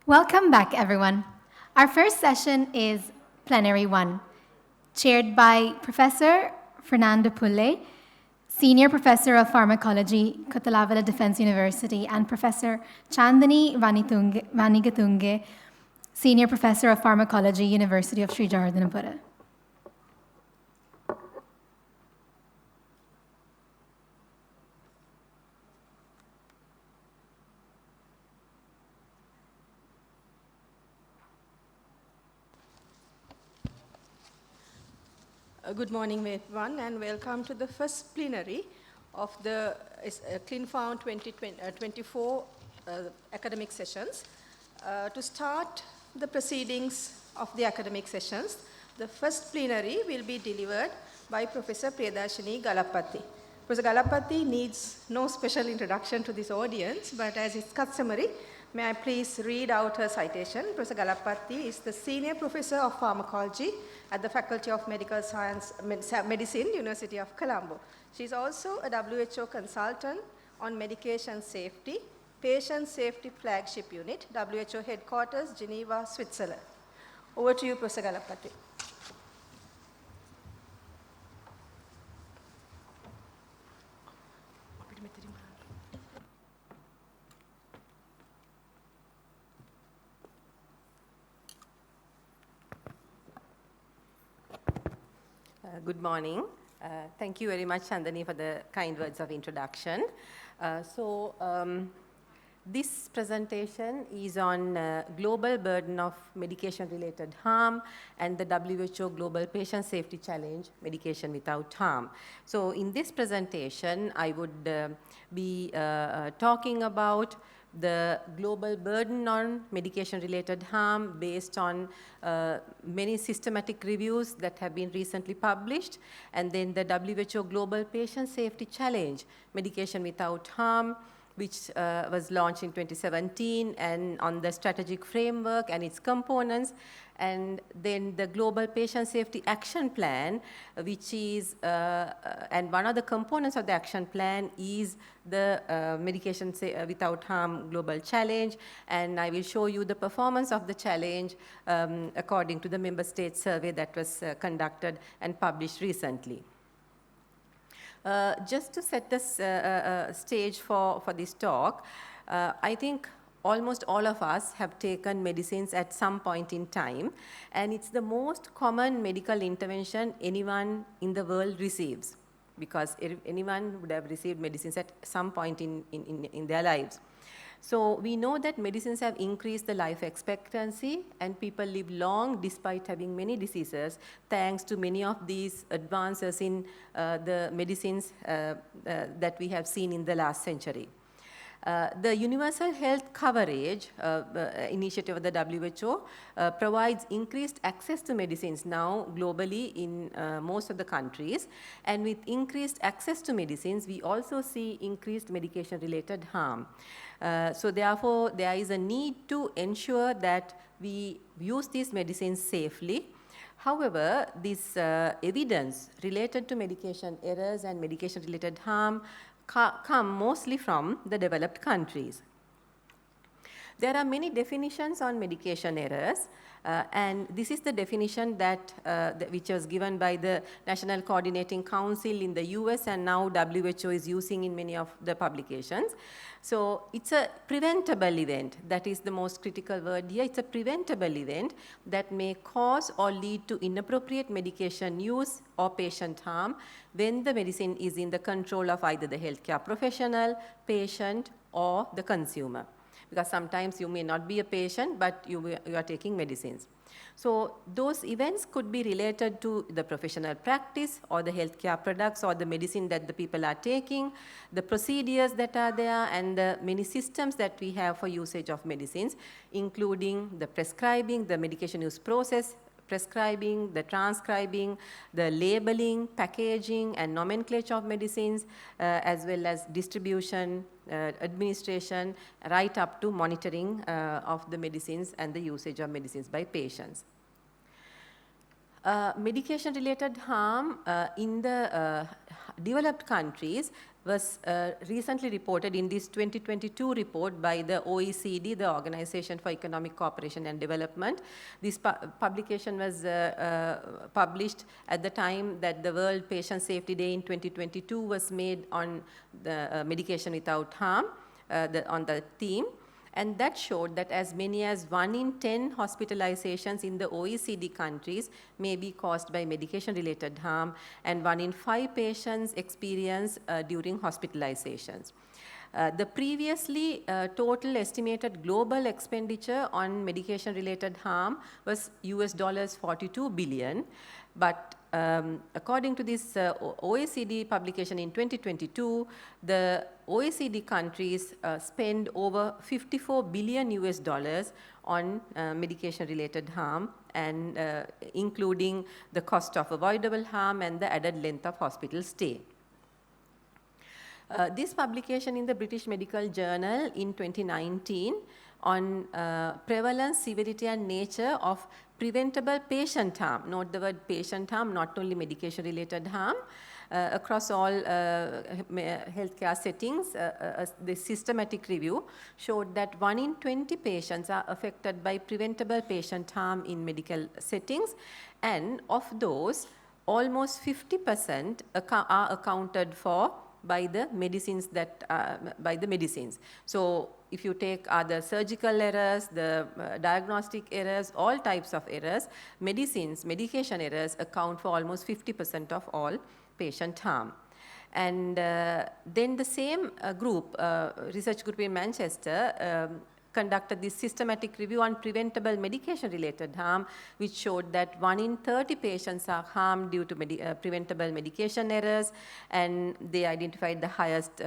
Welcome back, everyone. Our first session is Plenary 1, chaired by Professor Fernando Pulle, Senior Professor of Pharmacology, Kottalavela Defense University, and Professor Chandani Vanigatunge, Senior Professor of Pharmacology, University of Sri Jagannathapura. Good morning, everyone, and welcome to the first plenary of the Clinpharm 2024 academic sessions. To start the proceedings of the academic sessions, the first plenary will be delivered by Professor Priyadarshini Galapathy. Professor Galapathy needs no special introduction to this audience, but as is customary, may I please read out her citation. Professor Galapathy is the Senior Professor of Pharmacology at the Faculty of Medical Science, Medicine, University of Colombo. She is also a WHO consultant on medication safety, Patient Safety Flagship Unit, WHO Headquarters, Geneva, Switzerland. Over to you, Professor Galapathy. Good morning. Thank you very much, Chandani, for the kind words of introduction. This presentation is on global burden of medication-related harm and the WHO Global Patient Safety Challenge, Medication Without Harm. So in this presentation, I would be talking about the global burden on medication-related harm based on many systematic reviews that have been recently published, and then the WHO Global Patient Safety Challenge, Medication Without Harm, which was launched in 2017, and on the strategic framework and its components, and then the Global Patient Safety Action Plan, which is, and one of the components of the action plan is the Medication Without Harm Global Challenge, and I will show you the performance of the challenge according to the member state survey that was conducted and published recently. Just to set the stage for this talk, I think almost all of us have taken medicines at some point in time, and it's the most common medical intervention anyone in the world receives, because anyone would have received medicines at some point in their lives. So we know that medicines have increased the life expectancy, and people live long despite having many diseases, thanks to many of these advances in the medicines that we have seen in the last century. The Universal Health Coverage initiative of the WHO provides increased access to medicines now globally in most of the countries. And with increased access to medicines, we also see increased medication-related harm. So therefore, there is a need to ensure that we use these medicines safely. However, this evidence related to medication errors and medication-related harm come mostly from the developed countries. There are many definitions on medication errors, and this is the definition which was given by the National Coordinating Council in the US, and now WHO is using in many of the publications. So it's a preventable event. That is the most critical word here. It's a preventable event that may cause or lead to inappropriate medication use or patient harm when the medicine is in the control of either the healthcare professional, patient, or the consumer. Because sometimes you may not be a patient, but you are taking medicines. So those events could be related to the professional practice or the healthcare products or the medicine that the people are taking, the procedures that are there, and the many systems that we have for usage of medicines, including the prescribing, the medication use process, prescribing, the transcribing, the labeling, packaging, and nomenclature of medicines, as well as distribution, administration, right up to monitoring of the medicines and the usage of medicines by patients. Medication-related harm in the developed countries was recently reported in this 2022 report by the OECD, the Organization for Economic Cooperation and Development. This publication was published at the time that the World Patient Safety Day in 2022 was made on the medication without harm, on the theme. And that showed that as many as 1 in 10 hospitalizations in the OECD countries may be caused by medication-related harm, and 1 in 5 patients experience during hospitalizations. The previously total estimated global expenditure on medication-related harm was US dollars 42 billion, but according to this OECD publication in 2022, the OECD countries spend over 54 billion US dollars on medication-related harm, and including the cost of avoidable harm and the added length of hospital stay. This publication in the British Medical Journal in 2019 on prevalence, severity and nature of preventable patient harm, note the word patient harm, not only medication-related harm, across all healthcare settings. The systematic review showed that 1 in 20 patients are affected by preventable patient harm in medical settings, and of those, almost 50% are accounted for by the medicines So if you take other surgical errors, the diagnostic errors, all types of errors, medication errors account for almost 50% of all patient harm. And then the same research group in Manchester, conducted this systematic review on preventable medication-related harm, which showed that 1 in 30 patients are harmed due to preventable medication errors, and they identified the highest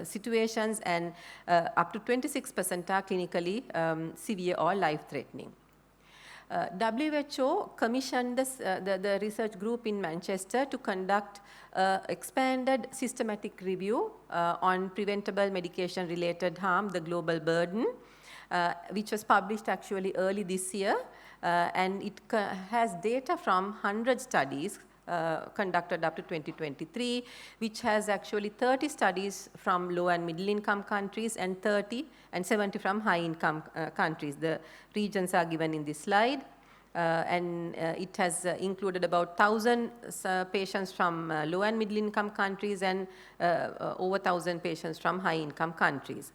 situations, and up to 26% are clinically severe or life-threatening. WHO commissioned the research group in Manchester to conduct expanded systematic review on preventable medication-related harm, the global burden, which was published actually early this year, and it has data from 100 studies conducted up to 2023, which has actually 30 studies from low and middle income countries and 70 from high income countries. The regions are given in this slide. And it has included about 1,000 patients from low and middle income countries and over 1,000 patients from high income countries.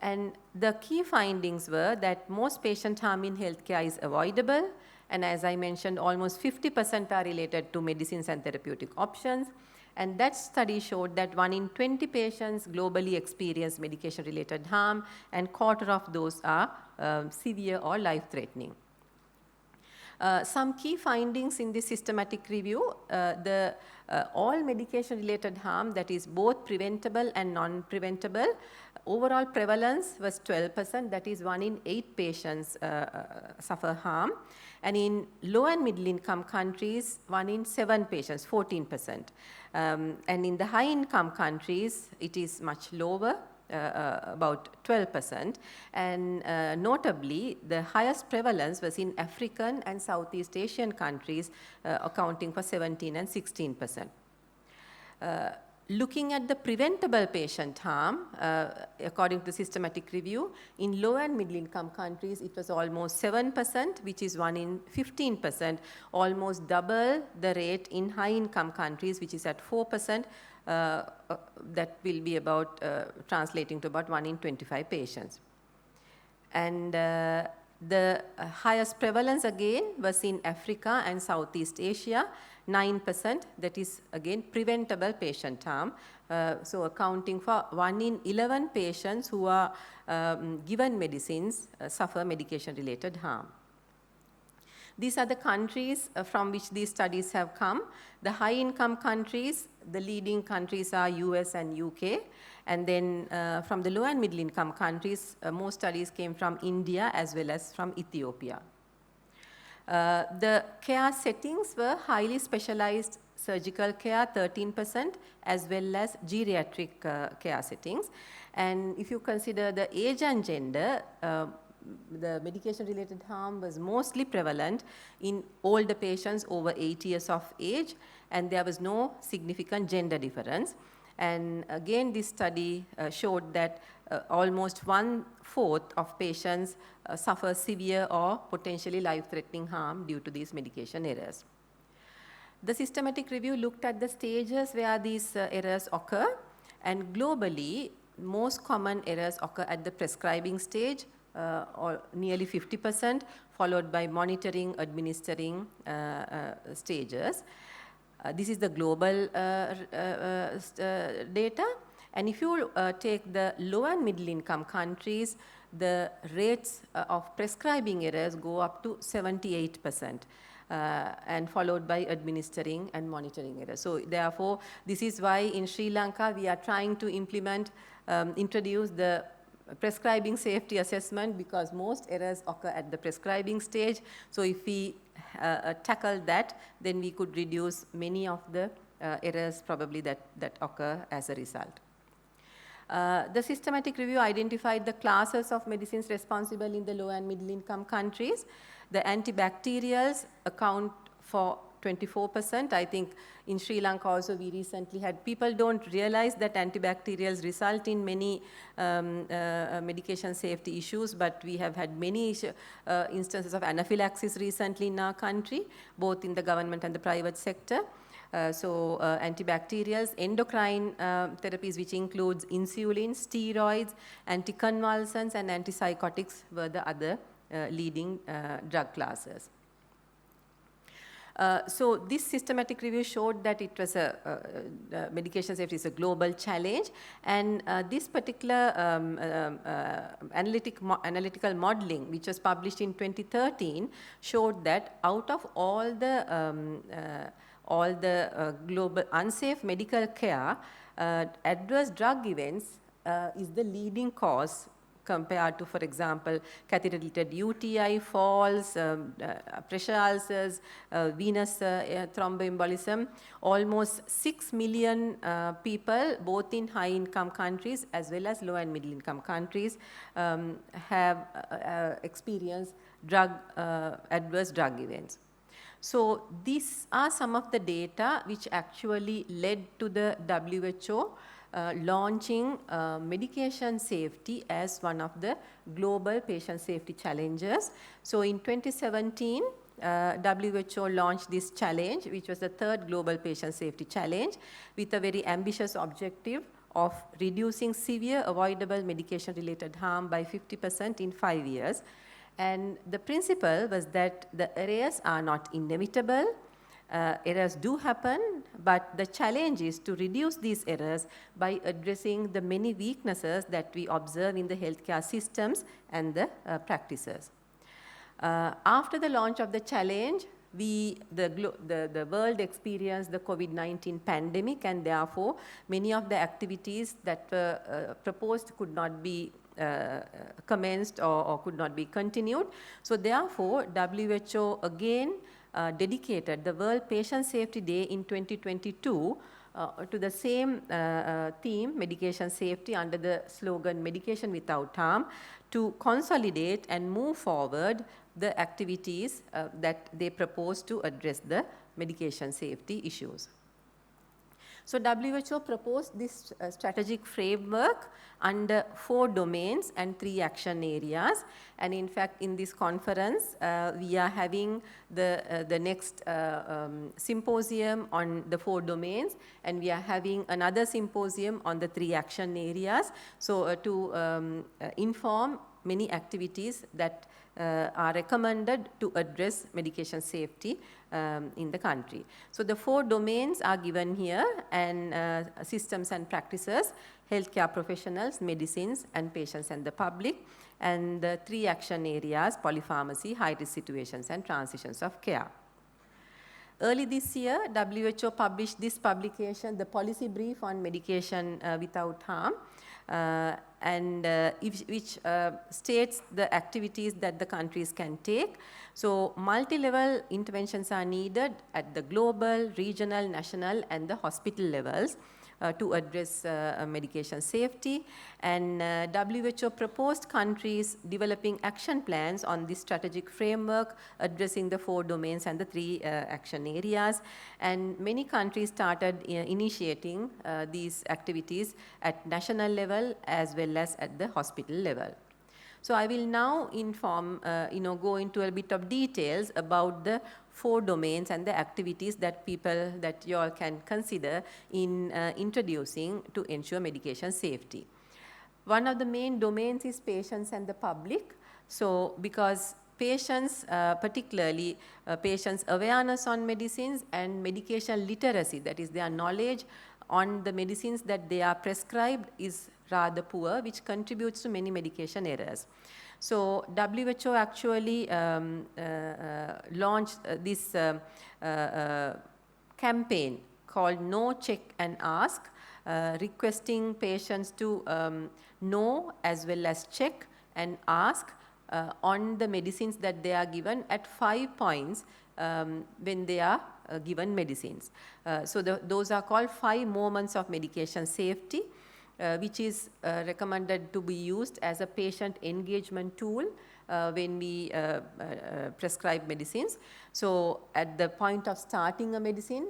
And the key findings were that most patient harm in healthcare is avoidable, and as I mentioned, almost 50% are related to medicines and therapeutic options. And that study showed that 1 in 20 patients globally experience medication-related harm, and quarter of those are severe or life-threatening. Some key findings in this systematic review, all medication-related harm, that is both preventable and non-preventable, overall prevalence was 12%, that is 1 in 8 patients suffer harm. And in low and middle income countries, 1 in 7 patients, 14%. And in the high income countries, it is much lower, about 12%, and notably the highest prevalence was in African and Southeast Asian countries, accounting for 17 and 16%. Looking at the preventable patient harm, according to the systematic review, in low and middle income countries it was almost 7%, which is 1 in 15%, almost double the rate in high income countries, which is at 4%. That will be about translating to about 1 in 25 patients. And the highest prevalence again was in Africa and Southeast Asia, 9%, that is again preventable patient harm. So accounting for 1 in 11 patients who are given medicines suffer medication-related harm. These are the countries from which these studies have come. The high-income countries, the leading countries are US and UK. And then from the low and middle-income countries, most studies came from India as well as from Ethiopia. The care settings were highly specialized surgical care, 13%, as well as geriatric care settings. And if you consider the age and gender, the medication-related harm was mostly prevalent in older patients over 80 years of age, and there was no significant gender difference. And again, this study showed that almost 1/4 of patients suffer severe or potentially life-threatening harm due to these medication errors. The systematic review looked at the stages where these errors occur, and globally, most common errors occur at the prescribing stage, or nearly 50%, followed by monitoring, administering stages. This is the global data. And if you take the low and middle income countries, the rates of prescribing errors go up to 78%. And followed by administering and monitoring errors. So therefore, this is why in Sri Lanka we are trying to introduce the prescribing safety assessment, because most errors occur at the prescribing stage. So if we tackle that, then we could reduce many of the errors probably that occur as a result. The systematic review identified the classes of medicines responsible in the low and middle income countries. The antibacterials account for 24%. I think in Sri Lanka also we recently had, people don't realize that antibacterials result in many medication safety issues, but we have had many instances of anaphylaxis recently in our country, both in the government and the private sector. Antibacterials, endocrine therapies, which includes insulin, steroids, anticonvulsants, and antipsychotics were the other leading drug classes. So this systematic review showed that it was medication safety is a global challenge, and this particular analytical modeling, which was published in 2013, showed that out of all the global unsafe medical care, adverse drug events is the leading cause compared to, for example, catheter-related UTI, falls, pressure ulcers, venous thromboembolism. Almost 6 million people, both in high-income countries as well as low and middle-income countries, have experienced adverse drug events. So these are some of the data which actually led to the WHO launching medication safety as one of the global patient safety challenges. So in 2017, WHO launched this challenge, which was the third global patient safety challenge, with a very ambitious objective of reducing severe avoidable medication-related harm by 50% in 5 years. And the principle was that the errors are not inevitable. Errors do happen, but the challenge is to reduce these errors by addressing the many weaknesses that we observe in the healthcare systems and the practices. After the launch of the challenge, the world experienced the COVID-19 pandemic, and therefore many of the activities that were proposed could not be commenced or could not be continued. So therefore, WHO again dedicated the World Patient Safety Day in 2022 to the same theme, medication safety, under the slogan "Medication Without Harm," to consolidate and move forward the activities that they propose to address the medication safety issues. So WHO proposed this strategic framework under 4 domains and 3 action areas. And in fact, in this conference, we are having the next symposium on the 4 domains, and we are having another symposium on the 3 action areas. So to inform many activities that are recommended to address medication safety in the country. So the 4 domains are given here, and systems and practices, healthcare professionals, medicines, and patients and the public, and the 3 action areas, polypharmacy, high-risk situations, and transitions of care. Early this year, WHO published this publication, the Policy Brief on Medication Without Harm, which states the activities that the countries can take. So multi-level interventions are needed at the global, regional, national, and the hospital levels to address medication safety, and WHO proposed countries developing action plans on this strategic framework addressing the 4 domains and the 3 action areas, and many countries started initiating these activities at national level as well as at the hospital level. So I will now go into a bit of details about the 4 domains and the activities that you all can consider in introducing to ensure medication safety. One of the main domains is patients and the public. So because patients, particularly patients' awareness on medicines and medication literacy, that is their knowledge on the medicines that they are prescribed, is rather poor, which contributes to many medication errors. So WHO actually launched this campaign called No, Check and Ask, requesting patients to know as well as check and ask on the medicines that they are given at 5 points when they are given medicines. So those are called 5 moments of medication safety, which is recommended to be used as a patient engagement tool when we prescribe medicines. So at the point of starting a medicine,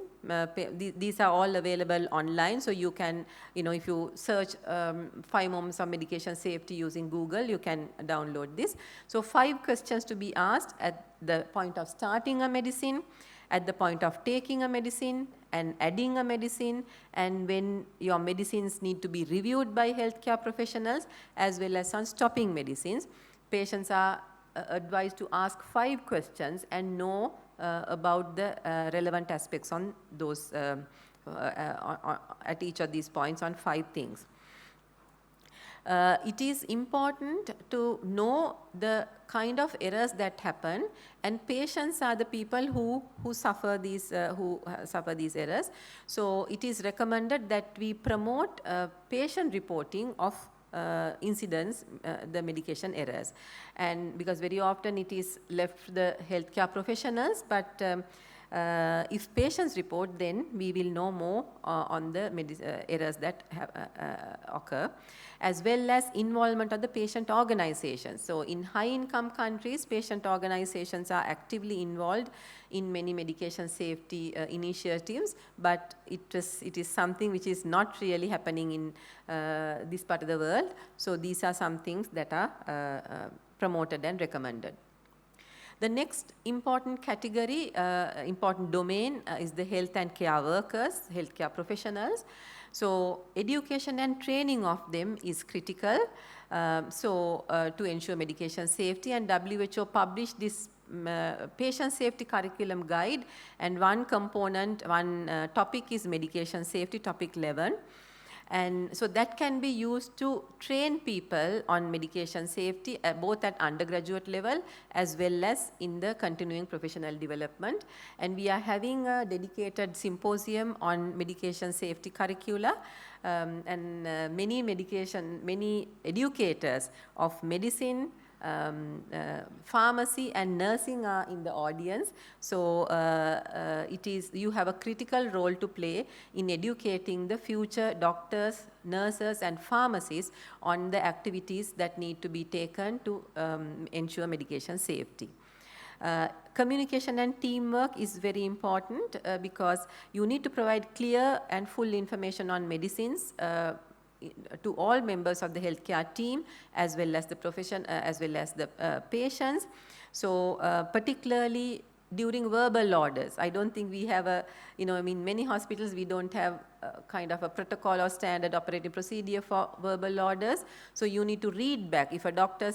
these are all available online. So you can, if you search 5 moments of medication safety using Google, you can download this. So 5 questions to be asked at the point of starting a medicine, at the point of taking a medicine and adding a medicine, and when your medicines need to be reviewed by healthcare professionals, as well as on stopping medicines. Patients are advised to ask 5 questions and know about the relevant aspects on those at each of these points on 5 things. It is important to know the kind of errors that happen, and patients are the people who suffer these errors. So it is recommended that we promote patient reporting of incidents, the medication errors, and because very often it is left to the healthcare professionals, but if patients report, then we will know more on the errors that occur, as well as involvement of the patient organizations. So in high income countries, patient organizations are actively involved in many medication safety initiatives, but it is something which is not really happening in this part of the world. So these are some things that are promoted and recommended. The next important category, important domain is the health and care workers, healthcare professionals. So education and training of them is critical to ensure medication safety, and WHO published this patient safety curriculum guide, and one topic is medication safety, topic 11. And so that can be used to train people on medication safety both at undergraduate level as well as in the continuing professional development. And we are having a dedicated symposium on medication safety curricula, and many educators of medicine, pharmacy and nursing are in the audience. So you have a critical role to play in educating the future doctors, nurses and pharmacists on the activities that need to be taken to ensure medication safety. Communication and teamwork is very important because you need to provide clear and full information on medicines to all members of the healthcare team, as well as the profession, as well as the patients. So particularly during verbal orders, I don't think we have many hospitals we don't have kind of a protocol or standard operating procedure for verbal orders. So you need to read back. If a doctor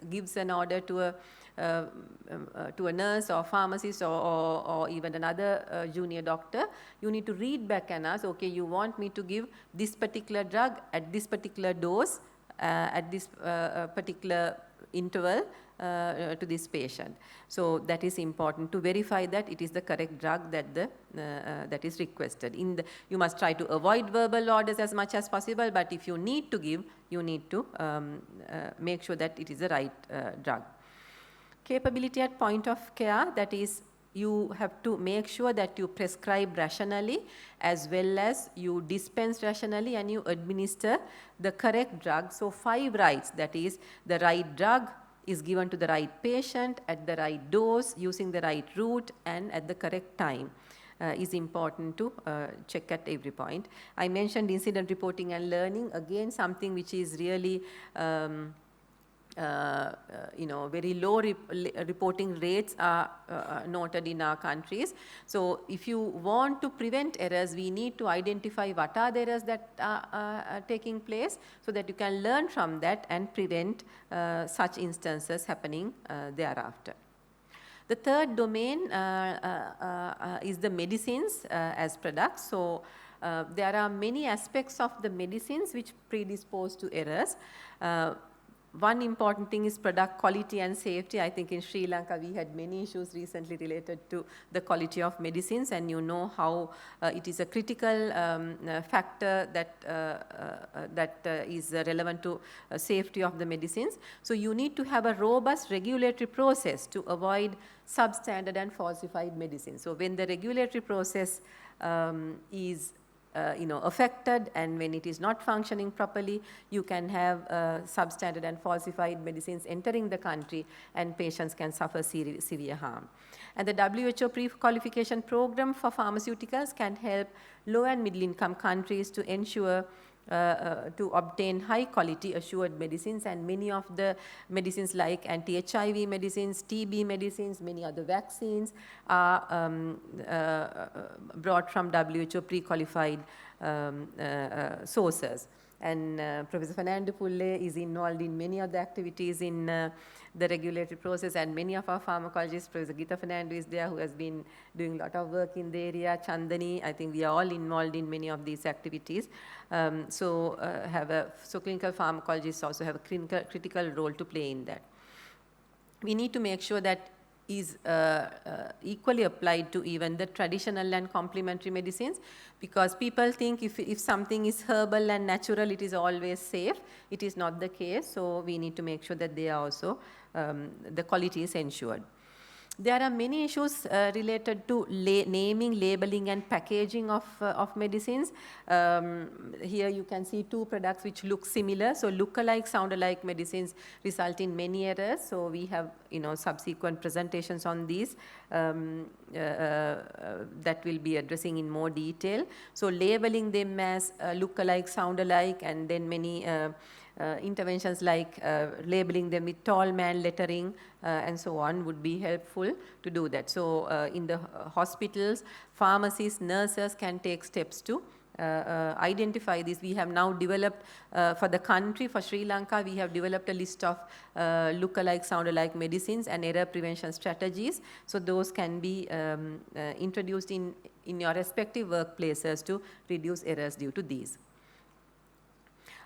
gives an order to a nurse or pharmacist or even another junior doctor, you need to read back and ask, okay, you want me to give this particular drug at this particular dose at this particular interval to this patient. So that is important to verify that it is the correct drug that is requested. You must try to avoid verbal orders as much as possible, but if you need to give, you need to make sure that it is the right drug. Capability at point of care, that is you have to make sure that you prescribe rationally as well as you dispense rationally and you administer the correct drug. So 5 rights, that is the right drug is given to the right patient at the right dose using the right route and at the correct time. Is important to check at every point. I mentioned incident reporting and learning, again something which is really very low reporting rates are noted in our countries. So if you want to prevent errors, we need to identify what are the errors that are taking place so that you can learn from that and prevent such instances happening thereafter. The third domain is the medicines as products. So there are many aspects of the medicines which predispose to errors. One important thing is product quality and safety. I think in Sri Lanka we had many issues recently related to the quality of medicines, and you know how it is a critical factor that is relevant to safety of the medicines. So you need to have a robust regulatory process to avoid substandard and falsified medicines. So when the regulatory process is affected and when it is not functioning properly, you can have substandard and falsified medicines entering the country and patients can suffer severe harm. And the WHO pre-qualification program for pharmaceuticals can help low and middle income countries to ensure to obtain high quality assured medicines, and many of the medicines like anti-HIV medicines, TB medicines, many other vaccines are brought from WHO pre-qualified sources. And Professor Fernando Pulle is involved in many of the activities in the regulatory process, and many of our pharmacologists, Professor Gita Fernando is there, who has been doing a lot of work in the area, Chandani, I think we are all involved in many of these activities. So clinical pharmacologists also have a critical role to play in that. We need to make sure that is equally applied to even the traditional and complementary medicines, because people think if something is herbal and natural, it is always safe. It is not the case, so we need to make sure that they are also, the quality is ensured. There are many issues related to naming, labeling and packaging of medicines. Here you can see 2 products which look similar. So look-alike, sound-alike medicines result in many errors. So we have subsequent presentations on these that will be addressing in more detail. So labeling them as look-alike, sound-alike, and then many interventions like labeling them with tall man lettering and so on would be helpful to do that. So in the hospitals, pharmacists, nurses can take steps to identify this. We have now developed for the country, for Sri Lanka, we have developed a list of look-alike, sound-alike medicines and error prevention strategies. So those can be introduced in your respective workplaces to reduce errors due to these.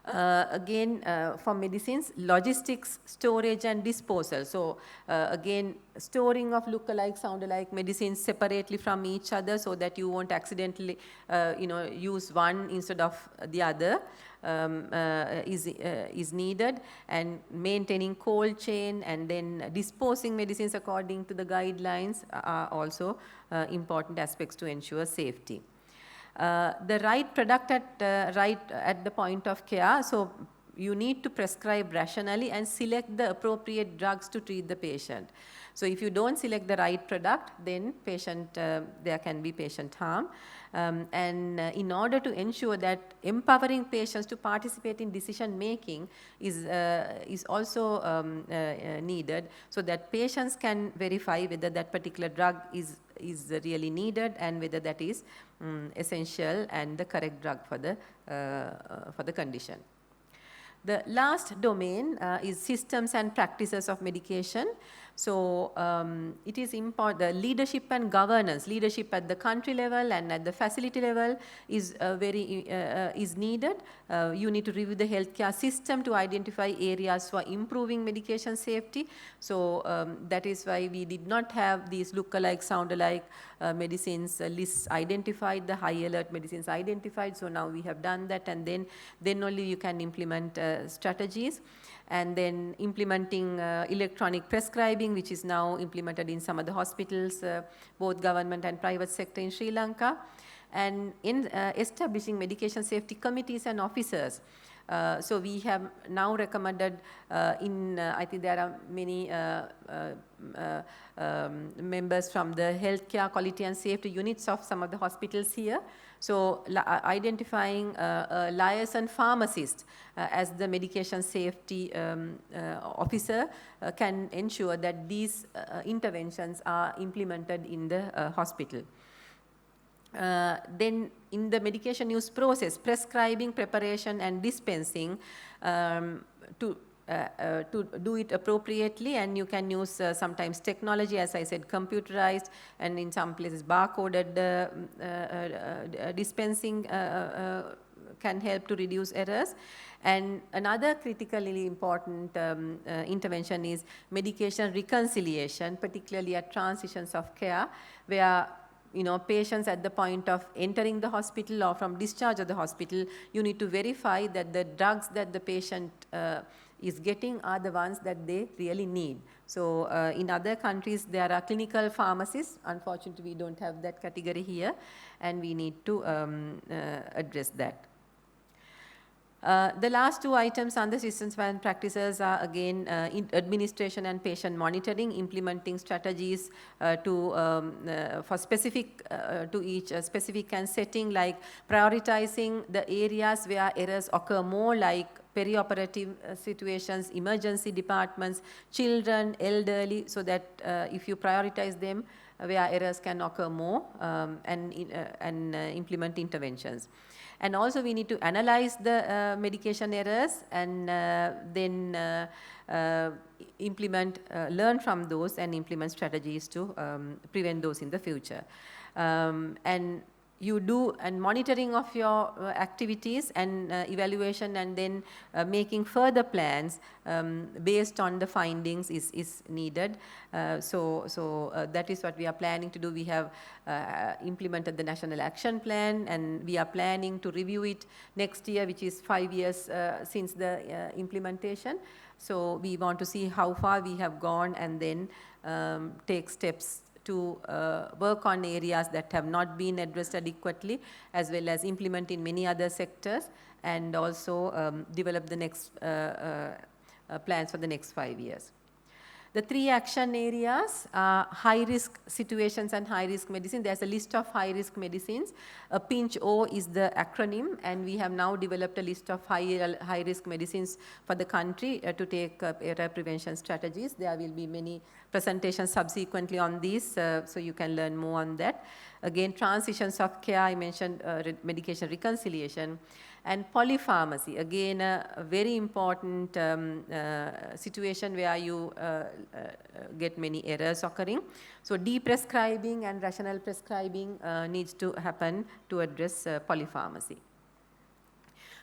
Again, for medicines, logistics, storage and disposal. So again, storing of look-alike, sound-alike medicines separately from each other so that you won't accidentally use one instead of the other is needed, and maintaining cold chain and then disposing medicines according to the guidelines are also important aspects to ensure safety. The right product at the point of care. So you need to prescribe rationally and select the appropriate drugs to treat the patient. So if you don't select the right product, then there can be patient harm. And in order to ensure that empowering patients to participate in decision making is also needed, so that patients can verify whether that particular drug is really needed and whether that is essential and the correct drug for the condition. The last domain is systems and practices of medication. So it is important, the leadership and governance, leadership at the country level and at the facility level is is needed. You need to review the healthcare system to identify areas for improving medication safety. So that is why we did not have these look-alike, sound-alike medicines lists identified, the high alert medicines identified. So now we have done that, and then only you can implement strategies, and then implementing electronic prescribing, which is now implemented in some of the hospitals, both government and private sector in Sri Lanka, and in establishing medication safety committees and officers. So we have now recommended I think there are many members from the healthcare quality and safety units of some of the hospitals here. So identifying a liaison pharmacist as the medication safety officer can ensure that these interventions are implemented in the hospital. Then in the medication use process, prescribing, preparation and dispensing to do it appropriately, and you can use sometimes technology, as I said, computerized, and in some places barcoded dispensing can help to reduce errors. And another critically important intervention is medication reconciliation, particularly at transitions of care, where patients at the point of entering the hospital or from discharge of the hospital, you need to verify that the drugs that the patient is getting are the ones that they really need. So in other countries, there are clinical pharmacists. Unfortunately, we don't have that category here, and we need to address that. The last two items under systems and practices are again administration and patient monitoring, implementing strategies for specific to each specific and setting, like prioritizing the areas where errors occur more, like perioperative situations, emergency departments, children, elderly, so that if you prioritize them where errors can occur more, and implement interventions. And also we need to analyze the medication errors and then learn from those and implement strategies to prevent those in the future. And you do and monitoring of your activities and evaluation, and then making further plans based on the findings is needed. So that is what we are planning to do. We have implemented the National Action Plan, and we are planning to review it next year, which is 5 years since the implementation. So we want to see how far we have gone, and then take steps to work on areas that have not been addressed adequately, as well as implement in many other sectors, and also develop the next plans for the next 5 years. The 3 action areas are high-risk situations and high-risk medicine. There's a list of high-risk medicines. PINCH O is the acronym, and we have now developed a list of high-risk medicines for the country to take error prevention strategies. There will be many presentations subsequently on these, so you can learn more on that. Again, transitions of care, I mentioned medication reconciliation. And polypharmacy, again, a very important situation where you get many errors occurring. So deprescribing and rational prescribing needs to happen to address polypharmacy.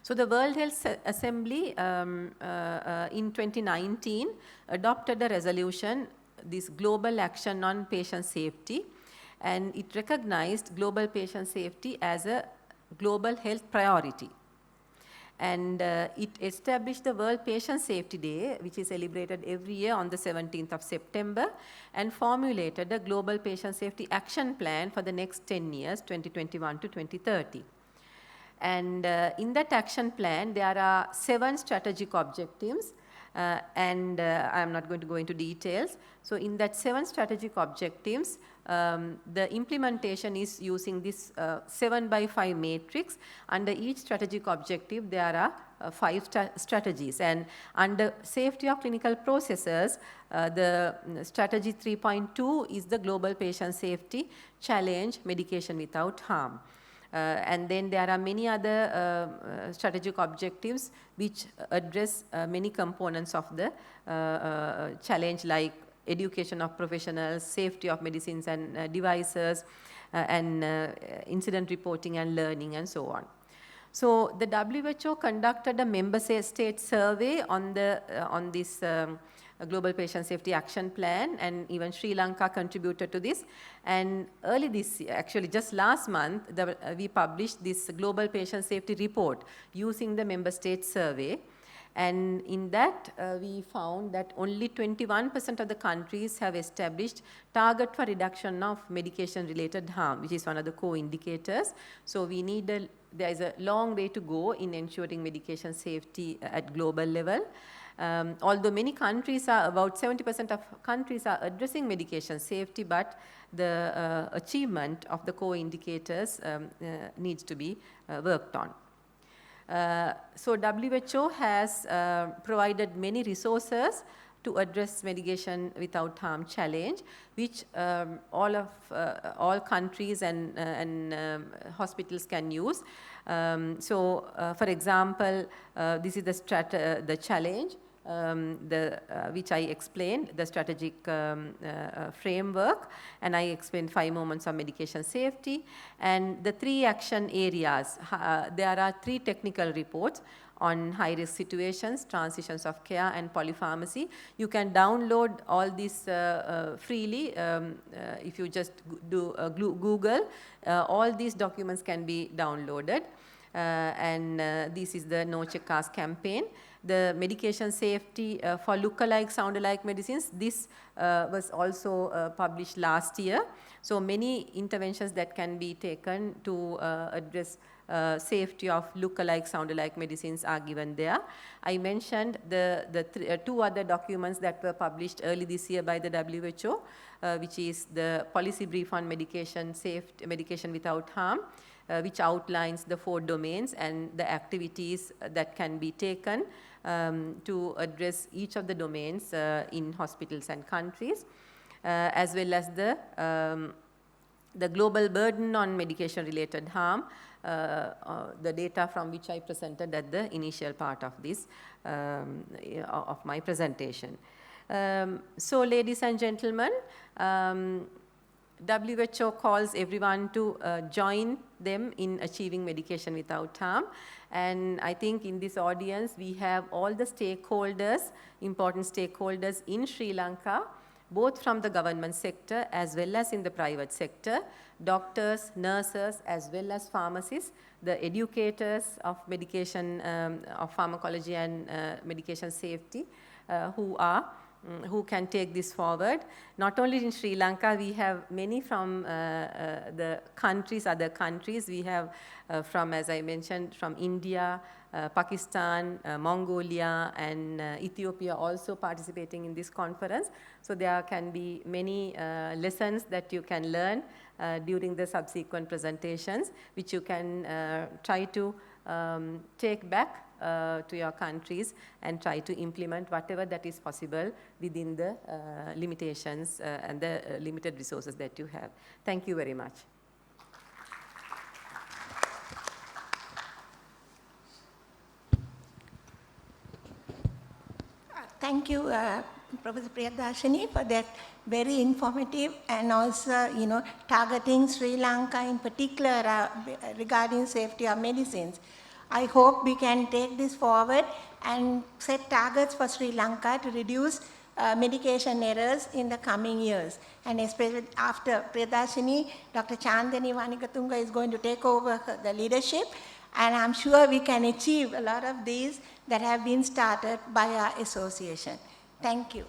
So the World Health Assembly in 2019 adopted a resolution, this Global Action on Patient Safety, and it recognized global patient safety as a global health priority. And it established the World Patient Safety Day, which is celebrated every year on the 17th of September, and formulated a Global Patient Safety Action Plan for the next 10 years, 2021 to 2030. And in that action plan, there are 7 strategic objectives, and I'm not going to go into details. So in that 7 strategic objectives, the implementation is using this 7x5 matrix. Under each strategic objective, there are 5 strategies. And under safety of clinical processes, the strategy 3.2 is the global patient safety challenge, medication without harm. And then there are many other strategic objectives which address many components of the challenge, like education of professionals, safety of medicines and devices, and incident reporting and learning, and so on. So the WHO conducted a member state survey on this Global Patient Safety Action Plan, and even Sri Lanka contributed to this. And early this year, actually just last month, we published this Global Patient Safety Report using the member state survey. And in that, we found that only 21% of the countries have established target for reduction of medication-related harm, which is one of the co-indicators. So we need there is a long way to go in ensuring medication safety at global level. Although many countries are, about 70% of countries are addressing medication safety, but the achievement of the co-indicators needs to be worked on. So WHO has provided many resources to address medication without harm challenge, which all countries and hospitals can use. For example, this is the challenge. Which I explained, the strategic framework, and I explained 5 moments of medication safety. And the 3 action areas, there are 3 technical reports on high-risk situations, transitions of care, and polypharmacy. You can download all these freely if you just do Google. All these documents can be downloaded. This is the No Check Ask campaign. The medication safety for look-alike, sound-alike medicines, this was also published last year. So many interventions that can be taken to address safety of look-alike, sound-alike medicines are given there. I mentioned the 2 other documents that were published early this year by the WHO, which is the policy brief on medication safety, medication without harm, which outlines the 4 domains and the activities that can be taken to address each of the domains in hospitals and countries, as well as the global burden on medication-related harm, the data from which I presented at the initial part of this, of my presentation. So ladies and gentlemen, WHO calls everyone to join them in achieving medication without harm. And I think in this audience, we have all the stakeholders, important stakeholders in Sri Lanka, both from the government sector as well as in the private sector, doctors, nurses, as well as pharmacists, the educators of medication, of pharmacology and medication safety, who can take this forward. Not only in Sri Lanka, we have many from the countries, other countries. We have from, as I mentioned, from India, Pakistan, Mongolia, and Ethiopia also participating in this conference. So there can be many lessons that you can learn during the subsequent presentations, which you can try to take back to your countries and try to implement whatever that is possible within the limitations and the limited resources that you have. Thank you very much. Thank you, Professor Priyadarshini, for that very informative and also, targeting Sri Lanka in particular regarding safety of medicines. I hope we can take this forward and set targets for Sri Lanka to reduce medication errors in the coming years. And especially after Priyadarshini, Dr. Chandani Vanikatunga is going to take over the leadership. And I'm sure we can achieve a lot of these that have been started by our association. Thank you.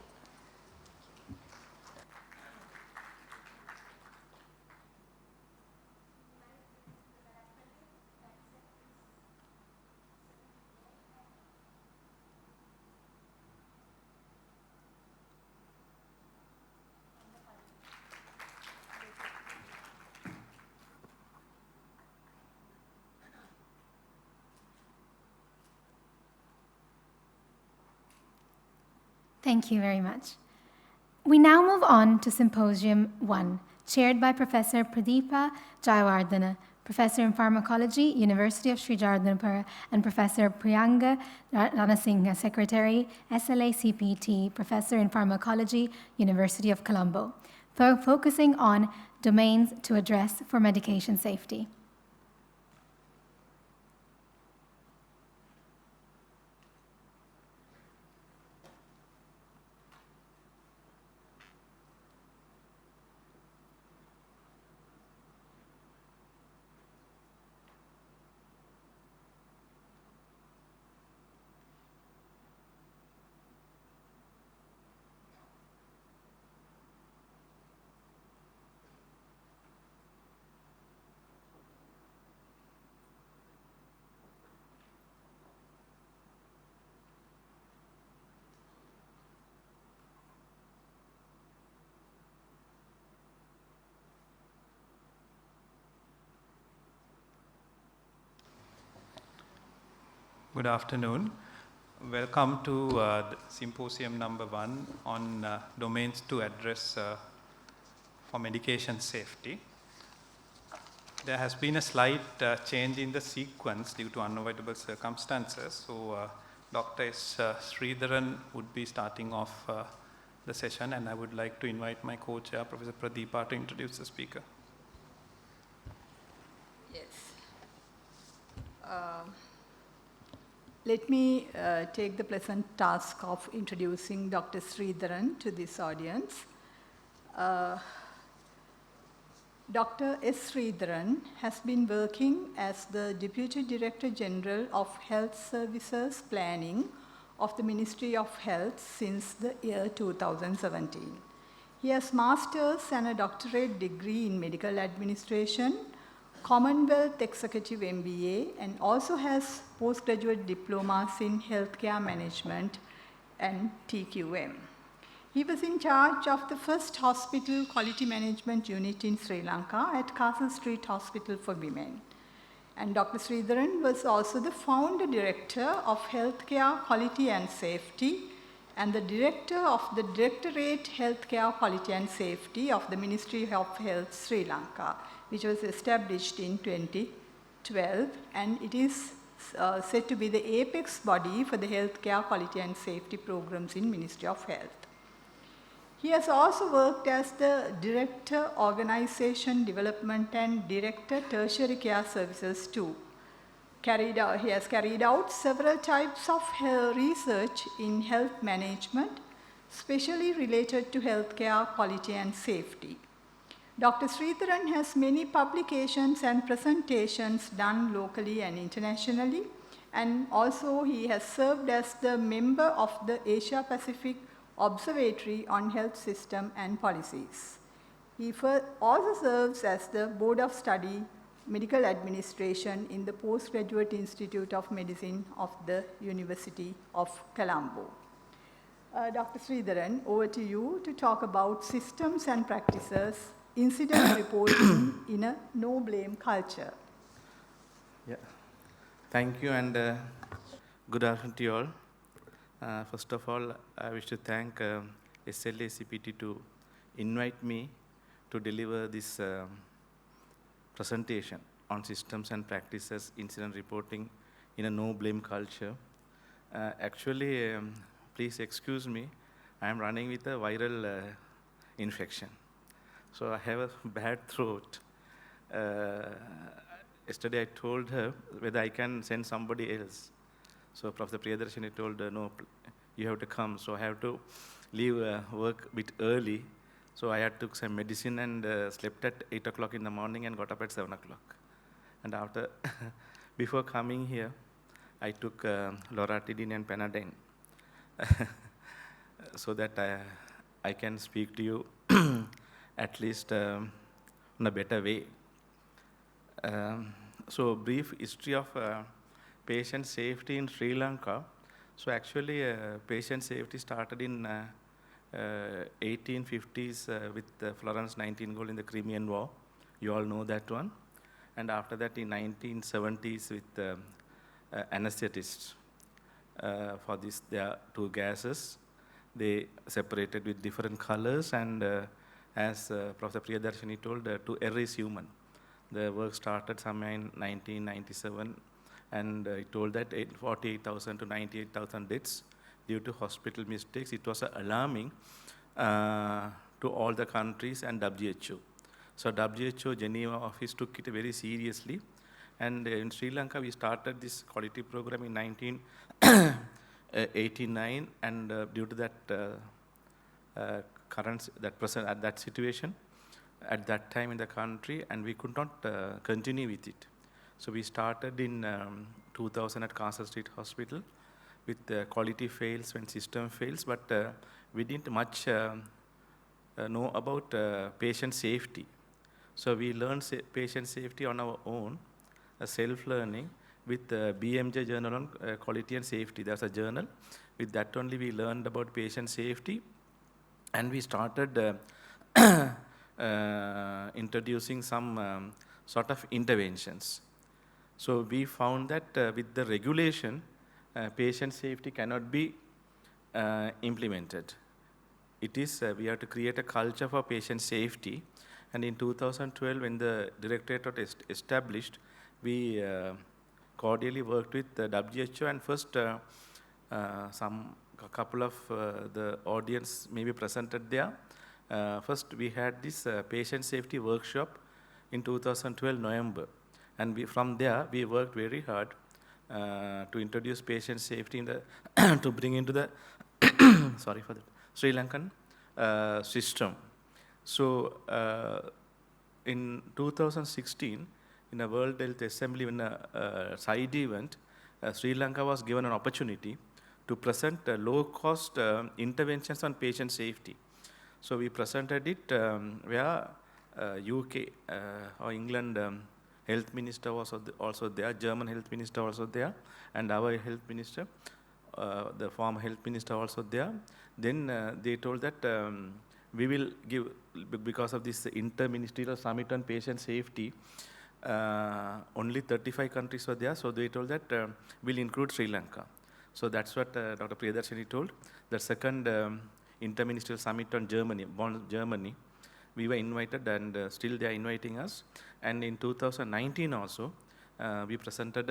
Thank you very much. We now move on to Symposium 1, chaired by Professor Pradeepa Jayawardena, Professor in Pharmacology, University of Sri Jagadhanapura, and Professor Priyanga Ranasinghe, Secretary, SLA CPT, Professor in Pharmacology, University of Colombo, focusing on domains to address for medication safety. Good afternoon. Welcome to the symposium number 1 on domains to address for medication safety. There has been a slight change in the sequence due to unavoidable circumstances. So Dr. S. Sridharan would be starting off the session, and I would like to invite my co-chair, Professor Pradeepa, to introduce the speaker. Yes. Let me take the pleasant task of introducing Dr. Sridharan to this audience. Dr. S. Sridharan has been working as the Deputy Director General of Health Services Planning of the Ministry of Health since the year 2017. He has master's and a doctorate degree in medical administration, Commonwealth Executive MBA, and also has postgraduate diplomas in healthcare management and TQM. He was in charge of the first hospital quality management unit in Sri Lanka at Castle Street Hospital for Women. And Dr. Sridharan was also the founder director of Healthcare Quality and Safety and the director of the Directorate Healthcare Quality and Safety of the Ministry of Health Sri Lanka, which was established in 2012, and it is said to be the apex body for the healthcare quality and safety programs in Ministry of Health. He has also worked as the Director Organization Development and Director Tertiary Care Services too. He has carried out several types of research in health management, especially related to healthcare quality and safety. Dr. Sridharan has many publications and presentations done locally and internationally, and also he has served as the member of the Asia Pacific Observatory on Health System and Policies. He also serves as the Board of Study Medical Administration in the Postgraduate Institute of Medicine of the University of Colombo. Dr. Sridharan, over to you to talk about systems and practices, incident reporting in a no-blame culture. Yeah, thank you, and good afternoon to you all. First of all, I wish to thank SLACPT to invite me to deliver this presentation on systems and practices, incident reporting in a no-blame culture. Actually, please excuse me, I am running with a viral infection. So I have a bad throat. Yesterday I told her whether I can send somebody else. So Professor Priyadarshini told her, no, you have to come. So I have to leave work a bit early. So I had took some medicine and slept at 8 o'clock in the morning and got up at 7 o'clock. And after, before coming here, I took loratadine and Panadine so that I can speak to you at least in a better way. So brief history of patient safety in Sri Lanka. So actually, patient safety started in 1850s with Florence Nightingale in the Crimean War. You all know that one. And after that, in 1970s with anesthetists. For this, there are two gases. They separated with different colors, and as Professor Priyadarshini told, to err is human. The work started somewhere in 1997. And he told that 48,000 to 98,000 deaths due to hospital mistakes. It was alarming to all the countries and WHO. So WHO Geneva office took it very seriously. And in Sri Lanka, we started this quality program in 1989. And due to that that situation at that time in the country, and we could not continue with it. So we started in 2000 at Castle Street Hospital with quality fails when system fails, but we didn't much know about patient safety. So we learned patient safety on our own, self-learning with BMJ journal on quality and safety. That's a journal. With that only we learned about patient safety, and we started introducing some sort of interventions. So we found that with the regulation, patient safety cannot be implemented. It is, we have to create a culture for patient safety. And in 2012, when the directorate was established, we cordially worked with the WHO, and first a couple of the audience maybe presented there. First, we had this patient safety workshop in 2012 November, and from there we worked very hard to introduce patient safety in the to bring into the sorry for that, Sri Lankan system. So in 2016, in a World Health Assembly, in a side event, Sri Lanka was given an opportunity to present low-cost interventions on patient safety. So we presented it where UK or England health minister was also there, German health minister also there, and our health minister, the former health minister also there. Then they told that we will give, because of this interministerial summit on patient safety, only 35 countries were there, so they told that we'll include Sri Lanka. So that's what Dr. Priyadarshini told. The second interministerial summit on Germany, Bonn, Germany, we were invited, and still they are inviting us. And in 2019 also, we presented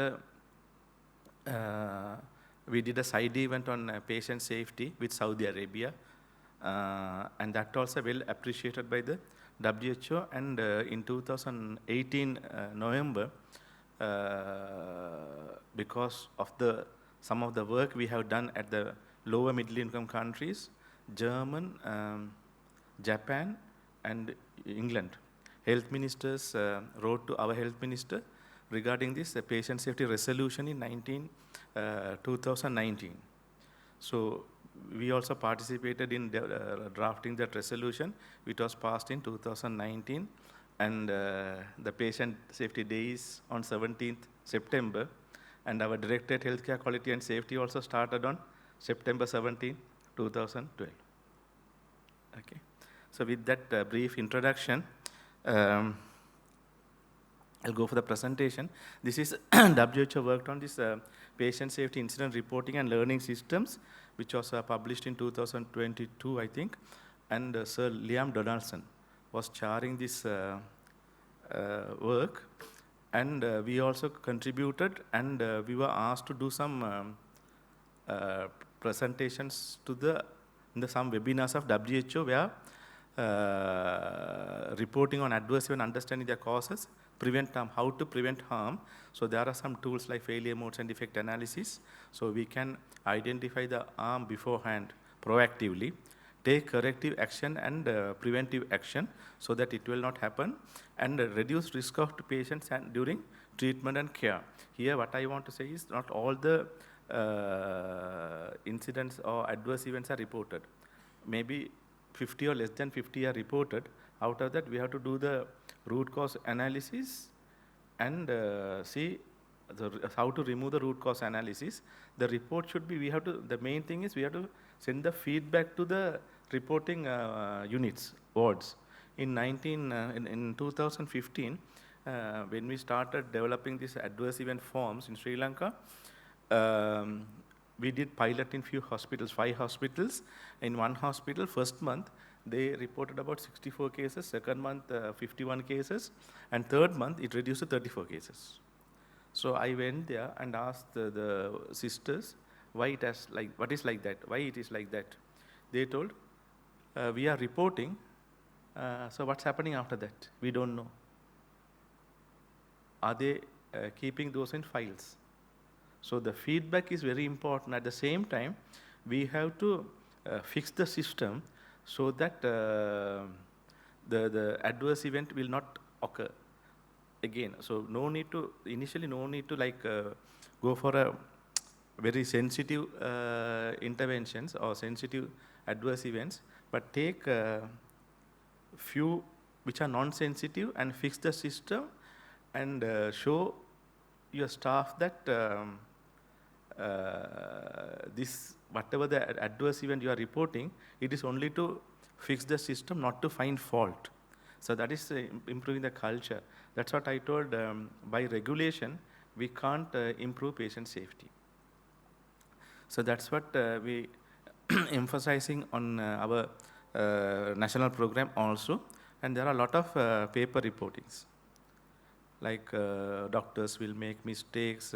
we did a side event on patient safety with Saudi Arabia, and that also well appreciated by the WHO. And in 2018 November, because of some of the work we have done at the lower middle income countries, German, Japan, and England health ministers wrote to our health minister regarding this patient safety resolution in 2019. So we also participated in drafting that resolution, which was passed in 2019, and the patient safety day is on 17th September, and our Directorate Healthcare Quality and Safety also started on September 17, 2012. Okay. So with that brief introduction, I'll go for the presentation. This is WHO worked on this patient safety incident reporting and learning systems, which was published in 2022, I think. And Sir Liam Donaldson was chairing this work. And we also contributed, and we were asked to do some presentations to some webinars of WHO where reporting on adverse event, understanding their causes, prevent harm, how to prevent harm. So there are some tools like failure modes and defect analysis. So we can identify the harm beforehand proactively, take corrective action and preventive action so that it will not happen, and reduce risk of patients and during treatment and care. Here what I want to say is not all the incidents or adverse events are reported. Maybe 50 or less than 50 are reported. Out of that, we have to do the root cause analysis and see how to remove the root cause analysis. The report should be, the main thing is we have to send the feedback to the reporting units, wards. In 2015, when we started developing these adverse event forms in Sri Lanka, we did pilot in few hospitals, 5 hospitals. In one hospital, first month, they reported about 64 cases, second month, 51 cases, and third month, it reduced to 34 cases. So I went there and asked the sisters, what is like that? Why it is like that? They told, we are reporting, so what's happening after that? We don't know. Are they keeping those in files? So the feedback is very important. At the same time, we have to fix the system so that the adverse event will not occur again. So initially no need to go for a very sensitive interventions or sensitive adverse events, but take few which are non-sensitive and fix the system and show your staff that whatever the adverse event you are reporting, it is only to fix the system, not to find fault. So that is improving the culture. That's what I told. By regulation, we can't improve patient safety. So that's what we emphasizing on our national program also. And there are a lot of paper reportings. Like doctors will make mistakes.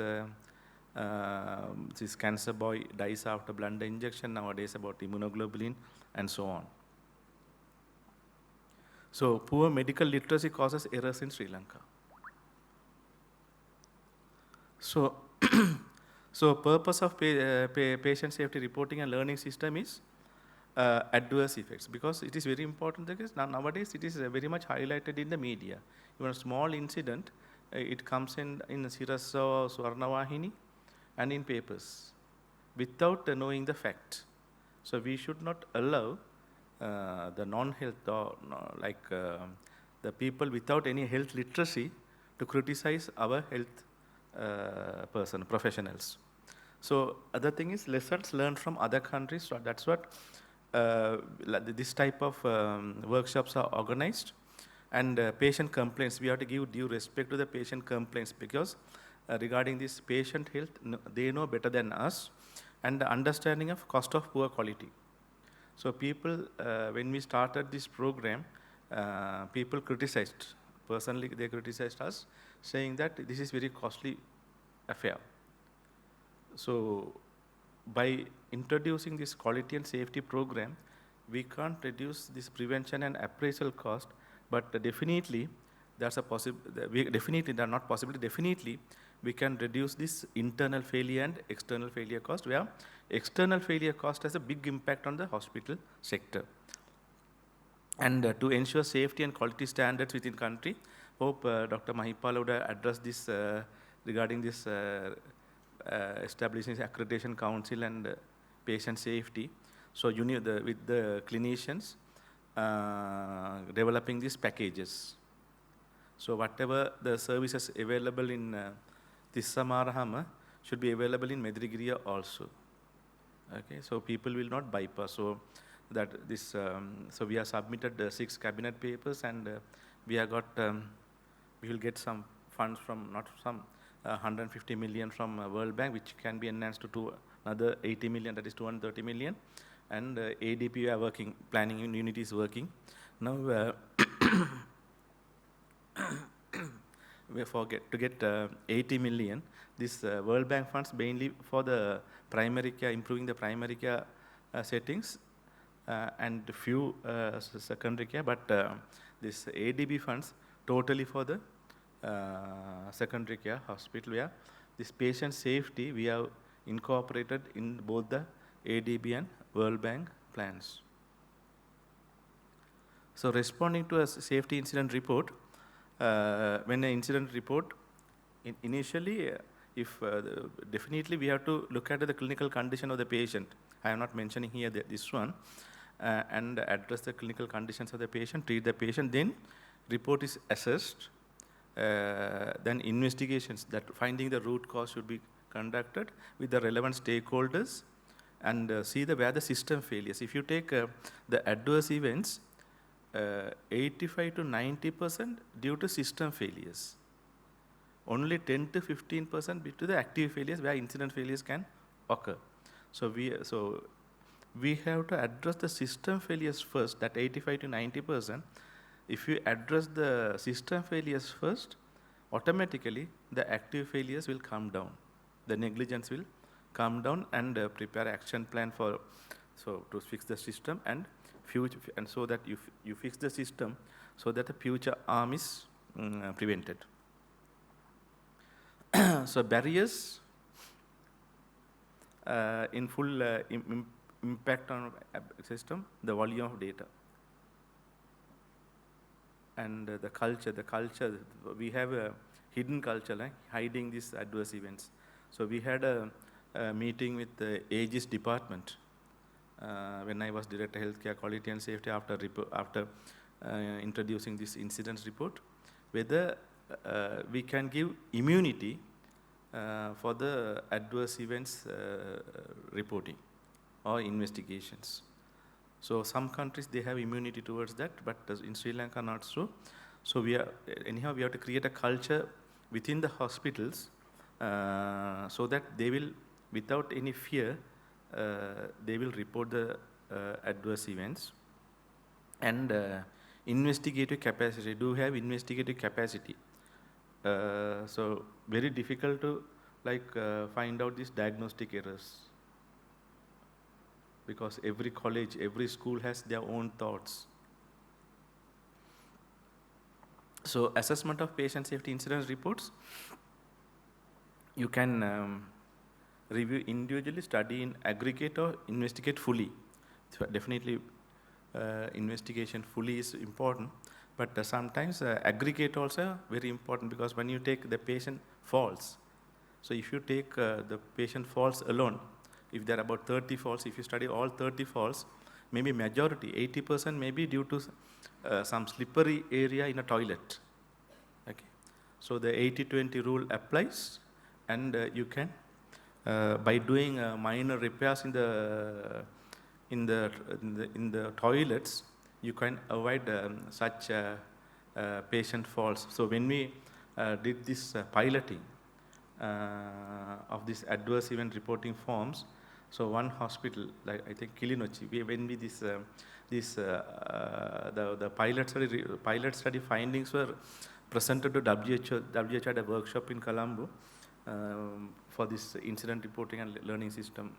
This cancer boy dies after blunder injection nowadays about immunoglobulin and so on. So poor medical literacy causes errors in Sri Lanka. So, so purpose of patient safety reporting and learning system is adverse effects, because it is very important because nowadays it is very much highlighted in the media. Even a small incident, it comes in Sirasa or Swarnavahini and in papers without knowing the fact. So we should not allow the non-health or the people without any health literacy to criticize our health professionals. So other thing is lessons learned from other countries. So that's what this type of workshops are organized. And patient complaints, we have to give due respect to the patient complaints, because regarding this patient health, they know better than us, and the understanding of cost of poor quality. So people, when we started this program, people criticized, personally they criticized us, saying that this is very costly affair. So by introducing this quality and safety program, we can't reduce this prevention and appraisal cost, but definitely that's a definitely we can reduce this internal failure and external failure cost, where external failure cost has a big impact on the hospital sector. And to ensure safety and quality standards within country, hope Dr. Mahipala would address this regarding this establishing accreditation council and patient safety. So with the clinicians developing these packages. So whatever the services available in Tissamarahama should be available in Medirigiriya also. Okay, so people will not bypass. So that this, so we have submitted 6 cabinet papers, and we have got, we will get some funds from, not some, 150 million from World Bank, which can be enhanced to another 80 million, that is 230 million. And ADP we are working, planning unit is working. Now we forget to get 80 million. This World Bank funds mainly for the primary care, improving the primary care settings and few secondary care, but this ADB funds totally for the secondary care hospital, where this patient safety we have incorporated in both the ADB and World Bank plans. So responding to a safety incident report, when an incident report, initially, definitely we have to look at the clinical condition of the patient. I am not mentioning here this one, and address the clinical conditions of the patient, treat the patient, then report is assessed, then investigations, that finding the root cause should be conducted with the relevant stakeholders, and see where the system failures. If you take the adverse events, 85 to 90% due to system failures. Only 10 to 15% due to the active failures, where incident failures can occur. So we have to address the system failures first, that 85 to 90%. If you address the system failures first, automatically the active failures will come down. The negligence will come down, and prepare action plan for, so to fix the system and future, and so that you fix the system so that the future harm is prevented. So barriers in full impact on system, the volume of data. And the culture, we have a hidden culture, like hiding these adverse events. So we had a meeting with the Aegis department when I was Director Healthcare Quality and Safety, after introducing this incidents report, whether we can give immunity for the adverse events reporting or investigations. So some countries, they have immunity towards that, but in Sri Lanka not so. So we have to create a culture within the hospitals so that they will, without any fear, they will report the adverse events. And investigative capacity, do have investigative capacity. So very difficult to find out these diagnostic errors, because every college, every school has their own thoughts. So assessment of patient safety incident reports, you can review individually, study in aggregate, or investigate fully. So definitely investigation fully is important, but sometimes aggregate also very important, because when you take the patient falls, so if you take the patient falls alone, if there are about 30 falls, if you study all 30 falls, maybe majority, 80% may be due to some slippery area in a toilet. Okay, so the 80-20 rule applies, and you can, by doing minor repairs in the toilets, you can avoid such patient falls. So when we did this piloting of this adverse event reporting forms, so one hospital, like I think Kilinochi, when we the pilot study findings were presented to WHO. WHO had a workshop in Colombo for this incident reporting and learning system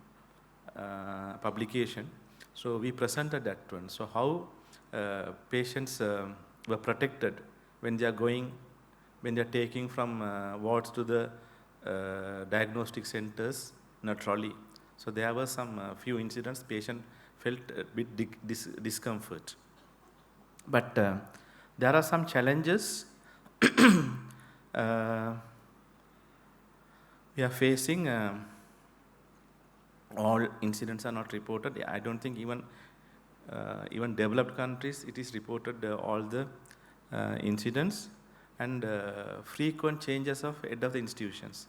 publication. So we presented that one. So how patients were protected when they are going, when they are taking from wards to the diagnostic centers in a trolley. So there were some few incidents, patient felt a bit discomfort. But there are some challenges we are facing. All incidents are not reported. I don't think even developed countries it is reported all the incidents, and frequent changes of head of the institutions.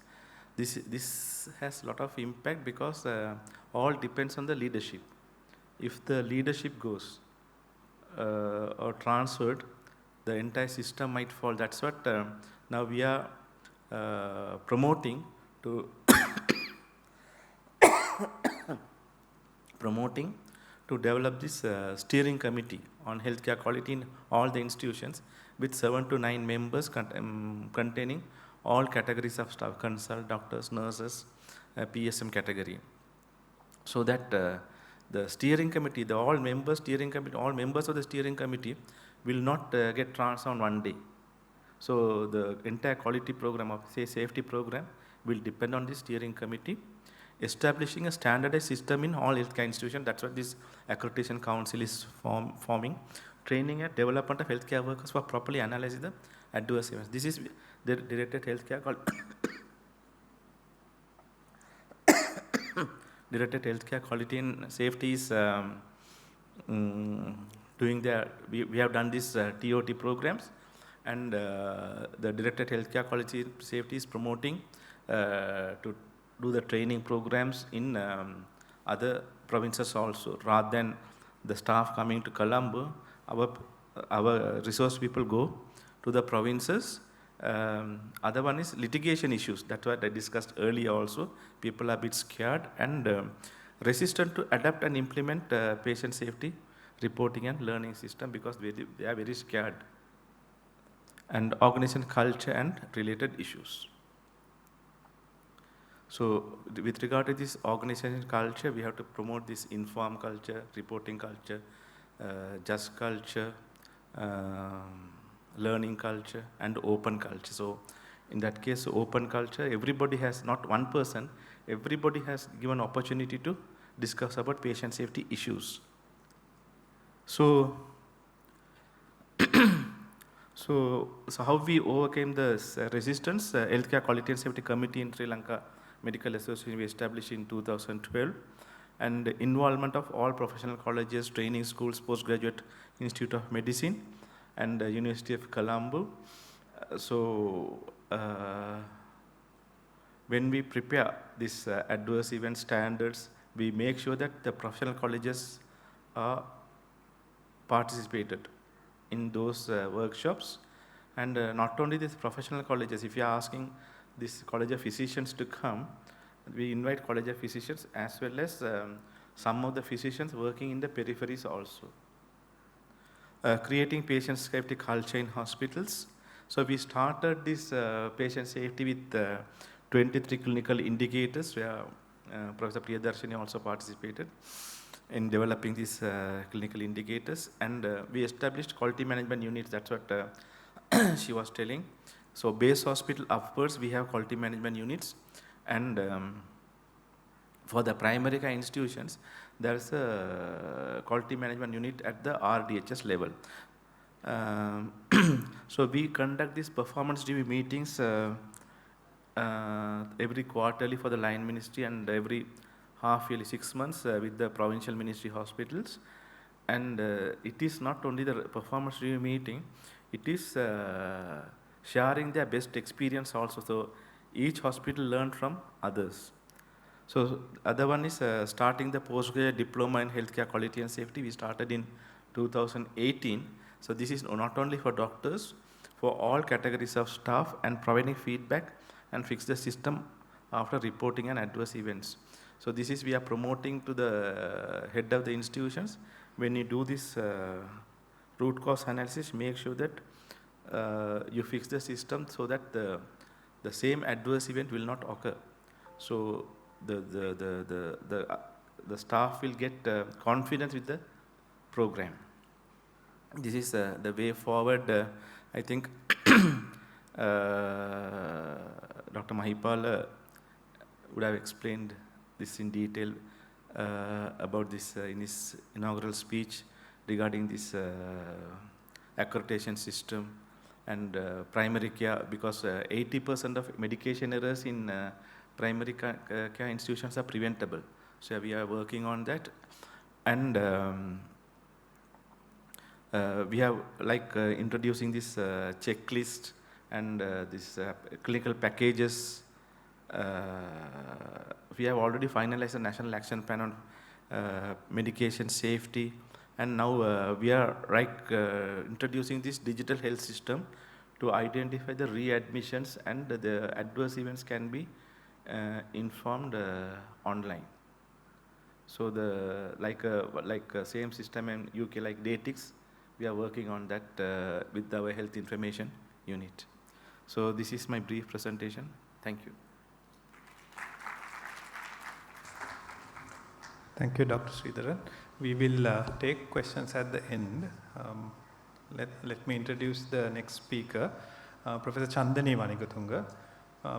This has a lot of impact, because all depends on the leadership. If the leadership goes or transferred, the entire system might fall. That's what now we are promoting to develop this steering committee on healthcare quality in all the institutions, with 7 to 9 members containing all categories of staff, consult, doctors, nurses, PSM category. So that the steering committee, all members of the steering committee will not get transferred on one day. So the entire quality program of, say, safety program will depend on the steering committee, establishing a standardized system in all healthcare institutions. That's what this accreditation council is forming, training and development of healthcare workers for properly analyzing the adverse events. This is the directed healthcare directed healthcare quality and safety is doing we have done this TOT programs, and the directed healthcare quality safety is promoting to do the training programs in other provinces also. Rather than the staff coming to Colombo, our resource people go to the provinces. Other one is litigation issues. That's what I discussed earlier also. People are a bit scared and resistant to adapt and implement patient safety reporting and learning system, because they are very scared. And organization culture and related issues. So with regard to this organization culture, we have to promote this informed culture, reporting culture, just culture, learning culture, and open culture. So in that case, open culture, everybody has, not one person, everybody has given opportunity to discuss about patient safety issues. So, so how we overcame the resistance? Healthcare Quality and Safety Committee in Sri Lanka Medical Association we established in 2012, and involvement of all professional colleges, training schools, postgraduate Institute of Medicine, and University of Colombo. When we prepare this adverse event standards, we make sure that the professional colleges are participated in those workshops, and not only these professional colleges. If you are asking this College of Physicians to come, We invite College of Physicians as well as some of the physicians working in the peripheries also. Creating patient safety culture in hospitals. So we started this patient safety with 23 clinical indicators where Professor Priyadarshini also participated in developing these clinical indicators, and we established quality management units. That's what she was telling. So base hospital upwards, we have quality management units, and for the primary care institutions, there's a quality management unit at the RDHS level. So we conduct these performance review meetings every quarterly for the line ministry and every half yearly 6 months with the provincial ministry hospitals. And it is not only the performance review meeting, it is sharing their best experience also. So each hospital learned from others. So other one is starting the postgraduate diploma in healthcare quality and safety. We started in 2018. So this is not only for doctors, for all categories of staff, and providing feedback and fix the system after reporting and adverse events. So this is we are promoting to the head of the institutions. When you do this root cause analysis, make sure that you fix the system so that the same adverse event will not occur. So the staff will get confidence with the program. This is the way forward. I think Dr. Mahipal would have explained this in detail about this in his inaugural speech regarding this accreditation system and primary care, because 80% of medication errors in primary care institutions are preventable. So we are working on that, and we have introducing this checklist and this clinical packages. We have already finalized a national action plan on medication safety, and now we are introducing this digital health system to identify the readmissions, and the adverse events can be informed online. So the same system in UK like Datix, we are working on that with our health information unit. So this is my brief presentation. Thank you. Thank you, Dr. Sridharan. We will take questions at the end. Let me introduce the next speaker, Professor Chandani Vanigatunga.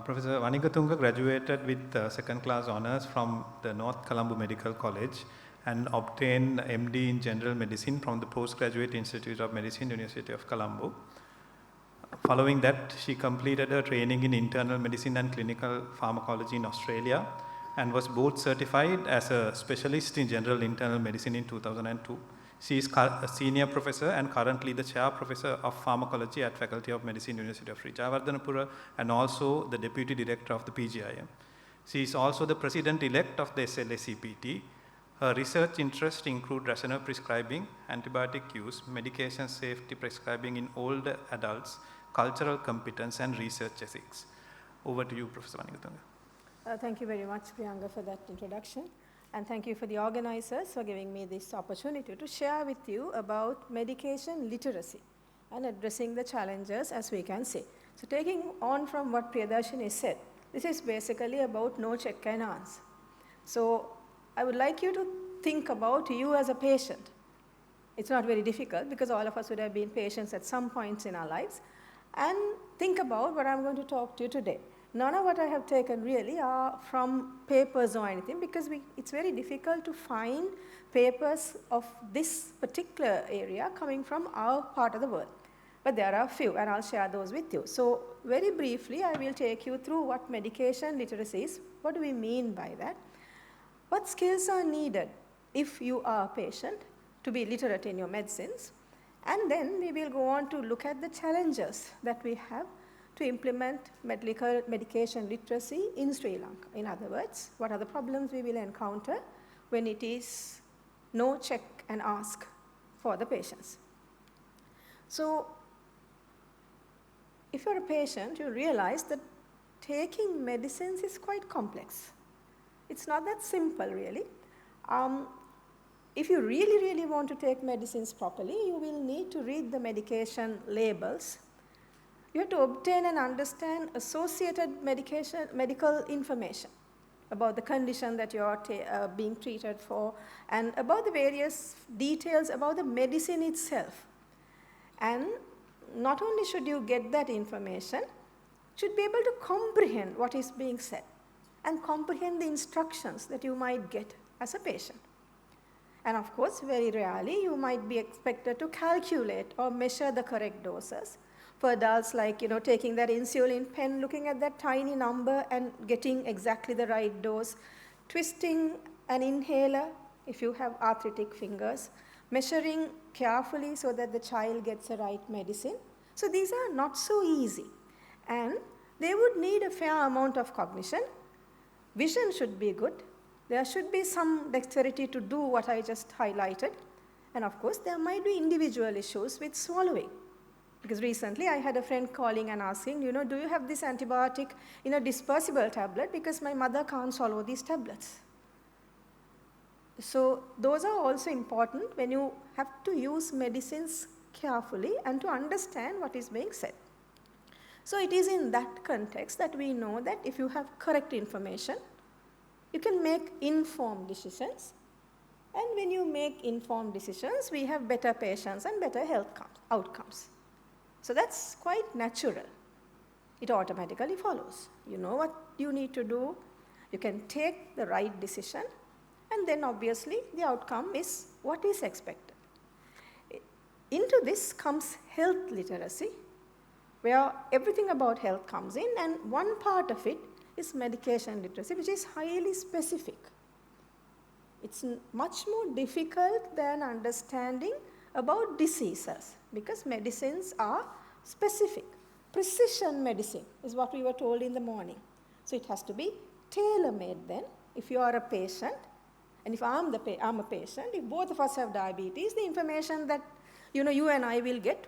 Professor Vanigatunga graduated with second class honors from the North Colombo Medical College and obtained MD in General Medicine from the Postgraduate Institute of Medicine, University of Colombo. Following that, she completed her training in internal medicine and clinical pharmacology in Australia and was board certified as a specialist in general internal medicine in 2002. She is a senior professor and currently the chair professor of pharmacology at Faculty of Medicine, University of Rijawardhanapura, and also the deputy director of the PGIM. She is also the president-elect of the SLACPT. Her research interests include rational prescribing, antibiotic use, medication safety prescribing in older adults, cultural competence, and research ethics. Over to you, Professor Vanigatunga. Thank you very much, Priyanka, for that introduction. And thank you for the organizers for giving me this opportunity to share with you about medication literacy and addressing the challenges as we can see. So taking on from what Priyadarshini said, this is basically about no check and answer. So I would like you to think about you as a patient. It's not very difficult because all of us would have been patients at some points in our lives. And think about what I'm going to talk to you today. None of what I have taken really are from papers or anything because it's very difficult to find papers of this particular area coming from our part of the world. But there are a few and I'll share those with you. So very briefly, I will take you through what medication literacy is. What do we mean by that? What skills are needed if you are a patient to be literate in your medicines? And then we will go on to look at the challenges that we have to implement medication literacy in Sri Lanka. In other words, what are the problems we will encounter when it is no check and ask for the patients? So if you're a patient, you realize that taking medicines is quite complex. It's not that simple, really. If you really, really want to take medicines properly, you will need to read the medication labels. You have to obtain and understand associated medical information about the condition that you are being treated for, and about the various details about the medicine itself. And not only should you get that information, should be able to comprehend what is being said and comprehend the instructions that you might get as a patient. And of course, very rarely you might be expected to calculate or measure the correct doses. For adults, like taking that insulin pen, looking at that tiny number and getting exactly the right dose, twisting an inhaler if you have arthritic fingers, measuring carefully so that the child gets the right medicine. So these are not so easy, and they would need a fair amount of cognition. Vision should be good. There should be some dexterity to do what I just highlighted. And of course, there might be individual issues with swallowing. Because recently I had a friend calling and asking, do you have this antibiotic in a dispersible tablet, because my mother can't swallow these tablets. So those are also important when you have to use medicines carefully and to understand what is being said. So it is in that context that we know that if you have correct information, you can make informed decisions. And when you make informed decisions, we have better patients and better health outcomes. So that's quite natural. It automatically follows. You know what you need to do. You can take the right decision. And then obviously the outcome is what is expected. Into this comes health literacy, where everything about health comes in, and one part of it is medication literacy, which is highly specific. It's much more difficult than understanding about diseases, because medicines are specific. Precision medicine is what we were told in the morning. So it has to be tailor-made then. If you are a patient, and if I'm a patient, if both of us have diabetes, the information that you and I will get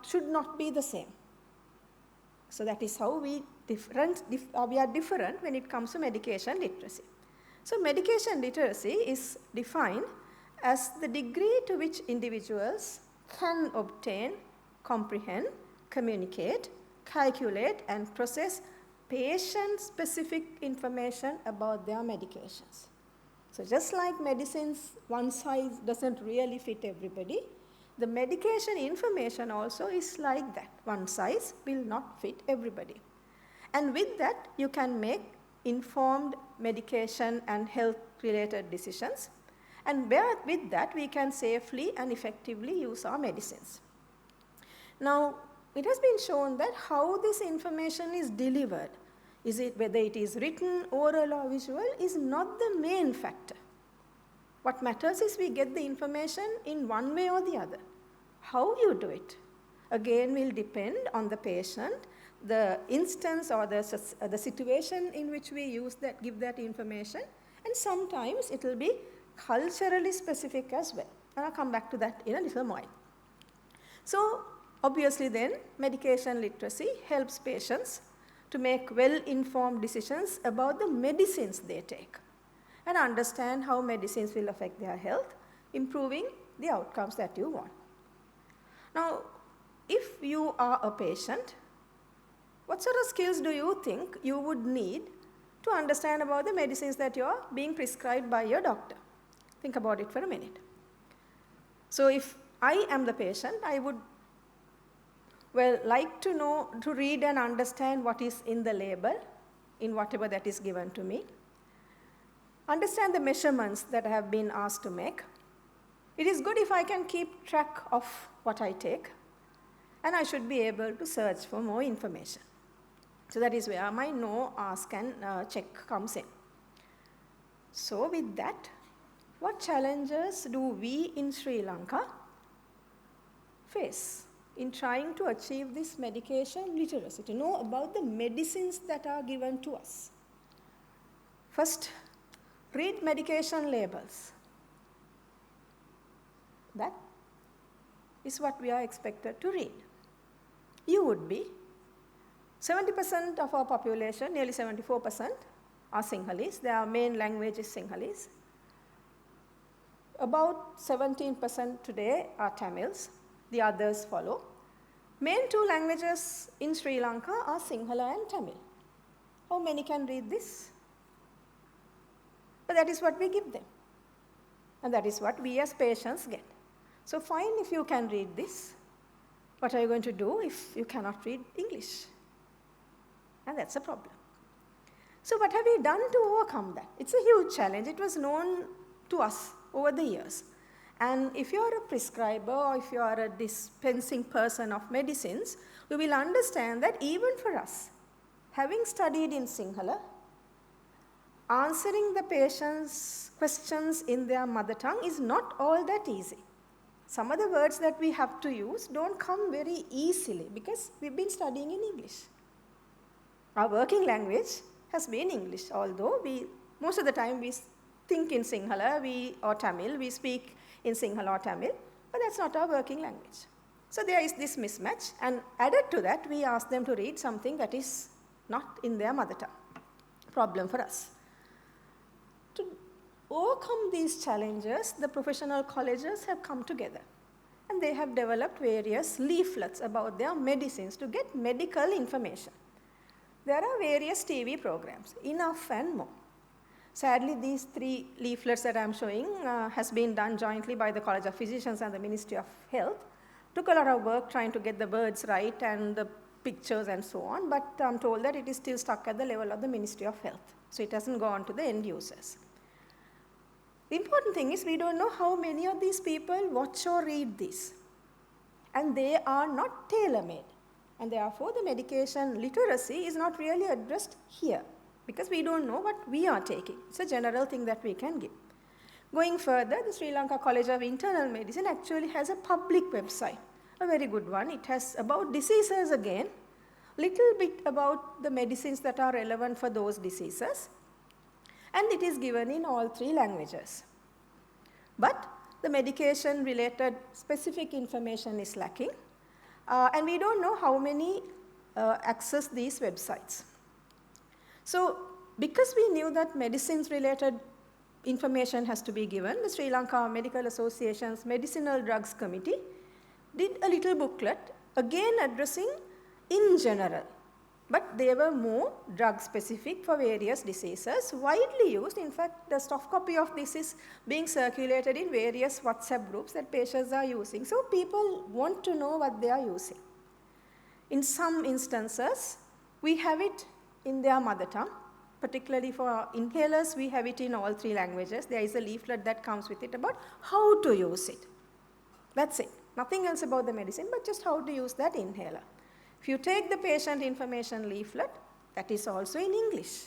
should not be the same. So that is how we are different when it comes to medication literacy. So medication literacy is defined as the degree to which individuals can obtain, comprehend, communicate, calculate, and process patient-specific information about their medications. So just like medicines, one size doesn't really fit everybody, the medication information also is like that. One size will not fit everybody. And with that, you can make informed medication and health-related decisions. And with that, we can safely and effectively use our medicines. Now, it has been shown that how this information is delivered, whether it is written, oral, or visual, is not the main factor. What matters is we get the information in one way or the other. How you do it, again, will depend on the patient, the instance or the situation in which we give that information, and sometimes it will be culturally specific as well. And I'll come back to that in a little while. So obviously then, medication literacy helps patients to make well-informed decisions about the medicines they take and understand how medicines will affect their health, improving the outcomes that you want. Now, if you are a patient, what sort of skills do you think you would need to understand about the medicines that you are being prescribed by your doctor? Think about it for a minute. So if I am the patient, I would like to read and understand what is in the label, in whatever that is given to me. Understand the measurements that I have been asked to make. It is good if I can keep track of what I take, and I should be able to search for more information. So that is where my know, ask, and check comes in. So with that, what challenges do we in Sri Lanka face in trying to achieve this medication literacy, to know about the medicines that are given to us? First, read medication labels. That is what we are expected to read. You would be. 70% of our population, nearly 74%, are Sinhalese. Their main language is Sinhalese. About 17% today are Tamils. The others follow. Main two languages in Sri Lanka are Sinhala and Tamil. How many can read this? But that is what we give them. And that is what we as patients get. So fine if you can read this. What are you going to do if you cannot read English? And that's a problem. So what have we done to overcome that? It's a huge challenge. It was known to us over the years. And if you are a prescriber or if you are a dispensing person of medicines, you will understand that even for us, having studied in Sinhala, answering the patient's questions in their mother tongue is not all that easy. Some of the words that we have to use don't come very easily because we've been studying in English. Our working language has been English, although most of the time we think in Sinhala or Tamil, we speak in Sinhala or Tamil, but that's not our working language. So there is this mismatch, and added to that, we ask them to read something that is not in their mother tongue. Problem for us. To overcome these challenges, the professional colleges have come together, and they have developed various leaflets about their medicines to get medical information. There are various TV programs, enough and more. Sadly, these 3 leaflets that I'm showing has been done jointly by the College of Physicians and the Ministry of Health. Took a lot of work trying to get the words right and the pictures and so on, but I'm told that it is still stuck at the level of the Ministry of Health. So it hasn't gone to the end users. The important thing is we don't know how many of these people watch or read these. And they are not tailor-made. And therefore, the medication literacy is not really addressed here because we don't know what we are taking. It's a general thing that we can give. Going further, the Sri Lanka College of Internal Medicine actually has a public website, a very good one. It has about diseases again, little bit about the medicines that are relevant for those diseases, and it is given in all 3 languages. But the medication-related specific information is lacking, and we don't know how many access these websites. So because we knew that medicines-related information has to be given, the Sri Lanka Medical Association's Medicinal Drugs Committee did a little booklet, again addressing in general, but they were more drug-specific for various diseases, widely used. In fact, the soft copy of this is being circulated in various WhatsApp groups that patients are using. So people want to know what they are using. In some instances, we have it in their mother tongue. Particularly for inhalers, we have it in all 3 languages. There is a leaflet that comes with it about how to use it. That's it. Nothing else about the medicine, but just how to use that inhaler. If you take the patient information leaflet, that is also in English.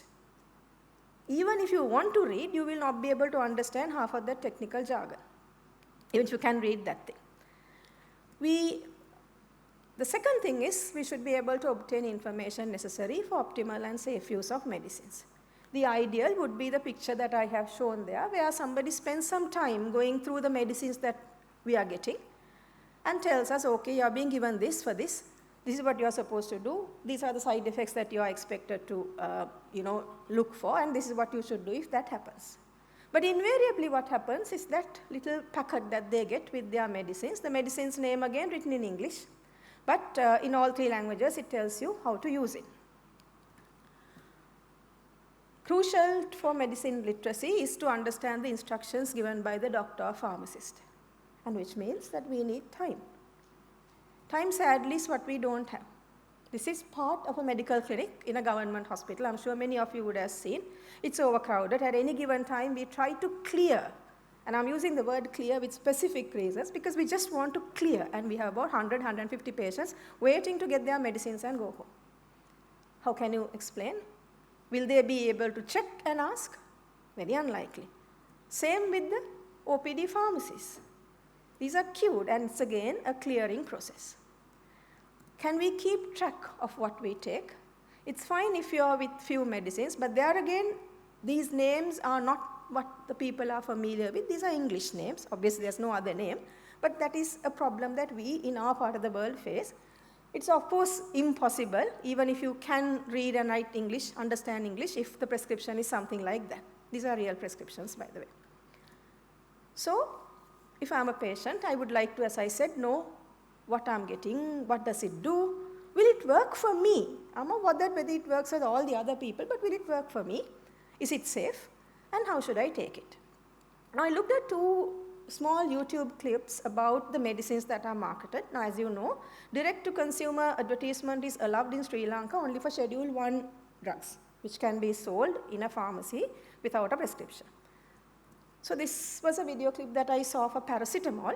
Even if you want to read, you will not be able to understand half of the technical jargon, even if you can read that thing. The second thing is we should be able to obtain information necessary for optimal and safe use of medicines. The ideal would be the picture that I have shown there, where somebody spends some time going through the medicines that we are getting and tells us, okay, you are being given this for this. This is what you are supposed to do. These are the side effects that you are expected to look for, and this is what you should do if that happens. But invariably what happens is that little packet that they get with their medicines, the medicine's name again written in English, but in all 3 languages it tells you how to use it. Crucial for medicine literacy is to understand the instructions given by the doctor or pharmacist, and which means that we need time. Time, sadly, is what we don't have. This is part of a medical clinic in a government hospital. I'm sure many of you would have seen. It's overcrowded. At any given time, we try to clear, and I'm using the word clear with specific reasons because we just want to clear, and we have about 100, 150 patients waiting to get their medicines and go home. How can you explain? Will they be able to check and ask? Very unlikely. Same with the OPD pharmacies. These are queued, and it's again a clearing process. Can we keep track of what we take? It's fine if you are with few medicines, but there again, these names are not what the people are familiar with. These are English names. Obviously, there's no other name, but that is a problem that we in our part of the world face. It's of course impossible, even if you can read and write English, understand English, if the prescription is something like that. These are real prescriptions, by the way. So, if I'm a patient, I would like to, as I said, know what I'm getting, what does it do, will it work for me? I'm not bothered whether it works with all the other people, but will it work for me? Is it safe? And how should I take it? Now, I looked at 2 small YouTube clips about the medicines that are marketed. Now, as you know, direct-to-consumer advertisement is allowed in Sri Lanka only for Schedule 1 drugs, which can be sold in a pharmacy without a prescription. So this was a video clip that I saw for paracetamol.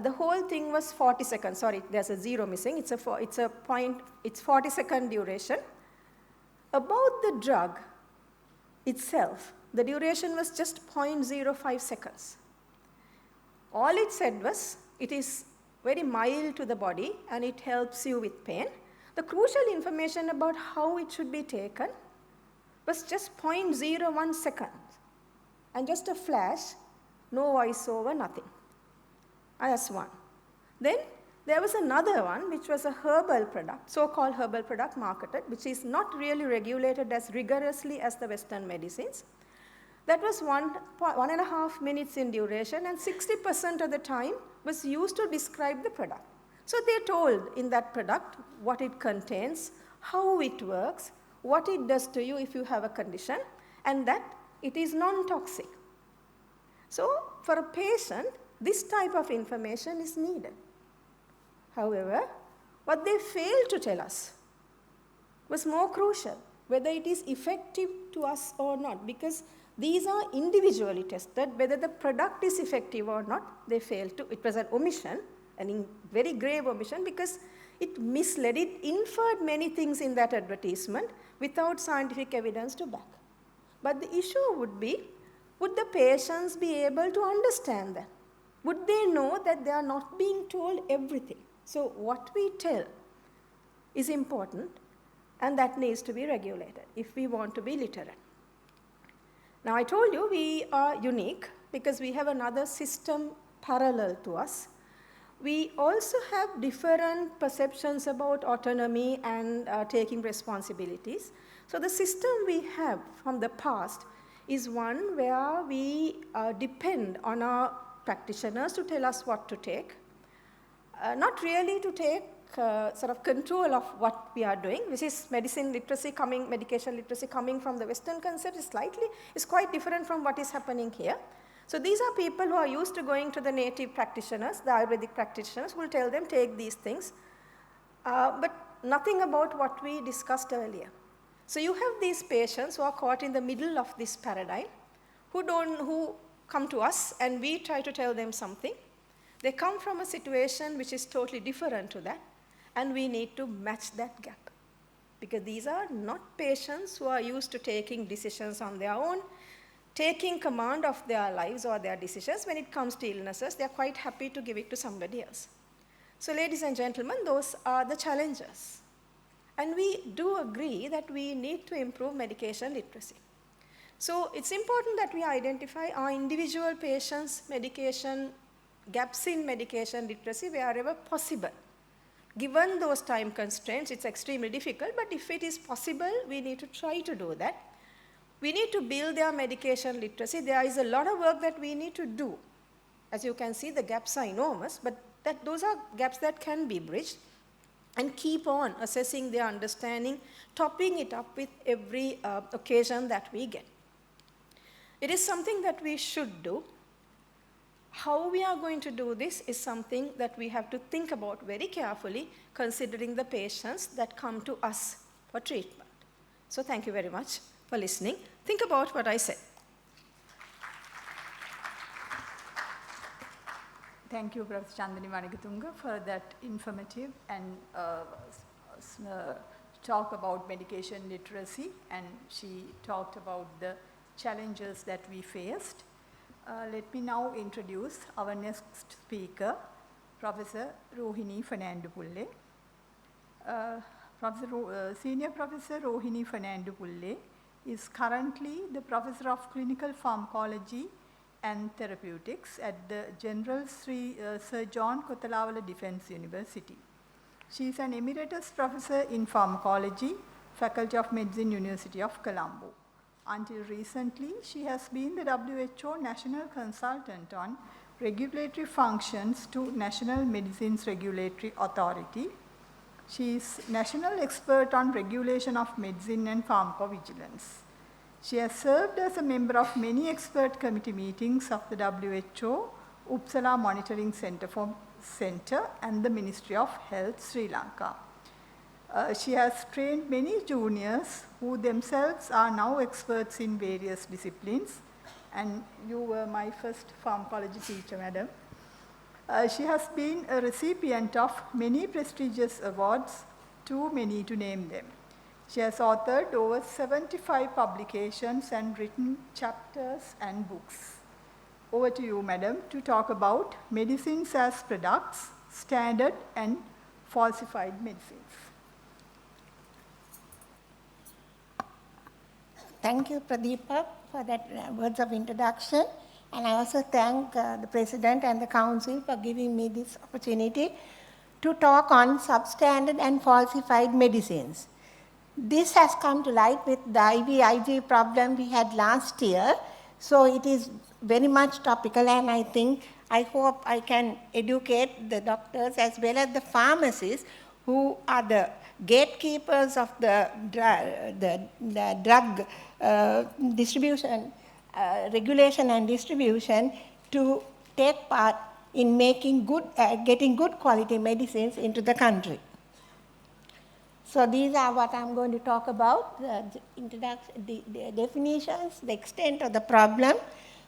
The whole thing was 40 seconds. Sorry, there's a 0 missing. It's 40-second duration. About the drug itself, the duration was just 0.05 seconds. All it said was, it is very mild to the body and it helps you with pain. The crucial information about how it should be taken was just 0.01 seconds. And just a flash, no voiceover, nothing. That's one. Then there was another one, which was a herbal product, so-called herbal product marketed, which is not really regulated as rigorously as the Western medicines. That was 1.5 minutes in duration, and 60% of the time was used to describe the product. So they told in that product what it contains, how it works, what it does to you if you have a condition, and that it is non-toxic. So for a patient, this type of information is needed. However, what they failed to tell us was more crucial, whether it is effective to us or not, because these are individually tested. Whether the product is effective or not, they failed to. It was an omission, a very grave omission, because it misled, it inferred many things in that advertisement without scientific evidence to back. But the issue would be, would the patients be able to understand that? Would they know that they are not being told everything? So what we tell is important, and that needs to be regulated if we want to be literate. Now, I told you we are unique because we have another system parallel to us. We also have different perceptions about autonomy and taking responsibilities. So the system we have from the past is one where we depend on our practitioners to tell us what to take, not really to take sort of control of what we are doing, which is medication literacy coming from the Western concept is quite different from what is happening here. So these are people who are used to going to the native practitioners, the Ayurvedic practitioners, who will tell them take these things, but nothing about what we discussed earlier. So you have these patients who are caught in the middle of this paradigm, who come to us and we try to tell them something. They come from a situation which is totally different to that, and we need to match that gap. Because these are not patients who are used to taking decisions on their own, taking command of their lives or their decisions. When it comes to illnesses, they are quite happy to give it to somebody else. So ladies and gentlemen, those are the challenges. And we do agree that we need to improve medication literacy. So it's important that we identify our individual patients' gaps in medication literacy wherever possible. Given those time constraints, it's extremely difficult, but if it is possible, we need to try to do that. We need to build their medication literacy. There is a lot of work that we need to do. As you can see, the gaps are enormous, but those are gaps that can be bridged, and keep on assessing their understanding, topping it up with every occasion that we get. It is something that we should do. How we are going to do this is something that we have to think about very carefully, considering the patients that come to us for treatment. So thank you very much for listening. Think about what I said. Thank you, Professor Chandani Manigatunga, for that informative and talk about medication literacy, and she talked about the challenges that we faced. Let me now introduce our next speaker, Professor Rohini Fernandopulle. Senior Professor Rohini Fernandopulle is currently the Professor of Clinical Pharmacology and Therapeutics at the General Sir John Kotalawala Defence University. She is an emeritus professor in pharmacology, Faculty of Medicine, University of Colombo. Until recently, she has been the WHO National Consultant on Regulatory Functions to National Medicines Regulatory Authority. She is National Expert on Regulation of Medicine and Pharmacovigilance. She has served as a member of many expert committee meetings of the WHO, Uppsala Monitoring Center and the Ministry of Health, Sri Lanka. She has trained many juniors who themselves are now experts in various disciplines, and you were my first pharmacology teacher, madam. She has been a recipient of many prestigious awards, too many to name them. She has authored over 75 publications and written chapters and books. Over to you, madam, to talk about medicines as products, standard and falsified medicines. Thank you, Pradeepa, for that words of introduction. And I also thank the President and the Council for giving me this opportunity to talk on substandard and falsified medicines. This has come to light with the IVIG problem we had last year, so it is very much topical, and I hope I can educate the doctors as well as the pharmacists who are the gatekeepers of the drug distribution, regulation and distribution, to take part in making getting good quality medicines into the country. So these are what I'm going to talk about: the introduction, the definitions, the extent of the problem,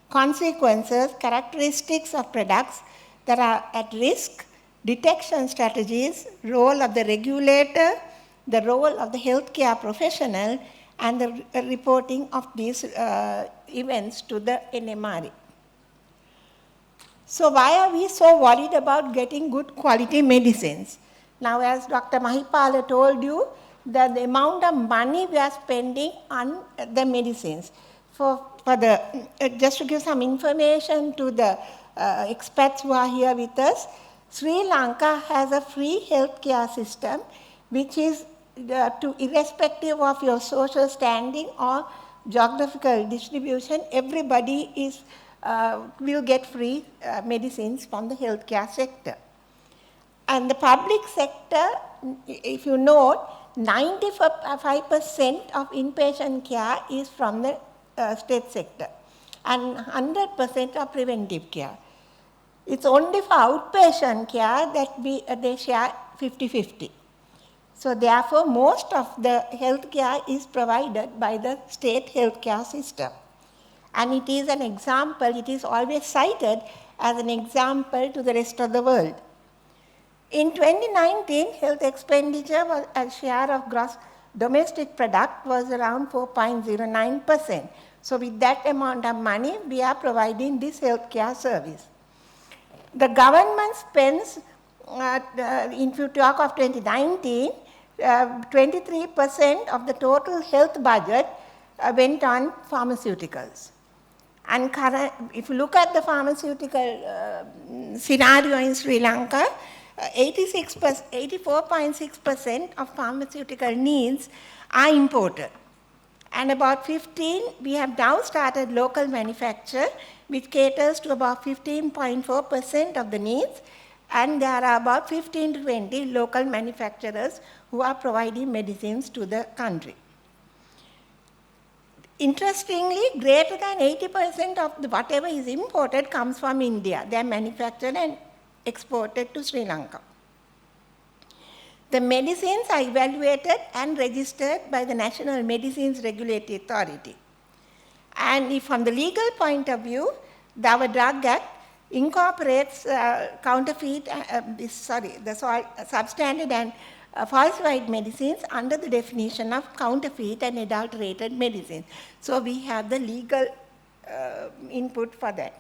consequences, characteristics of products that are at risk, detection strategies, role of the regulator, the role of the healthcare professional, and the reporting of these events to the NMRE. So why are we so worried about getting good quality medicines? Now, as Dr. Mahipala told you, that the amount of money we are spending on the medicines. Just to give some information to the experts who are here with us, Sri Lanka has a free healthcare system, which is irrespective of your social standing or geographical distribution, everybody will get free medicines from the healthcare sector. And the public sector, if you note, 95% of inpatient care is from the state sector, and 100% of preventive care. It's only for outpatient care that they share 50-50. So therefore, most of the health care is provided by the state healthcare system. And it is an example, it is always cited as an example to the rest of the world. In 2019, health expenditure as share of gross domestic product was around 4.09%. So with that amount of money, we are providing this healthcare service. The government spends, if you talk of 2019, 23% of the total health budget went on pharmaceuticals. And if you look at the pharmaceutical scenario in Sri Lanka, 84.6% of pharmaceutical needs are imported. And about 15, we have now started local manufacture, which caters to about 15.4% of the needs. And there are about 15 to 20 local manufacturers who are providing medicines to the country. Interestingly, greater than 80% of whatever is imported comes from India. They are manufactured and exported to Sri Lanka. The medicines are evaluated and registered by the National Medicines Regulatory Authority. And if from the legal point of view, our Drug Act incorporates substandard and falsified medicines under the definition of counterfeit and adulterated medicines. So we have the legal input for that.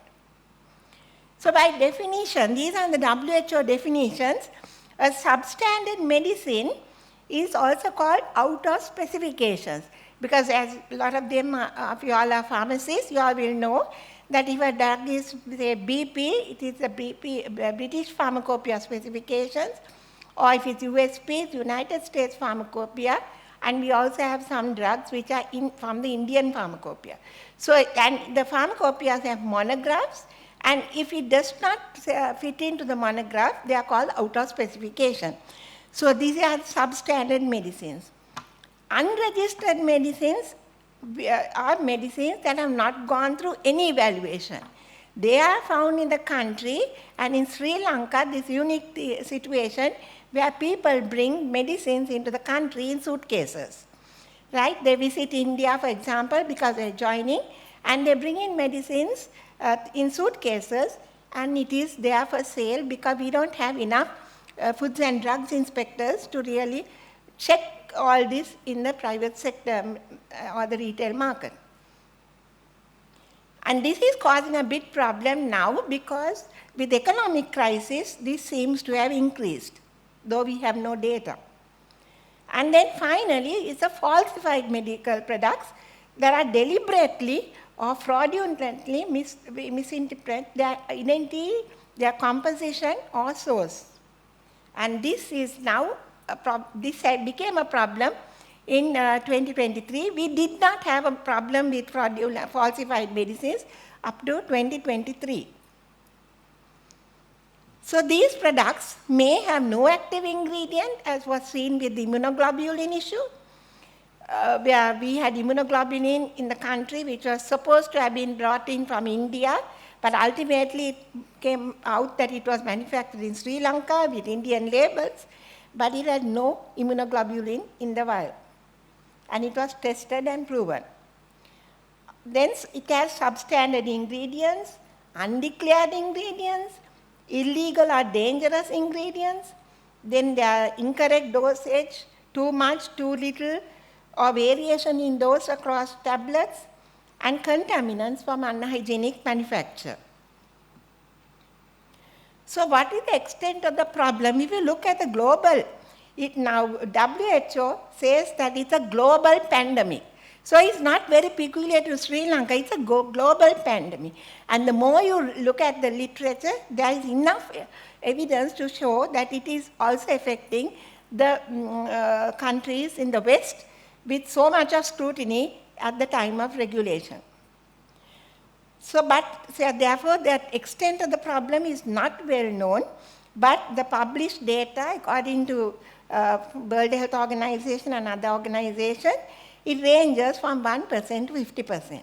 So by definition, these are the WHO definitions. A substandard medicine is also called out of specifications, because as a lot of them of you all are pharmacists, you all will know that if a drug is, say, BP, it is the BP, British Pharmacopoeia specifications, or if it's USP, it's United States Pharmacopoeia, and we also have some drugs which are from the Indian Pharmacopoeia. So, and the pharmacopoeias have monographs, and if it does not fit into the monograph, they are called out of specification. So these are substandard medicines. Unregistered medicines are medicines that have not gone through any evaluation. They are found in the country, and in Sri Lanka, this unique situation where people bring medicines into the country in suitcases. Right? They visit India, for example, because they're joining, and they bring in medicines in suitcases, and it is there for sale because we don't have enough foods and drugs inspectors to really check all this in the private sector or the retail market. And this is causing a big problem now because with economic crisis, this seems to have increased, though we have no data. And then finally, it's a falsified medical products that are deliberately or fraudulently misinterpret their identity, their composition or source. And this is now, this became a problem in 2023. We did not have a problem with fraudulent, falsified medicines up to 2023. So these products may have no active ingredient, as was seen with the immunoglobulin issue, where we had immunoglobulin in the country which was supposed to have been brought in from India, but ultimately it came out that it was manufactured in Sri Lanka with Indian labels, but it had no immunoglobulin in the vial. And it was tested and proven. Then it has substandard ingredients, undeclared ingredients, illegal or dangerous ingredients, then there are incorrect dosage, too much, too little, or variation in dose across tablets, and contaminants from unhygienic manufacture. So what is the extent of the problem? If you look at the global, WHO says that it's a global pandemic. So it's not very peculiar to Sri Lanka, it's a global pandemic. And the more you look at the literature, there is enough evidence to show that it is also affecting the countries in the West with so much of scrutiny at the time of regulation. So, therefore, the extent of the problem is not well known, but the published data, according to World Health Organization and other organizations, it ranges from 1% to 50%.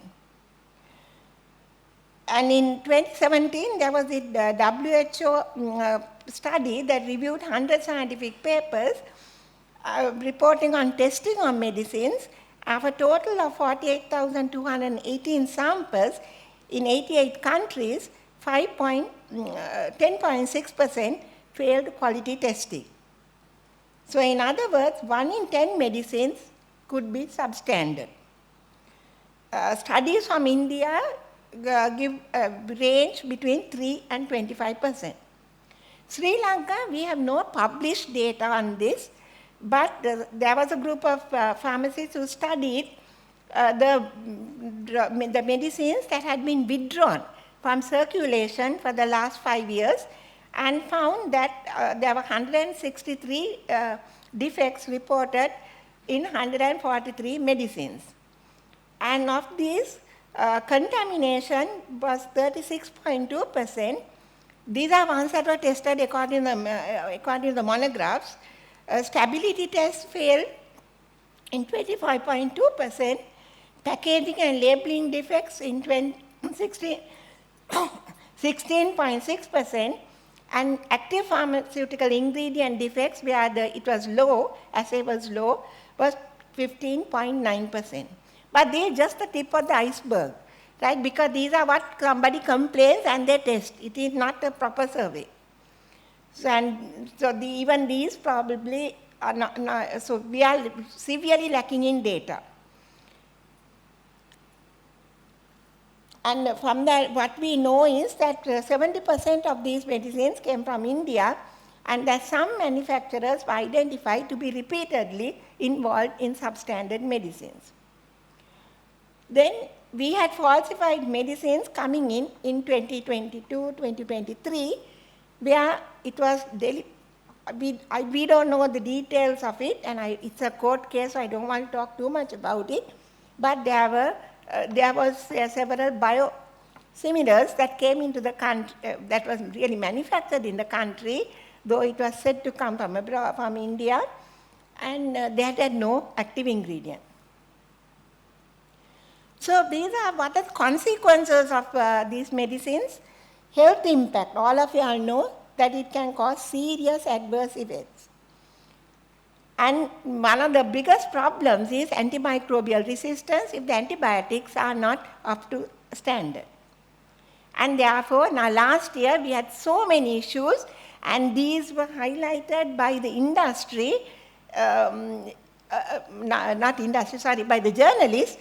And in 2017, there was a WHO study that reviewed 100 scientific papers reporting on testing of medicines of a total of 48,218 samples in 88 countries. 10.6% failed quality testing. So in other words, 1 in 10 medicines could be substandard. Studies from India give a range between 3 and 25%. Sri Lanka, we have no published data on this, but there was a group of pharmacists who studied the medicines that had been withdrawn from circulation for the last 5 years and found that there were 163 defects reported in 143 medicines. And of these, contamination was 36.2%. These are ones that were tested according to the monographs. Stability tests failed in 25.2%, packaging and labeling defects in 16.6%, and active pharmaceutical ingredient defects where it was low, assay was low, was 15.9%. But they are just the tip of the iceberg, right? Because these are what somebody complains and they test. It is not a proper survey. So, even these probably are not, so we are severely lacking in data. And from that, what we know is that 70% of these medicines came from India, and that some manufacturers were identified to be repeatedly involved in substandard medicines. Then we had falsified medicines coming in 2022, 2023, where it was we don't know the details of it, and it's a court case, so I don't want to talk too much about it. But there was several biosimilars that came into the country, that was really manufactured in the country, though it was said to come from abroad, from India, and they had no active ingredient. So these are what are the consequences of these medicines. Health impact, all of you all know that it can cause serious adverse effects. And one of the biggest problems is antimicrobial resistance if the antibiotics are not up to standard. And therefore, now last year we had so many issues, and these were highlighted by the industry, by the journalists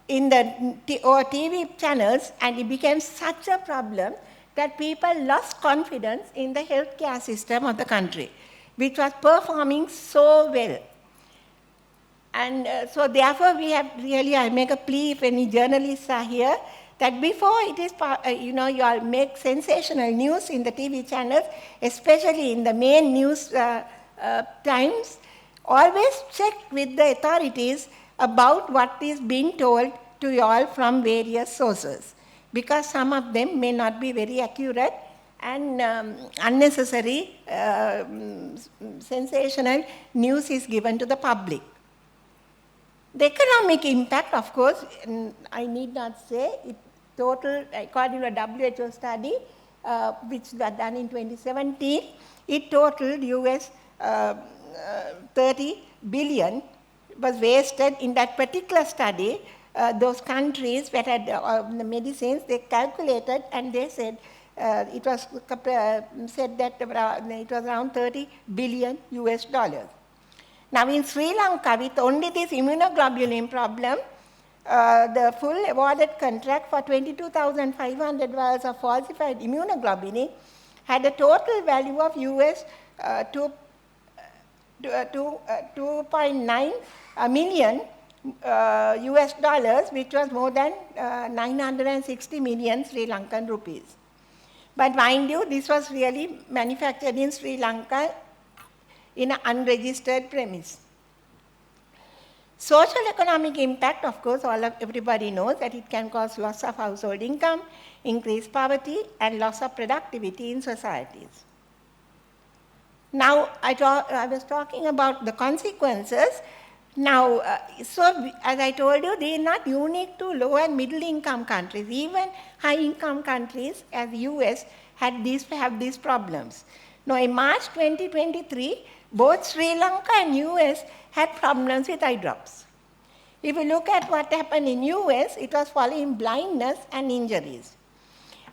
in the TV channels, and it became such a problem that people lost confidence in the healthcare system of the country, which was performing so well. And so therefore we have really, I make a plea if any journalists are here, that before it is, you all make sensational news in the TV channels, especially in the main news times, always check with the authorities about what is being told to you all from various sources, because some of them may not be very accurate, and unnecessary sensational news is given to the public. The economic impact, of course, I need not say, it total, according to a WHO study, which was done in 2017, it totaled US 30 billion was wasted in that particular study. Those countries that had the medicines, they calculated and they said it was said that it was around 30 billion US dollars. Now in Sri Lanka, with only this immunoglobulin problem, the full awarded contract for 22,500 vials of falsified immunoglobulin had a total value of US 2.9 million US dollars, which was more than 960 million Sri Lankan rupees. But mind you, this was really manufactured in Sri Lanka in an unregistered premise. Social economic impact, of course, everybody knows that it can cause loss of household income, increased poverty, and loss of productivity in societies. Now, I was talking about the consequences. Now, so as I told you, they are not unique to low and middle income countries. Even high income countries as the US have these problems. Now, in March 2023, both Sri Lanka and US had problems with eye drops. If you look at what happened in US, it was following blindness and injuries.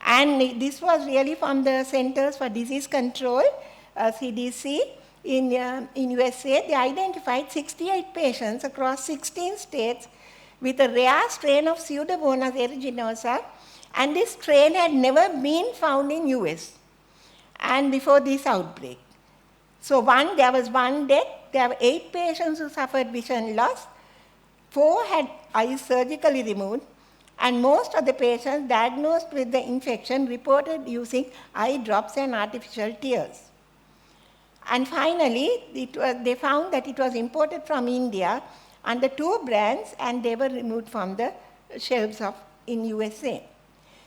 And this was really from the Centers for Disease Control, CDC, in USA. They identified 68 patients across 16 states with a rare strain of Pseudomonas aeruginosa, and this strain had never been found in US and before this outbreak. So there was one death. There were 8 patients who suffered vision loss. 4 had eyes surgically removed, and most of the patients diagnosed with the infection reported using eye drops and artificial tears. And finally, they found that it was imported from India under 2 brands, and they were removed from the shelves in USA.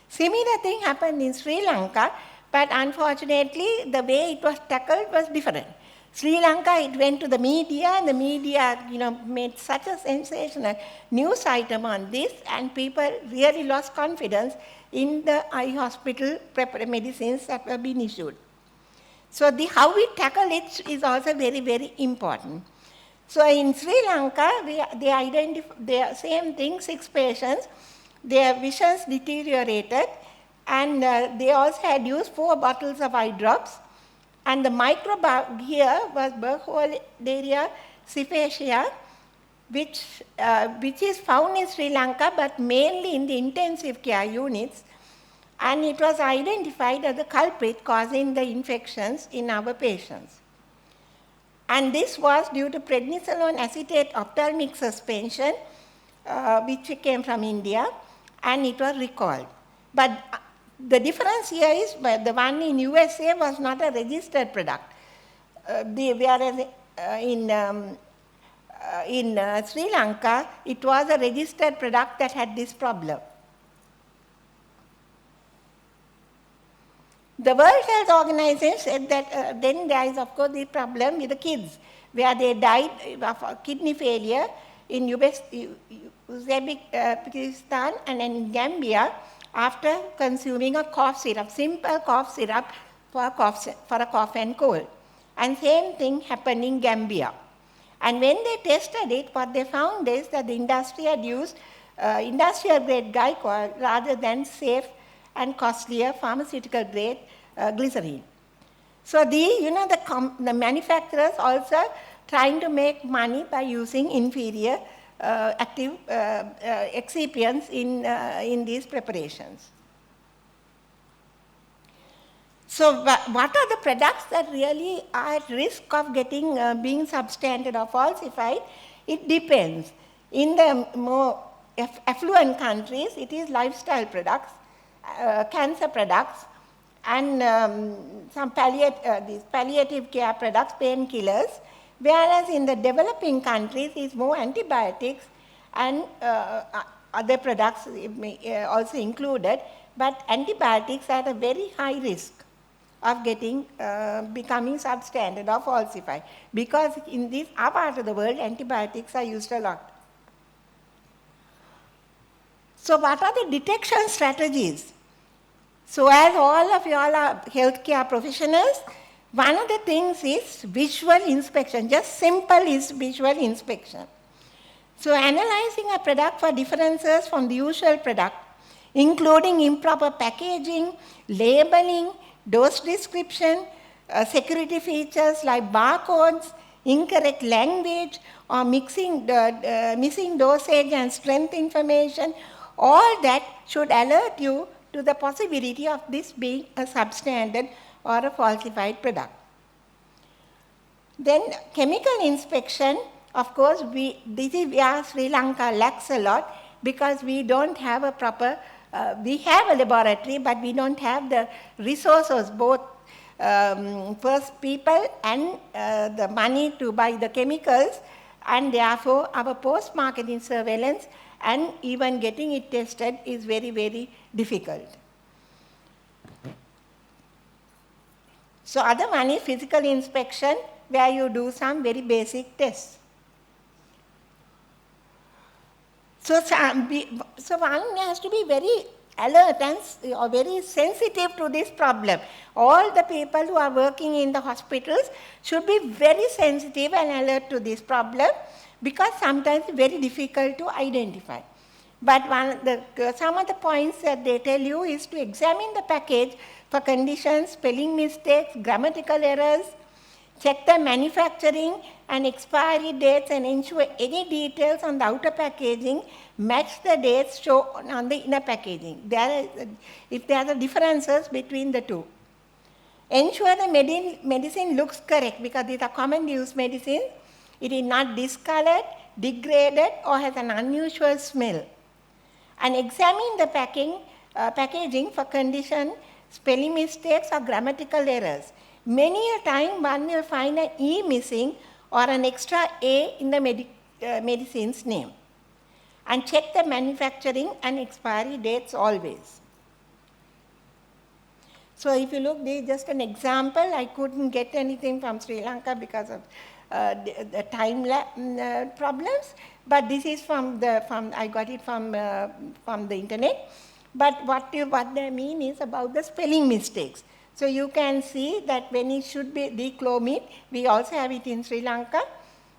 Similar thing happened in Sri Lanka, but unfortunately, the way it was tackled was different. Sri Lanka, it went to the media, and the media made such a sensational news item on this, and people really lost confidence in the eye hospital medicines that were being issued. So how we tackle it is also very, very important. So in Sri Lanka, they identified the same thing, 6 patients, their visions deteriorated, and they also had used 4 bottles of eye drops. And the microbe here was Burkholderia cephacea, which is found in Sri Lanka, but mainly in the intensive care units. And it was identified as the culprit causing the infections in our patients. And this was due to prednisolone acetate ophthalmic suspension, which came from India, and it was recalled. But the difference here is the one in USA was not a registered product. whereas in Sri Lanka, it was a registered product that had this problem. The World Health Organization said that then there is, of course, the problem with the kids, where they died of kidney failure in Uzbekistan and in Gambia after consuming a cough syrup, simple cough syrup for a cough and cold. And same thing happened in Gambia. And when they tested it, what they found is that the industry had used industrial grade glycol rather than safe and costlier pharmaceutical grade glycerine. So the manufacturers also trying to make money by using inferior active excipients in these preparations. So what are the products that really are at risk of getting being substandard or falsified? It depends. In the more affluent countries, it is lifestyle products, cancer products, and some these palliative care products, painkillers, whereas in the developing countries, it's more antibiotics and other products also included, but antibiotics are at a very high risk of getting becoming substandard or falsified, because in this our part of the world, antibiotics are used a lot. So what are the detection strategies? So as all of you all are healthcare professionals, one of the things is visual inspection, just simple is visual inspection. So analyzing a product for differences from the usual product, including improper packaging, labeling, dose description, security features like barcodes, incorrect language, or missing dosage and strength information, all that should alert you to the possibility of this being a substandard or a falsified product. Then chemical inspection, of course, this is where Sri Lanka lacks a lot, because we don't have a proper, we have a laboratory, but we don't have the resources, both first people and the money to buy the chemicals, and therefore our post-marketing surveillance and even getting it tested is very, very difficult. So other one is physical inspection, where you do some very basic tests. So one has to be very alert and or very sensitive to this problem. All the people who are working in the hospitals should be very sensitive and alert to this problem, because sometimes it's very difficult to identify. But some of the points that they tell you is to examine the package for conditions, spelling mistakes, grammatical errors, check the manufacturing and expiry dates, and ensure any details on the outer packaging match the dates shown on the inner packaging. If there are differences between the two. Ensure the medicine looks correct, because these are common use medicines. It is not discolored, degraded, or has an unusual smell. And examine the packaging for condition, spelling mistakes, or grammatical errors. Many a time one will find an E missing or an extra A in the medicine's name. And check the manufacturing and expiry dates always. So if you look, this is just an example. I couldn't get anything from Sri Lanka because of the time problems, but this is I got it from the internet. But what they mean is about the spelling mistakes. So you can see that when it should be diclomid, we also have it in Sri Lanka,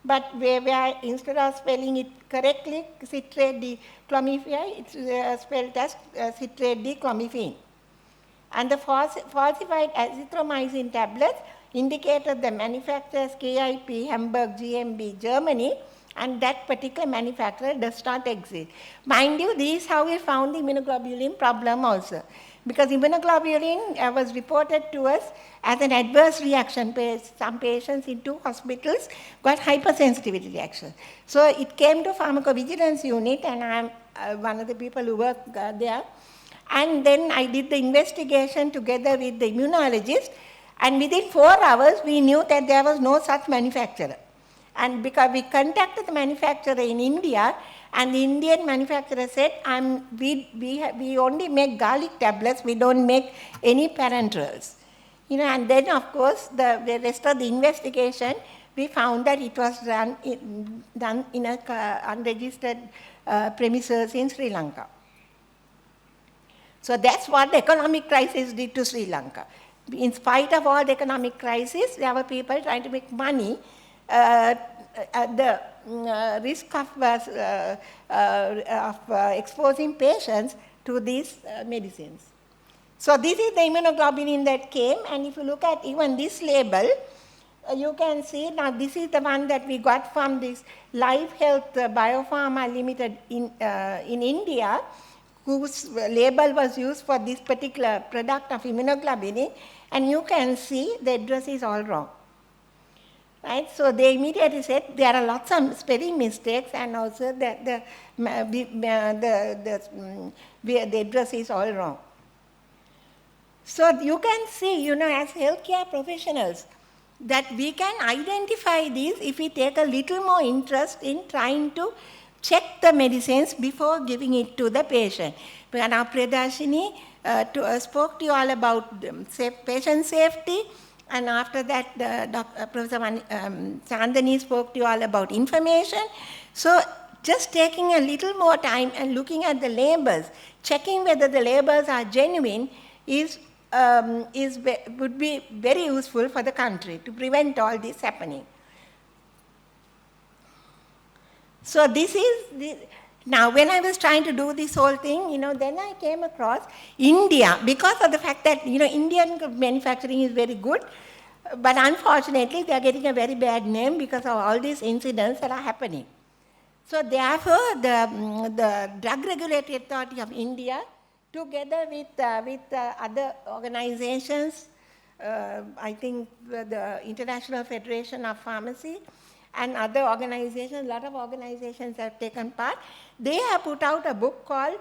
but where instead of spelling it correctly, citrate diclomifene, it's spelled as citrate diclomifene. And the falsified azithromycin tablets indicated the manufacturers KIP, Hamburg, GmbH, Germany, and that particular manufacturer does not exist. Mind you, this is how we found the immunoglobulin problem also. Because immunoglobulin was reported to us as an adverse reaction. Some patients in 2 hospitals got hypersensitivity reaction. So it came to pharmacovigilance unit, and I'm one of the people who work there. And then I did the investigation together with the immunologist, And within 4 hours, we knew that there was no such manufacturer. And because we contacted the manufacturer in India, and the Indian manufacturer said, we only make garlic tablets, we don't make any parenterals. And then, of course, the rest of the investigation, we found that it was done in a unregistered premises in Sri Lanka. So that's what the economic crisis did to Sri Lanka. In spite of all the economic crisis, there were people trying to make money at the risk of exposing patients to these medicines. So this is the immunoglobulin that came, and if you look at even this label, you can see, now this is the one that we got from this Life Health Biopharma Limited in India, whose label was used for this particular product of immunoglobulin, and you can see the address is all wrong. Right? So they immediately said there are lots of spelling mistakes, and also that the address is all wrong. So you can see, as healthcare professionals, that we can identify these if we take a little more interest in trying to check the medicines before giving it to the patient. Now, Priyadashini spoke to you all about patient safety, and after that, Professor Chandani spoke to you all about information. So just taking a little more time and looking at the labels, checking whether the labels are genuine would be very useful for the country to prevent all this happening. So this is, now when I was trying to do this whole thing, then I came across India, because of the fact that, Indian manufacturing is very good, but unfortunately they are getting a very bad name because of all these incidents that are happening. So therefore, the Drug Regulatory Authority of India, together with other organizations, I think the International Federation of Pharmacy and other organizations, a lot of organizations have taken part, they have put out a book called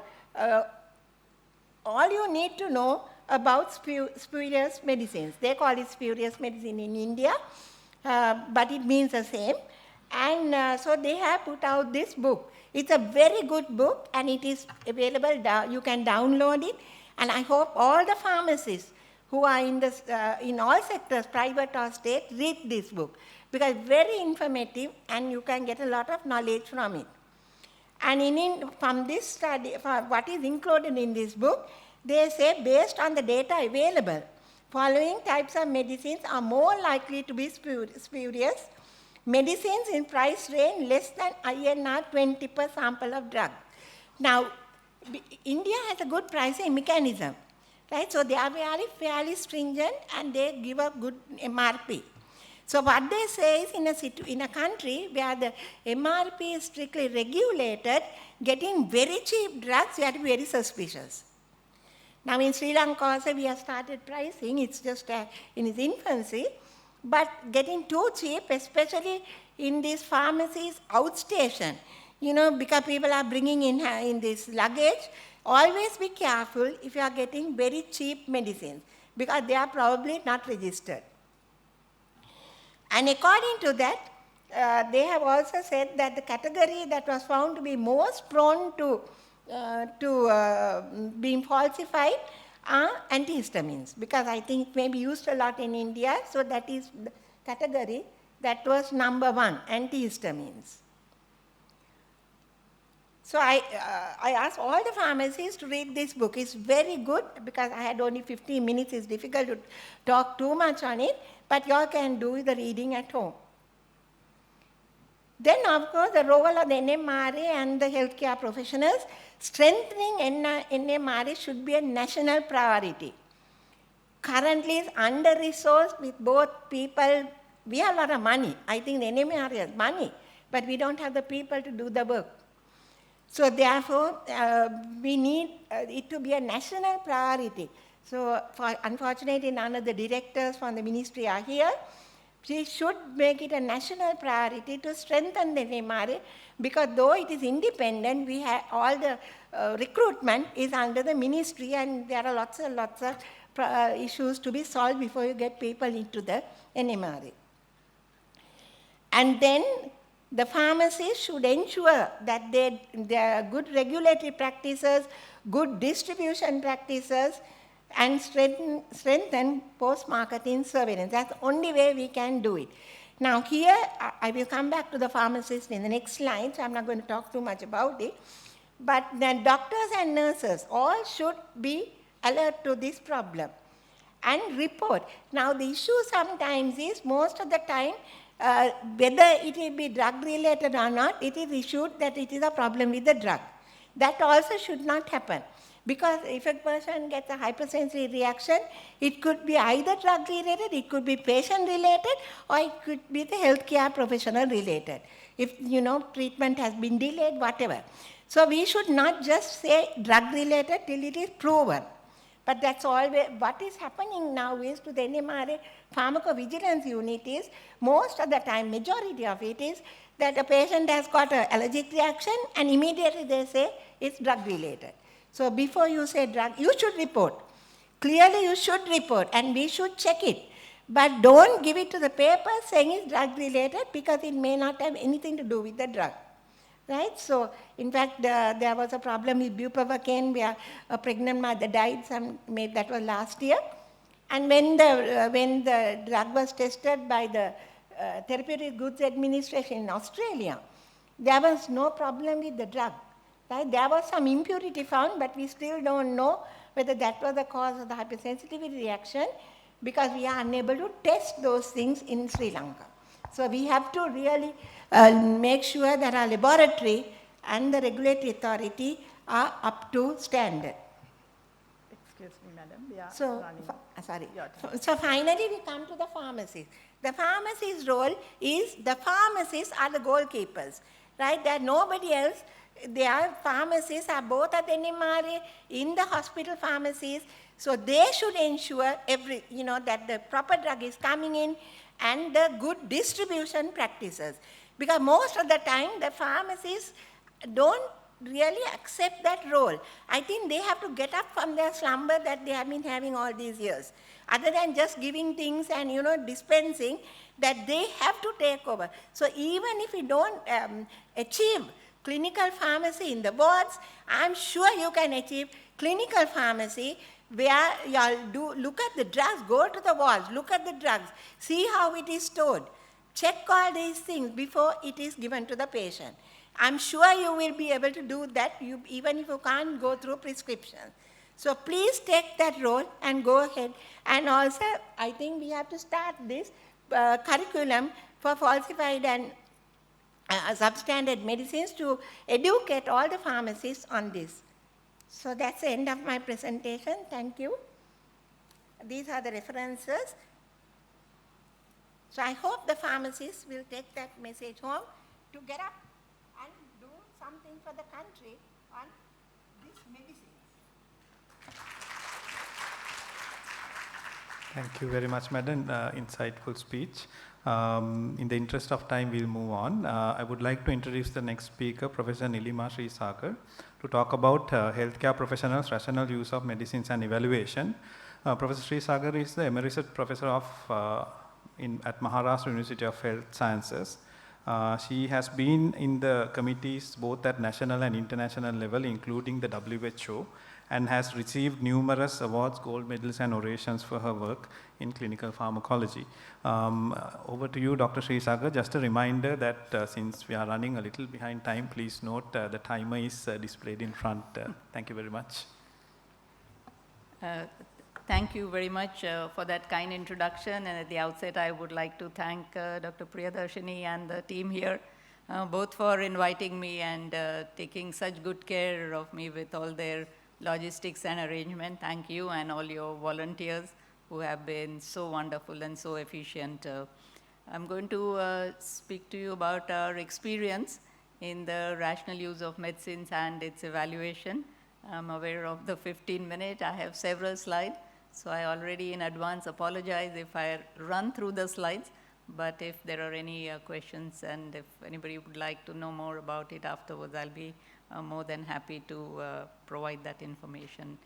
All You Need to Know About Spurious Medicines. They call it spurious medicine in India, but it means the same. And so they have put out this book. It's a very good book, and it is available, you can download it, and I hope all the pharmacists who are in all sectors, private or state, read this book, because it's very informative and you can get a lot of knowledge from it. And from this study, what is included in this book, they say based on the data available, following types of medicines are more likely to be spurious. Medicines in price range less than INR 20 per sample of drug. Now, India has a good pricing mechanism, right? So they are fairly stringent, and they give a good MRP. So what they say is in a country where the MRP is strictly regulated, getting very cheap drugs, you have to be very suspicious. Now in Sri Lanka also we have started pricing, it's just in its infancy, but getting too cheap, especially in these pharmacies outstation, because people are bringing in this luggage, always be careful if you are getting very cheap medicines, because they are probably not registered. And according to that, they have also said that the category that was found to be most prone to being falsified are antihistamines, because I think it may be used a lot in India, so that is the category that was number 1, antihistamines. So I asked all the pharmacists to read this book. It's very good, because I had only 15 minutes. It's difficult to talk too much on it, but you all can do the reading at home. Then, of course, the role of the NMRA and the healthcare professionals, strengthening NMRA should be a national priority. Currently, it's under-resourced with both people. We have a lot of money. I think the NMRA has money, but we don't have the people to do the work. So therefore, we need it to be a national priority. So unfortunately, none of the directors from the ministry are here. We should make it a national priority to strengthen the NMRA, because though it is independent, we have all the recruitment is under the ministry, and there are lots and lots of issues to be solved before you get people into the NMRA. And then the pharmacies should ensure that there are good regulatory practices, good distribution practices, and strengthen post-marketing surveillance. That's the only way we can do it. Now here, I will come back to the pharmacist in the next slide, so I'm not going to talk too much about it. But the doctors and nurses all should be alert to this problem and report. Now the issue sometimes is, most of the time, whether it will be drug related or not, it is issued that it is a problem with the drug. That also should not happen. Because if a person gets a hypersensitive reaction, it could be either drug related, it could be patient related, or it could be the healthcare professional related. If, treatment has been delayed, whatever. So we should not just say drug related till it is proven. But that's always, what is happening now is, to the NMRA pharmacovigilance unit is, most of the time, majority of it is, that a patient has got an allergic reaction and immediately they say it's drug related. So before you say drug, you should report. Clearly you should report and we should check it. But don't give it to the paper saying it's drug related, because it may not have anything to do with the drug. Right? So, in fact, there was a problem with bupivacaine where a pregnant mother died, that was last year. And when the drug was tested by the Therapeutic Goods Administration in Australia, there was no problem with the drug. Right? There was some impurity found, but we still don't know whether that was the cause of the hypersensitivity reaction, because we are unable to test those things in Sri Lanka. So we have to really make sure that our laboratory and the regulatory authority are up to standard. Excuse me, madam. We are So, running. So finally we come to the pharmacies. The pharmacist's role is, the pharmacists are the goalkeepers, right? There are nobody else. Their pharmacists are both at NMRA, in the hospital pharmacies, so they should ensure that the proper drug is coming in and the good distribution practices. Because most of the time, the pharmacists don't really accept that role. I think they have to get up from their slumber that they have been having all these years. Other than just giving things and dispensing, that they have to take over. So even if we don't achieve clinical pharmacy in the wards, I'm sure you can achieve clinical pharmacy where you'll look at the drugs, go to the wards, look at the drugs, see how it is stored, check all these things before it is given to the patient. I'm sure you will be able to do that, even if you can't go through prescriptions. So please take that role and go ahead. And also, I think we have to start this curriculum for falsified and substandard medicines to educate all the pharmacists on this. So that's the end of my presentation. Thank you. These are the references. So I hope the pharmacists will take that message home to get up and do something for the country on this medicine. Thank you very much, Madam. Insightful speech. In the interest of time, we'll move on. I would like to introduce the next speaker, Professor Nilima Srisagar, to talk about healthcare professionals' rational use of medicines and evaluation. Professor Srisagar is the Emeritus Professor at Maharashtra University of Health Sciences. She has been in the committees both at national and international level, including the WHO, and has received numerous awards, gold medals, and orations for her work in clinical pharmacology. Over to you, Dr. Srisagar. Just a reminder that since we are running a little behind time, please note the timer is displayed in front. Thank you very much. Thank you very much for that kind introduction. And at the outset, I would like to thank Dr. Priyadarshini and the team here, both for inviting me and taking such good care of me with all their logistics and arrangement. Thank you, and all your volunteers who have been so wonderful and so efficient. I'm going to speak to you about our experience in the rational use of medicines and its evaluation. I'm aware of the 15-minute. I have several slides, so I already in advance apologize if I run through the slides. But if there are any questions and if anybody would like to know more about it afterwards, I'll be more than happy to provide that information.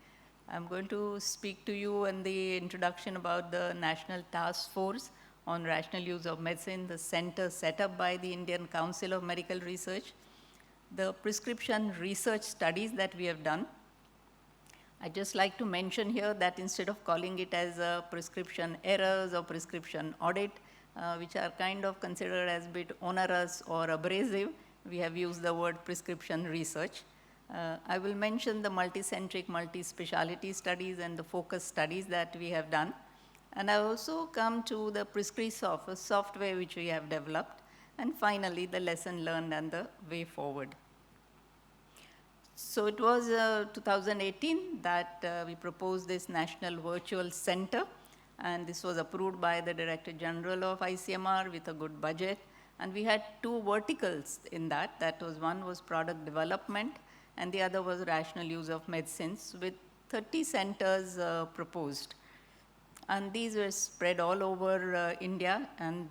I'm going to speak to you in the introduction about the National Task Force on Rational Use of Medicine, the center set up by the Indian Council of Medical Research, the prescription research studies that we have done. I'd just like to mention here that instead of calling it as prescription errors or prescription audit, which are kind of considered as a bit onerous or abrasive, we have used the word prescription research. I will mention the multicentric, multi-speciality studies and the focus studies that we have done. And I also come to the PrescriSoft, software which we have developed, and finally the lesson learned and the way forward. So it was 2018 that we proposed this National Virtual Center, and this was approved by the Director General of ICMR with a good budget. And we had two verticals in that. That was one was product development, and the other was rational use of medicines, with 30 centers proposed. And these were spread all over India, and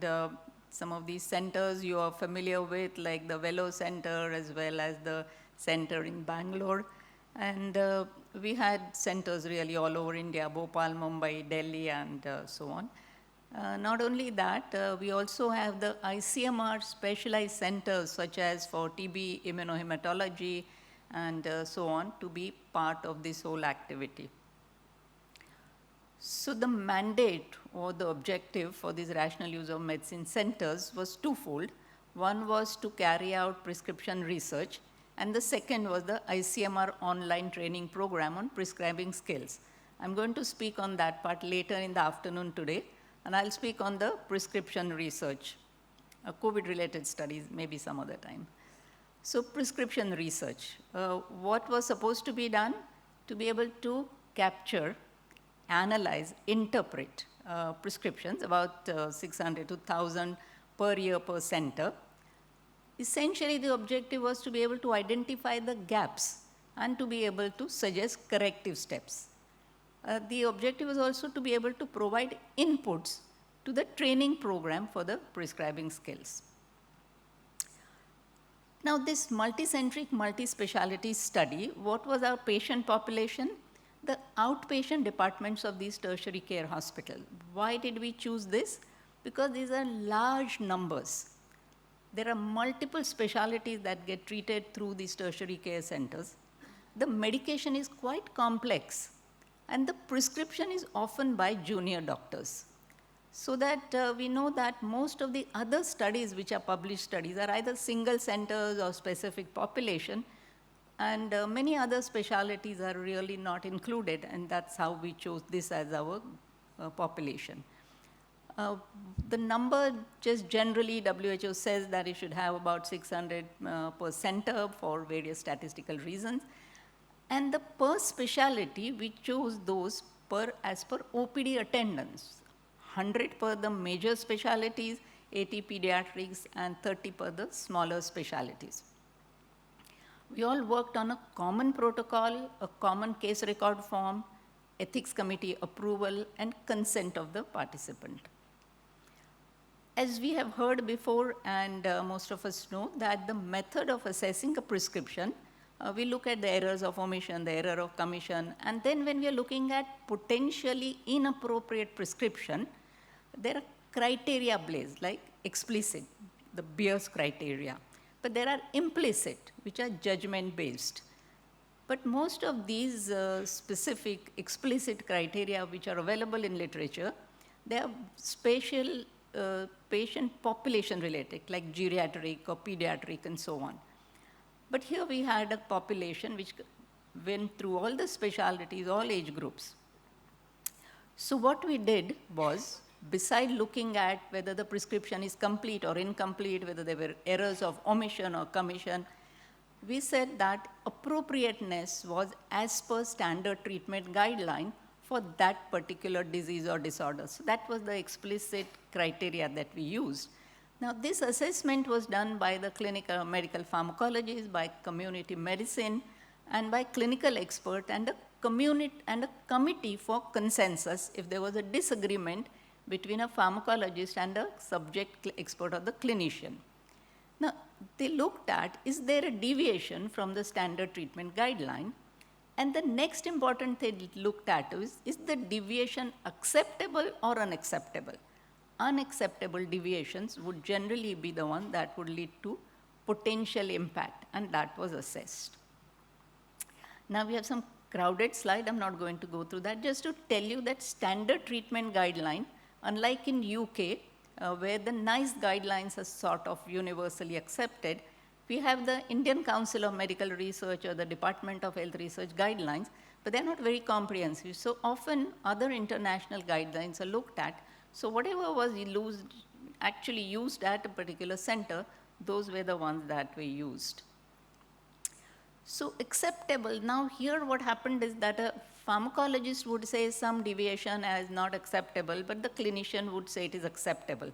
some of these centers you are familiar with, like the Velo Center as well as the center in Bangalore. And we had centers really all over India, Bhopal, Mumbai, Delhi, and so on. Not only that, we also have the ICMR specialized centers, such as for TB, immunohematology, and so on, to be part of this whole activity. So the mandate or the objective for these rational use of medicine centers was twofold. One was to carry out prescription research, and the second was the ICMR online training program on prescribing skills. I'm going to speak on that part later in the afternoon today, and I'll speak on the prescription research, COVID-related studies, maybe some other time. So prescription research, what was supposed to be done? To be able to capture, analyze, interpret prescriptions, about 600 to 1,000 per year per center. Essentially, the objective was to be able to identify the gaps and to be able to suggest corrective steps. The objective was also to be able to provide inputs to the training program for the prescribing skills. Now, this multicentric, multi-speciality study, what was our patient population? The outpatient departments of these tertiary care hospitals. Why did we choose this? Because these are large numbers. There are multiple specialties that get treated through these tertiary care centers. The medication is quite complex, and the prescription is often by junior doctors. So that we know that most of the other studies which are published studies are either single centers or specific population, and many other specialties are really not included, and that's how we chose this as our population. The number, just generally, WHO says that it should have about 600 per center for various statistical reasons. And the per specialty, we chose those as per OPD attendance. 100 per the major specialties, 80 pediatrics, and 30 per the smaller specialties. We all worked on a common protocol, a common case record form, ethics committee approval, and consent of the participant. As we have heard before, and most of us know, that the method of assessing a prescription, we look at the errors of omission, the error of commission, and then when we are looking at potentially inappropriate prescription, there are criteria placed, like explicit, the Beers criteria. But there are implicit, which are judgment-based. But most of these specific explicit criteria which are available in literature, they are spatial patient population related, like geriatric or pediatric and so on. But here we had a population which went through all the specialties, all age groups. So what we did was, beside looking at whether the prescription is complete or incomplete, whether there were errors of omission or commission, we said that appropriateness was as per standard treatment guideline for that particular disease or disorder. So that was the explicit criteria that we used. Now, this assessment was done by the clinical medical pharmacologists, by community medicine, and by clinical expert, and a committee for consensus if there was a disagreement between a pharmacologist and a subject expert or the clinician. Now, they looked at, is there a deviation from the standard treatment guideline? And the next important thing it looked at is the deviation acceptable or unacceptable? Unacceptable deviations would generally be the one that would lead to potential impact, and that was assessed. Now we have some crowded slide. I'm not going to go through that. Just to tell you that standard treatment guideline, unlike in UK, where the NICE guidelines are sort of universally accepted, we have the Indian Council of Medical Research or the Department of Health Research guidelines, but they're not very comprehensive. So often other international guidelines are looked at. So whatever was actually used at a particular center, those were the ones that were used. So acceptable, now here what happened is that a pharmacologist would say some deviation as not acceptable, but the clinician would say it is acceptable.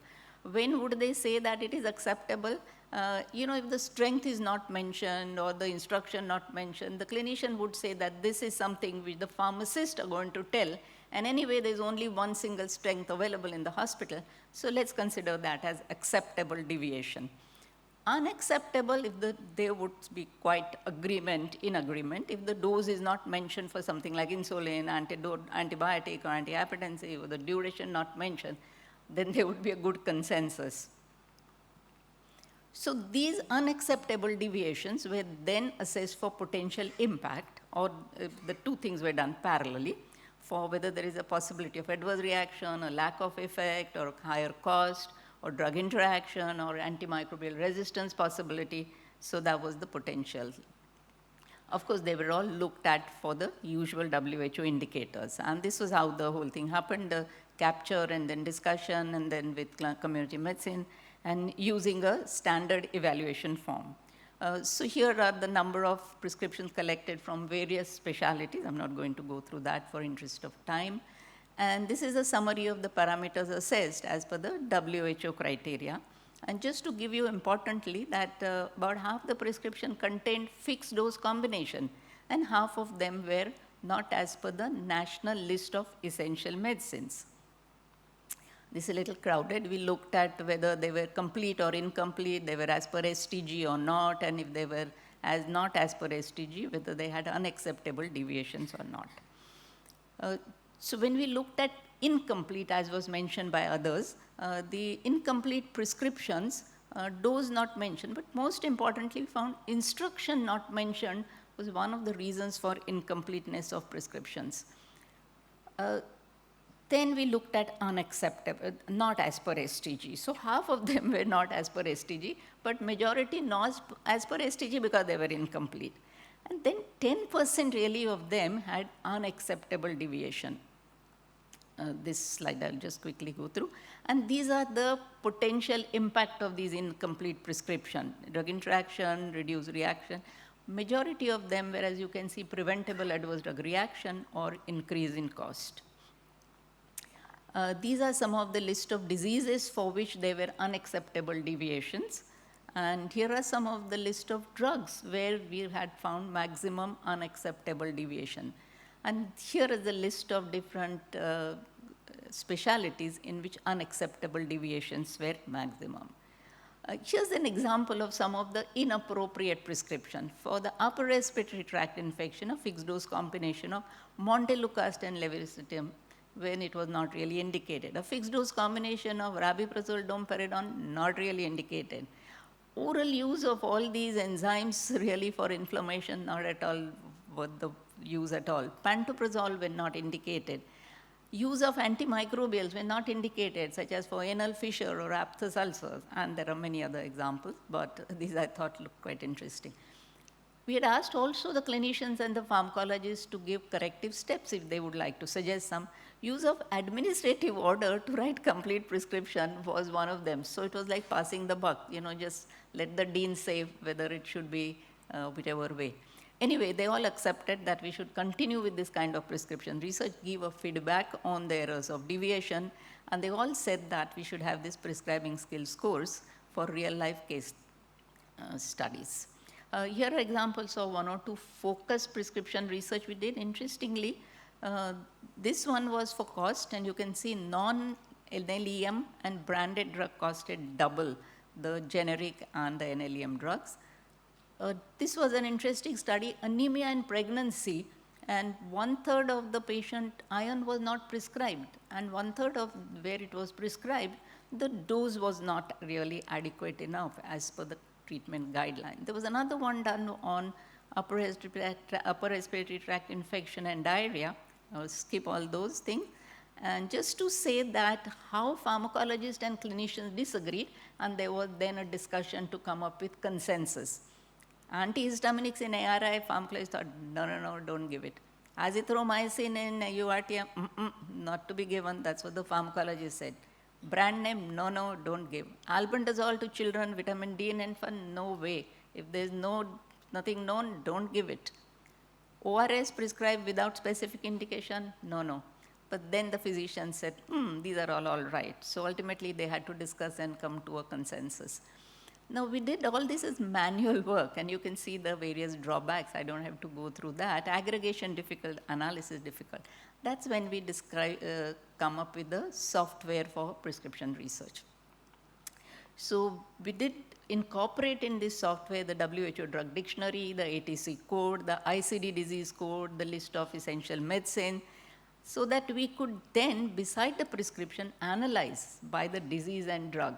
When would they say that it is acceptable? If the strength is not mentioned or the instruction not mentioned, the clinician would say that this is something which the pharmacist are going to tell, and anyway there's only one single strength available in the hospital, so let's consider that as acceptable deviation. Unacceptable if there would be quite in agreement if the dose is not mentioned for something like insulin, antibiotic or antihypertensive, or the duration not mentioned, then there would be a good consensus. So these unacceptable deviations were then assessed for potential impact, or the two things were done parallelly, for whether there is a possibility of adverse reaction, a lack of effect, or higher cost, or drug interaction, or antimicrobial resistance possibility. So that was the potential. Of course, they were all looked at for the usual WHO indicators. And this was how the whole thing happened, the capture and then discussion, and then with community medicine, and using a standard evaluation form. So here are the number of prescriptions collected from various specialties. I'm not going to go through that for interest of time. And this is a summary of the parameters assessed as per the WHO criteria. And just to give you importantly that about half the prescription contained fixed dose combination, and half of them were not as per the national list of essential medicines. This is a little crowded. We looked at whether they were complete or incomplete, they were as per STG or not, and if they were not as per STG, whether they had unacceptable deviations or not. So when we looked at incomplete, as was mentioned by others, the incomplete prescriptions, dose not mentioned, but most importantly, we found instruction not mentioned was one of the reasons for incompleteness of prescriptions. Then we looked at unacceptable, not as per STG. So half of them were not as per STG, but majority not as per STG because they were incomplete. And then 10% really of them had unacceptable deviation. This slide I'll just quickly go through. And these are the potential impact of these incomplete prescription. Drug interaction, reduced reaction. Majority of them were, as you can see, preventable adverse drug reaction or increase in cost. These are some of the list of diseases for which there were unacceptable deviations. And here are some of the list of drugs where we had found maximum unacceptable deviation. And here is a list of different specialties in which unacceptable deviations were maximum. Here's an example of some of the inappropriate prescription. For the upper respiratory tract infection, a fixed dose combination of montelukast and levetiracetam when it was not really indicated. A fixed dose combination of rabeprazole, domperidone, not really indicated. Oral use of all these enzymes really for inflammation, not at all worth the use at all. Pantoprazole were not indicated. Use of antimicrobials were not indicated, such as for anal fissure or aphthous ulcers, and there are many other examples, but these I thought looked quite interesting. We had asked also the clinicians and the pharmacologists to give corrective steps if they would like to suggest some. Use of administrative order to write complete prescription was one of them. So it was like passing the buck, just let the dean say whether it should be whichever way. Anyway, they all accepted that we should continue with this kind of prescription research, give a feedback on the errors of deviation, and they all said that we should have this prescribing skills course for real-life case studies. Here are examples of one or two focused prescription research we did. Interestingly, this one was for cost, and you can see non-NLEM and branded drug costed double the generic and the NLEM drugs. This was an interesting study, anemia in pregnancy And 1/3 of the patient iron was not prescribed, and 1/3 of where it was prescribed, the dose was not really adequate enough as per the treatment guideline. There was another one done on upper respiratory tract infection and diarrhea. I'll skip all those things. And just to say that how pharmacologists and clinicians disagreed, and there was then a discussion to come up with consensus. Antihistaminics in ARI, pharmacologists thought, no, don't give it. Azithromycin in URTM, not to be given, that's what the pharmacologist said. Brand name, no, don't give. Albendazole to children, vitamin D in infant, no way. If there's nothing known, don't give it. ORS prescribed without specific indication, no. But then the physician said, these are all right. So ultimately they had to discuss and come to a consensus. Now we did all this as manual work, and you can see the various drawbacks. I don't have to go through that. Aggregation difficult, analysis difficult. That's when we come up with the software for prescription research. So we did incorporate in this software the WHO drug dictionary, the ATC code, the ICD disease code, the list of essential medicine, so that we could then, beside the prescription, analyze by the disease and drug.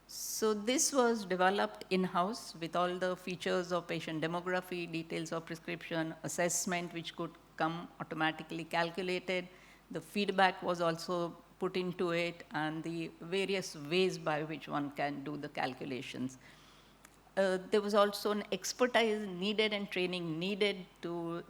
So this was developed in-house with all the features of patient demography, details of prescription, assessment which could come automatically calculated. The feedback was also put into it, and the various ways by which one can do the calculations. There was also an expertise needed and training needed to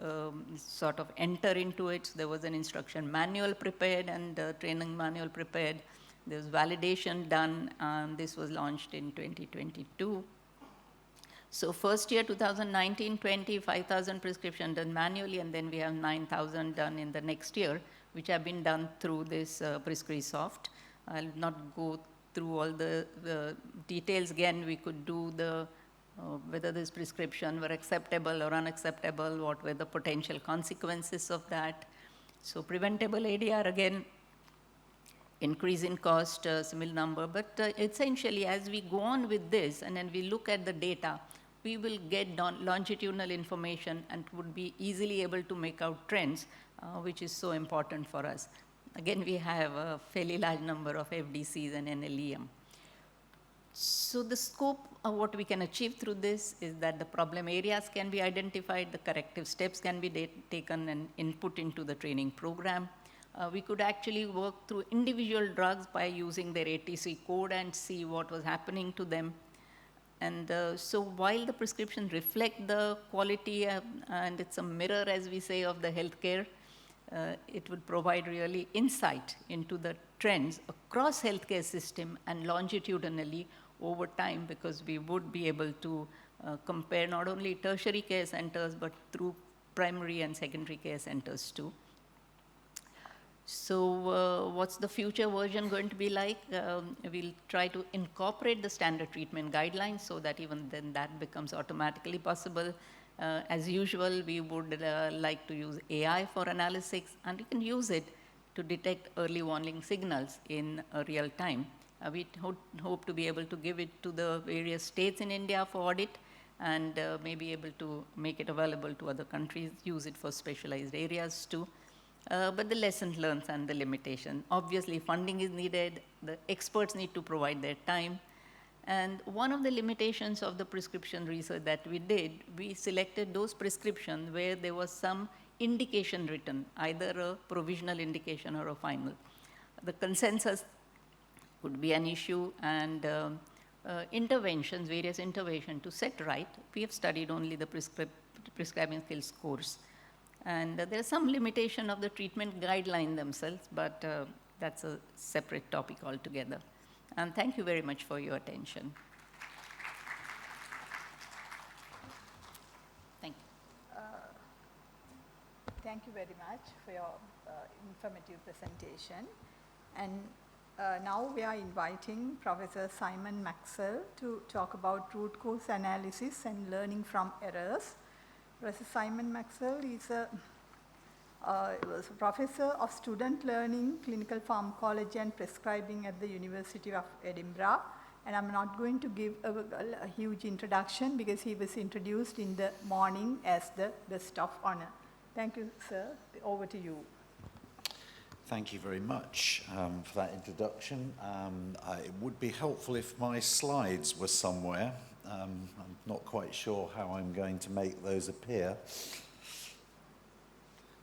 sort of enter into it. So there was an instruction manual prepared and training manual prepared. There was validation done, and this was launched in 2022. So first year, 2019-20, 5,000 prescriptions done manually, and then we have 9,000 done in the next year, which have been done through this PrescriSoft. I'll not go through all the details. Again, we could do the whether this prescription were acceptable or unacceptable, what were the potential consequences of that. So preventable ADR, again, increase in cost, similar number, but essentially as we go on with this and then we look at the data, we will get longitudinal information and would be easily able to make out trends, which is so important for us. Again, we have a fairly large number of FDCs and NLEM. So the scope of what we can achieve through this is that the problem areas can be identified, the corrective steps can be taken and input into the training program. We could actually work through individual drugs by using their ATC code and see what was happening to them. And so while the prescription reflect the quality and it's a mirror, as we say, of the healthcare, it would provide really insight into the trends across healthcare system and longitudinally over time, because we would be able to compare not only tertiary care centers, but through primary and secondary care centers too. So what's the future version going to be like? We'll try to incorporate the standard treatment guidelines so that even then that becomes automatically possible. As usual, we would like to use AI for analysis, and we can use it to detect early warning signals in real time. We hope to be able to give it to the various states in India for audit, and may be able to make it available to other countries, use it for specialized areas too. But the lessons learned and the limitation. Obviously, funding is needed. The experts need to provide their time. And one of the limitations of the prescription research that we did, we selected those prescriptions where there was some indication written, either a provisional indication or a final. The consensus could be an issue, and interventions, various interventions to set right. We have studied only the prescribing skills course. And there is some limitation of the treatment guideline themselves, but that's a separate topic altogether. And thank you very much for your attention. Thank you. Thank you very much for your informative presentation. And now we are inviting Professor Simon Maxwell to talk about root cause analysis and learning from errors. Professor Simon Maxwell is was a professor of student learning, clinical pharmacology and prescribing at the University of Edinburgh. And I'm not going to give a huge introduction because he was introduced in the morning as the guest of honor. Thank you, sir. Over to you. Thank you very much for that introduction. It would be helpful if my slides were somewhere. I'm not quite sure how I'm going to make those appear.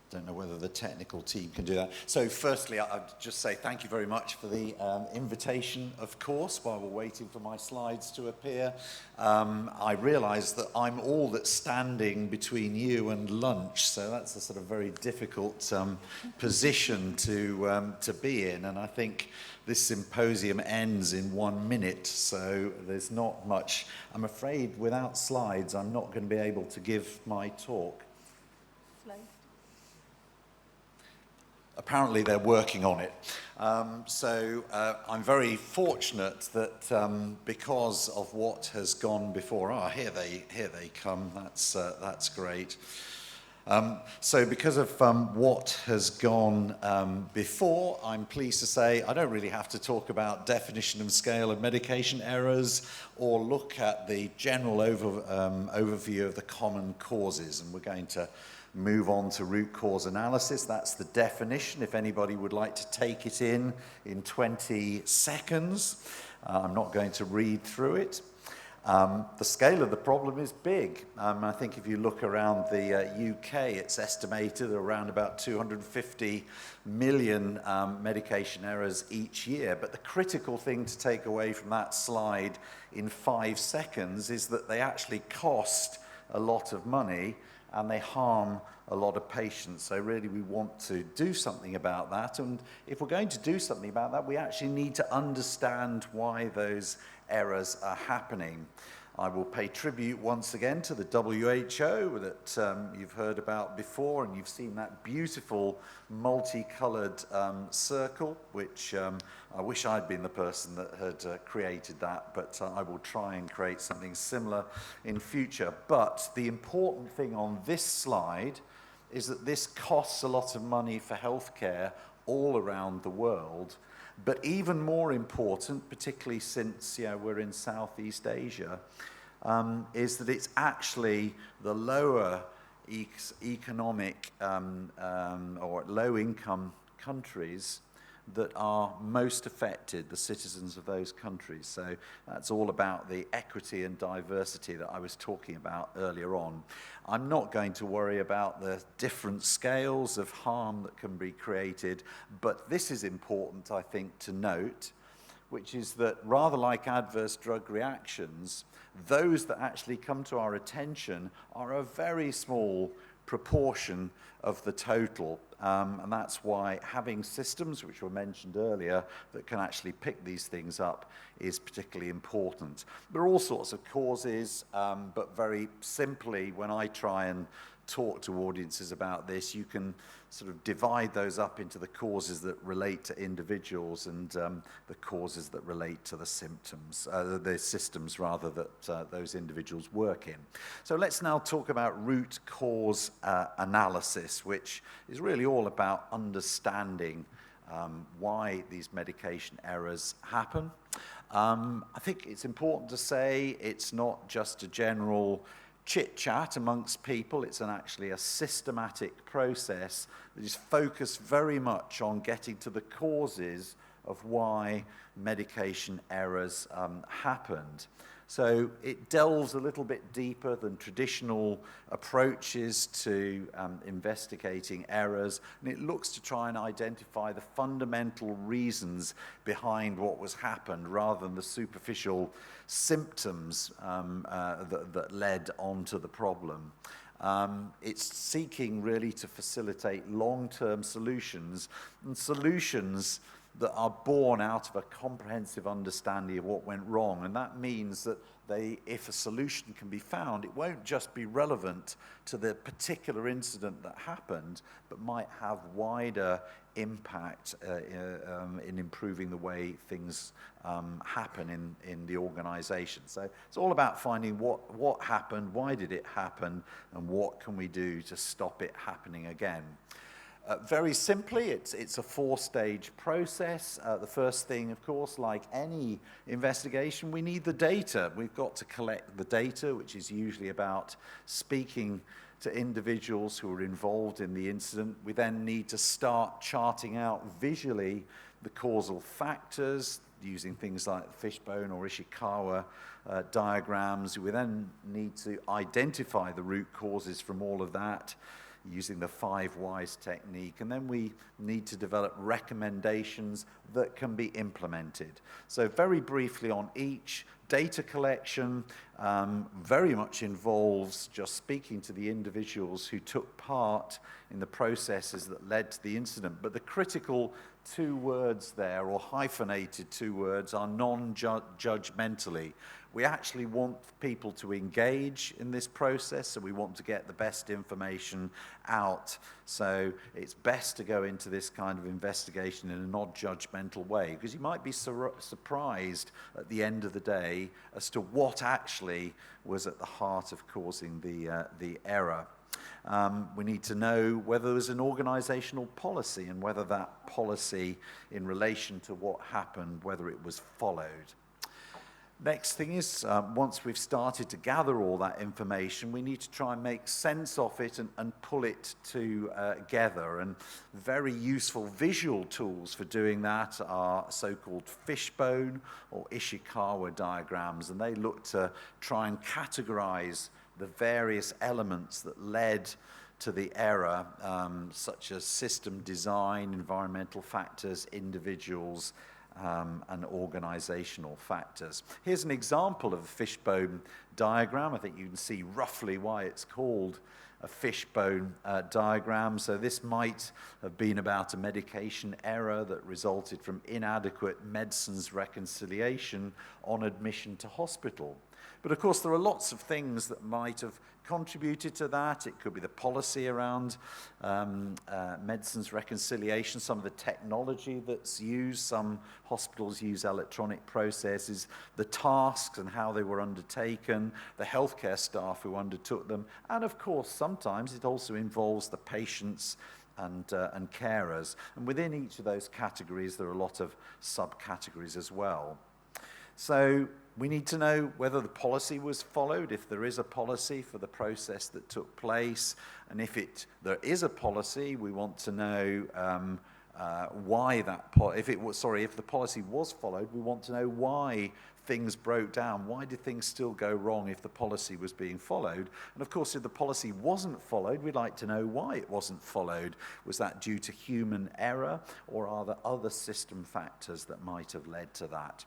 Don't know whether the technical team can do that. So firstly, I'd just say thank you very much for the invitation, of course, while we're waiting for my slides to appear. I realise that I'm all that's standing between you and lunch, so that's a sort of very difficult position to be in, and I think this symposium ends in 1 minute, so there's not much. I'm afraid without slides, I'm not going to be able to give my talk. Apparently they're working on it. So I'm very fortunate that because of what has gone before, here they come, that's great. So because of what has gone before, I'm pleased to say I don't really have to talk about definition and scale of medication errors or look at the general overview of the common causes, and we're going to move on to root cause analysis. That's the definition, if anybody would like to take it in 20 seconds. I'm not going to read through it. The scale of the problem is big. I think if you look around the UK, it's estimated around about 250 million medication errors each year. But the critical thing to take away from that slide in 5 seconds is that they actually cost a lot of money and they harm a lot of patients. So really we want to do something about that. And if we're going to do something about that, we actually need to understand why those errors are happening. I will pay tribute once again to the WHO that you've heard about before, and you've seen that beautiful multicolored circle, which I wish I'd been the person that had created that, but I will try and create something similar in future. But the important thing on this slide is that this costs a lot of money for healthcare all around the world. But even more important, particularly since we're in Southeast Asia, is that it's actually the lower economic or low-income countries that are most affected, the citizens of those countries. So that's all about the equity and diversity that I was talking about earlier on. I'm not going to worry about the different scales of harm that can be created, but this is important, I think, to note, which is that rather like adverse drug reactions, those that actually come to our attention are a very small proportion of the total. And that's why having systems, which were mentioned earlier, that can actually pick these things up is particularly important. There are all sorts of causes, but very simply, when I try and talk to audiences about this, you can sort of divide those up into the causes that relate to individuals and the causes that relate to the symptoms, the systems rather that those individuals work in. So let's now talk about root cause analysis, which is really all about understanding why these medication errors happen. I think it's important to say it's not just a general chit-chat amongst people. It's actually a systematic process that is focused very much on getting to the causes of why medication errors happened. So it delves a little bit deeper than traditional approaches to investigating errors, and it looks to try and identify the fundamental reasons behind what was happened rather than the superficial symptoms that led on to the problem. It's seeking really to facilitate long-term solutions, and solutions that are born out of a comprehensive understanding of what went wrong. And that means that if a solution can be found, it won't just be relevant to the particular incident that happened, but might have wider impact in improving the way things happen in the organization. So it's all about finding what happened, why did it happen, and what can we do to stop it happening again. Very simply, it's a 4-stage process. The first thing, of course, like any investigation, we need the data. We've got to collect the data, which is usually about speaking to individuals who were involved in the incident. We then need to start charting out visually the causal factors using things like fishbone or Ishikawa diagrams. We then need to identify the root causes from all of that using the 5 whys technique, and then we need to develop recommendations that can be implemented. So very briefly on each, data collection very much involves just speaking to the individuals who took part in the processes that led to the incident, but the critical 2 words there, or hyphenated 2 words, are non-judgmentally. We actually want people to engage in this process, so we want to get the best information out. So it's best to go into this kind of investigation in a non-judgmental way, because you might be surprised at the end of the day as to what actually was at the heart of causing the error. We need to know whether there was an organizational policy and whether that policy in relation to what happened, whether it was followed. Next thing is, once we've started to gather all that information, we need to try and make sense of it and pull it together. And very useful visual tools for doing that are so-called fishbone or Ishikawa diagrams, and they look to try and categorize the various elements that led to the error, such as system design, environmental factors, individuals, and organizational factors. Here's an example of a fishbone diagram. I think you can see roughly why it's called a fishbone diagram. So this might have been about a medication error that resulted from inadequate medicines reconciliation on admission to hospital. But of course, there are lots of things that might have contributed to that. It could be the policy around medicines reconciliation, some of the technology that's used. Some hospitals use electronic processes, the tasks and how they were undertaken, the healthcare staff who undertook them, and of course, sometimes it also involves the patients and carers. And within each of those categories, there are a lot of subcategories as well. So we need to know whether the policy was followed, if there is a policy for the process that took place, and if there is a policy, we want to know why that if the policy was followed, we want to know why things broke down. Why did things still go wrong if the policy was being followed? And of course, if the policy wasn't followed, we'd like to know why it wasn't followed. Was that due to human error, or are there other system factors that might have led to that?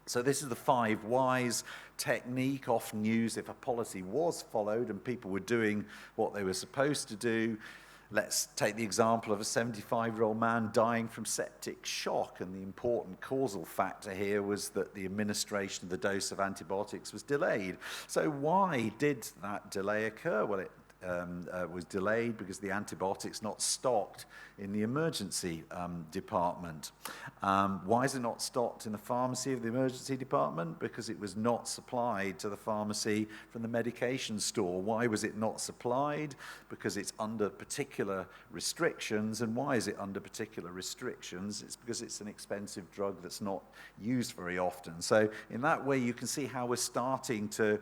So this is the 5 whys technique, often used if a policy was followed and people were doing what they were supposed to do. Let's take the example of a 75-year-old man dying from septic shock, and the important causal factor here was that the administration of the dose of antibiotics was delayed. So why did that delay occur? Well, it was delayed because the antibiotics not stocked in the emergency department. Why is it not stocked in the pharmacy of the emergency department? Because it was not supplied to the pharmacy from the medication store. Why was it not supplied? Because it's under particular restrictions. And why is it under particular restrictions? It's because it's an expensive drug that's not used very often. So in that way, you can see how we're starting to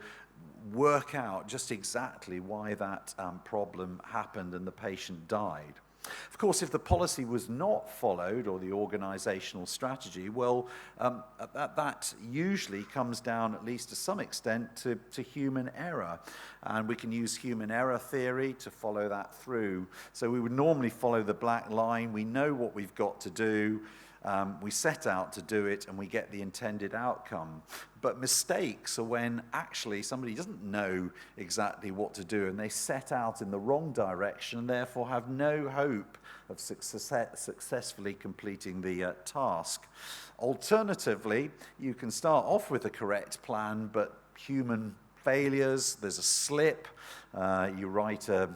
work out just exactly why that problem happened and the patient died. Of course, if the policy was not followed, or the organizational strategy, well, that usually comes down, at least to some extent, to human error. And we can use human error theory to follow that through. So we would normally follow the black line. We know what we've got to do. We set out to do it, and we get the intended outcome. But mistakes are when actually somebody doesn't know exactly what to do, and they set out in the wrong direction, and therefore have no hope of successfully completing the task. Alternatively, you can start off with a correct plan, but human failures, there's a slip, you write the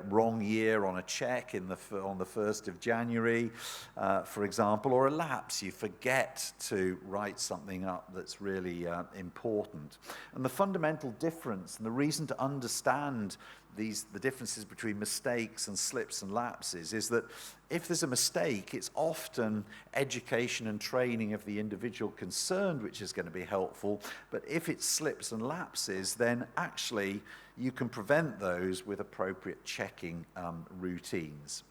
wrong year on a check on the 1st of January, for example, or a lapse. You forget to write something up that's really important. And the fundamental difference, and the reason to understand the differences between mistakes and slips and lapses is that if there's a mistake, it's often education and training of the individual concerned which is going to be helpful. But if it's slips and lapses, then actually you can prevent those with appropriate checking routines.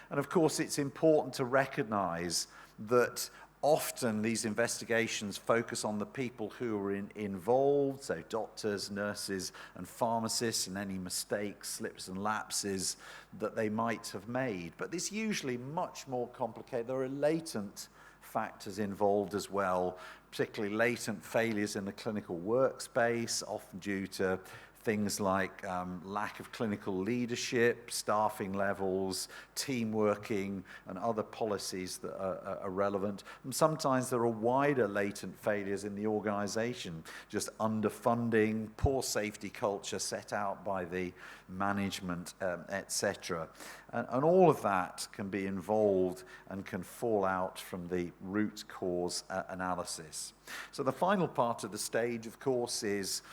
And of course, it's important to recognize that often these investigations focus on the people who are involved, so doctors, nurses, and pharmacists, and any mistakes, slips and lapses that they might have made. But it's usually much more complicated. There are latent factors involved as well, particularly latent failures in the clinical workspace, often due to things like lack of clinical leadership, staffing levels, team working, and other policies that are relevant. And sometimes there are wider latent failures in the organization, just underfunding, poor safety culture set out by the management, etc. And all of that can be involved and can fall out from the root cause analysis. So the final part of the stage, of course, is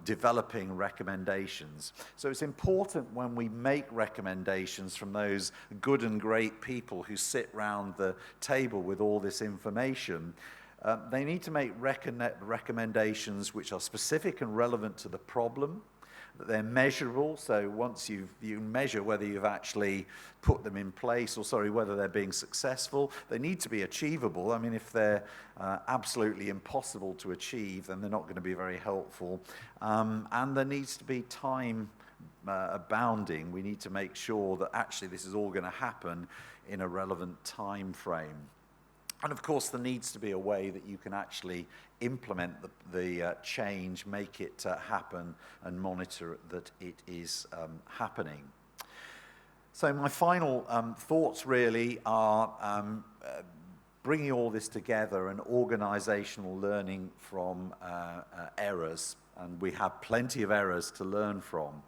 developing recommendations. So it's important when we make recommendations from those good and great people who sit round the table with all this information, they need to make recommendations which are specific and relevant to the problem, that they're measurable, so once you measure whether you've actually put them in place, or whether they're being successful, they need to be achievable. I mean, if they're absolutely impossible to achieve, then they're not going to be very helpful. And there needs to be time bounding. We need to make sure that actually this is all going to happen in a relevant time frame. And of course, there needs to be a way that you can actually implement the change, make it happen, and monitor that it is happening. So my final thoughts really are bringing all this together and organizational learning from errors. And we have plenty of errors to learn from.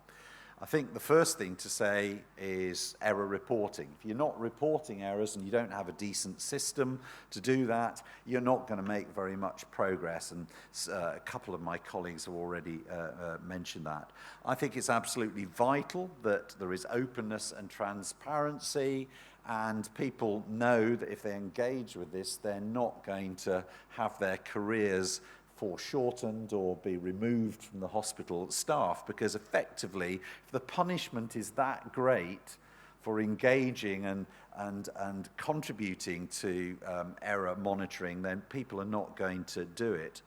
I think the first thing to say is error reporting. If you're not reporting errors and you don't have a decent system to do that, you're not going to make very much progress. And a couple of my colleagues have already mentioned that. I think it's absolutely vital that there is openness and transparency, and people know that if they engage with this, they're not going to have their careers foreshortened or be removed from the hospital staff, because effectively, if the punishment is that great for engaging and contributing to error monitoring, then people are not going to do it.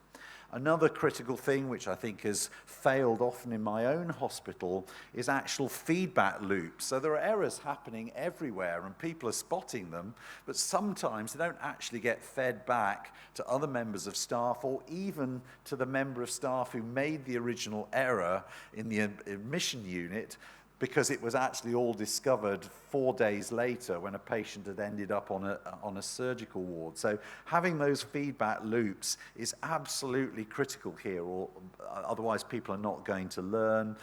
Another critical thing, which I think has failed often in my own hospital, is actual feedback loops. So there are errors happening everywhere and people are spotting them, but sometimes they don't actually get fed back to other members of staff, or even to the member of staff who made the original error in the admission unit, because it was actually all discovered 4 days later when a patient had ended up on a surgical ward. So having those feedback loops is absolutely critical here, or otherwise people are not going to learn.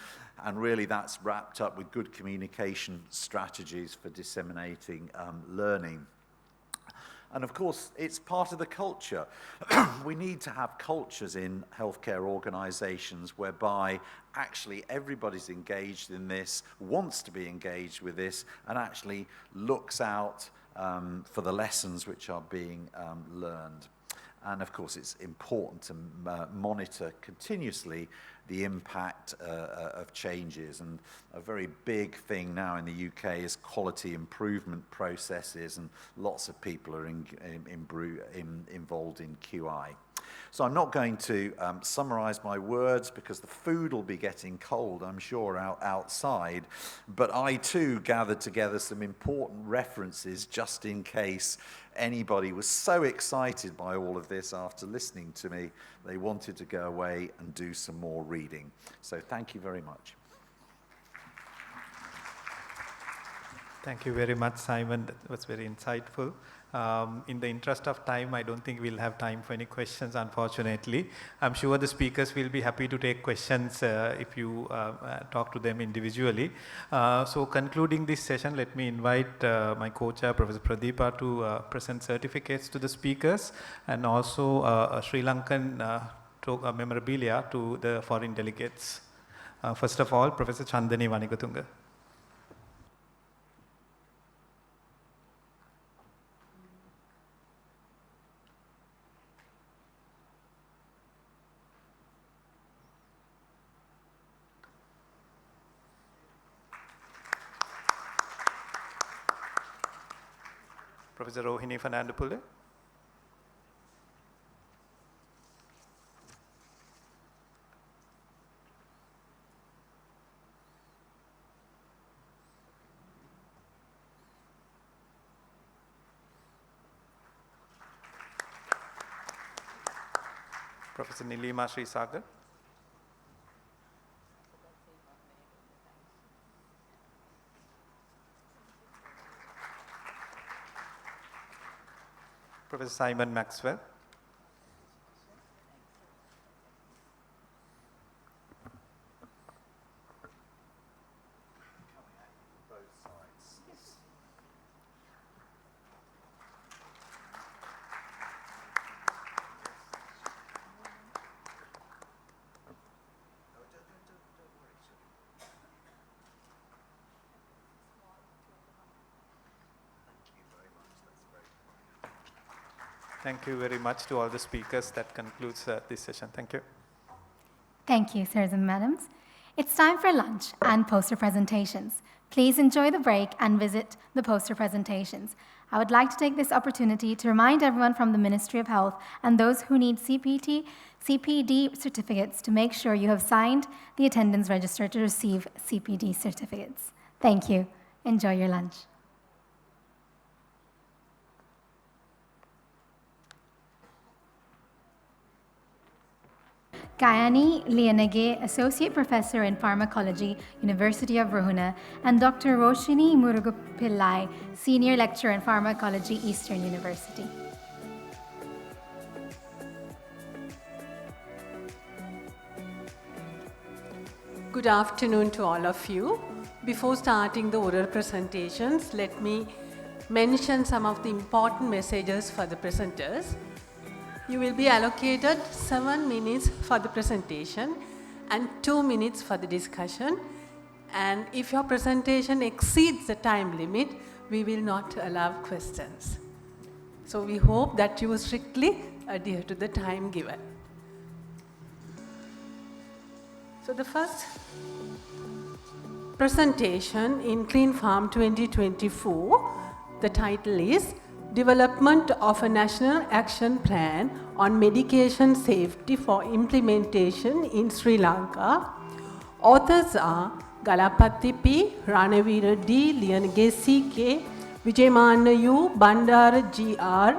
And really that's wrapped up with good communication strategies for disseminating learning. And of course, it's part of the culture. We need to have cultures in healthcare organizations whereby actually everybody's engaged in this, wants to be engaged with this, and actually looks out for the lessons which are being learned. And of course, it's important to monitor continuously the impact of changes. And a very big thing now in the UK is quality improvement processes, and lots of people are involved in QI. So I'm not going to summarize my words, because the food will be getting cold, I'm sure, outside. But I too gathered together some important references just in case anybody was so excited by all of this after listening to me, they wanted to go away and do some more reading. So thank you very much. Thank you very much, Simon. That was very insightful. In the interest of time, I don't think we'll have time for any questions, unfortunately. I'm sure the speakers will be happy to take questions if you talk to them individually. So concluding this session, let me invite my co-chair, Professor Pradeepa, to present certificates to the speakers, and also a Sri Lankan memorabilia to the foreign delegates. First of all, Professor Chandani Vanigatunga. Professor Rohini Fernandopulle. Professor Nilima Srisagar. Professor Simon Maxwell. Thank you very much to all the speakers. That concludes this session. Thank you. Thank you, sirs and madams. It's time for lunch and poster presentations. Please enjoy the break and visit the poster presentations. I would like to take this opportunity to remind everyone from the Ministry of Health and those who need CPD certificates to make sure you have signed the attendance register to receive CPD certificates. Thank you. Enjoy your lunch. Gayani Lianage, Associate Professor in Pharmacology, University of Ruhuna, and Dr. Roshini Murugapillai, Senior Lecturer in Pharmacology, Eastern University. Good afternoon to all of you. Before starting the oral presentations, let me mention some of the important messages for the presenters. You will be allocated 7 minutes for the presentation and 2 minutes for the discussion. And if your presentation exceeds the time limit, we will not allow questions. So we hope that you strictly adhere to the time given. So the first presentation in Clinpharm 2024, the title is Development of a National Action Plan on Medication Safety for Implementation in Sri Lanka. Authors are Galapathy P, Ranavira D, Lianage C.K, Vijayamanna U, Bandara G.R,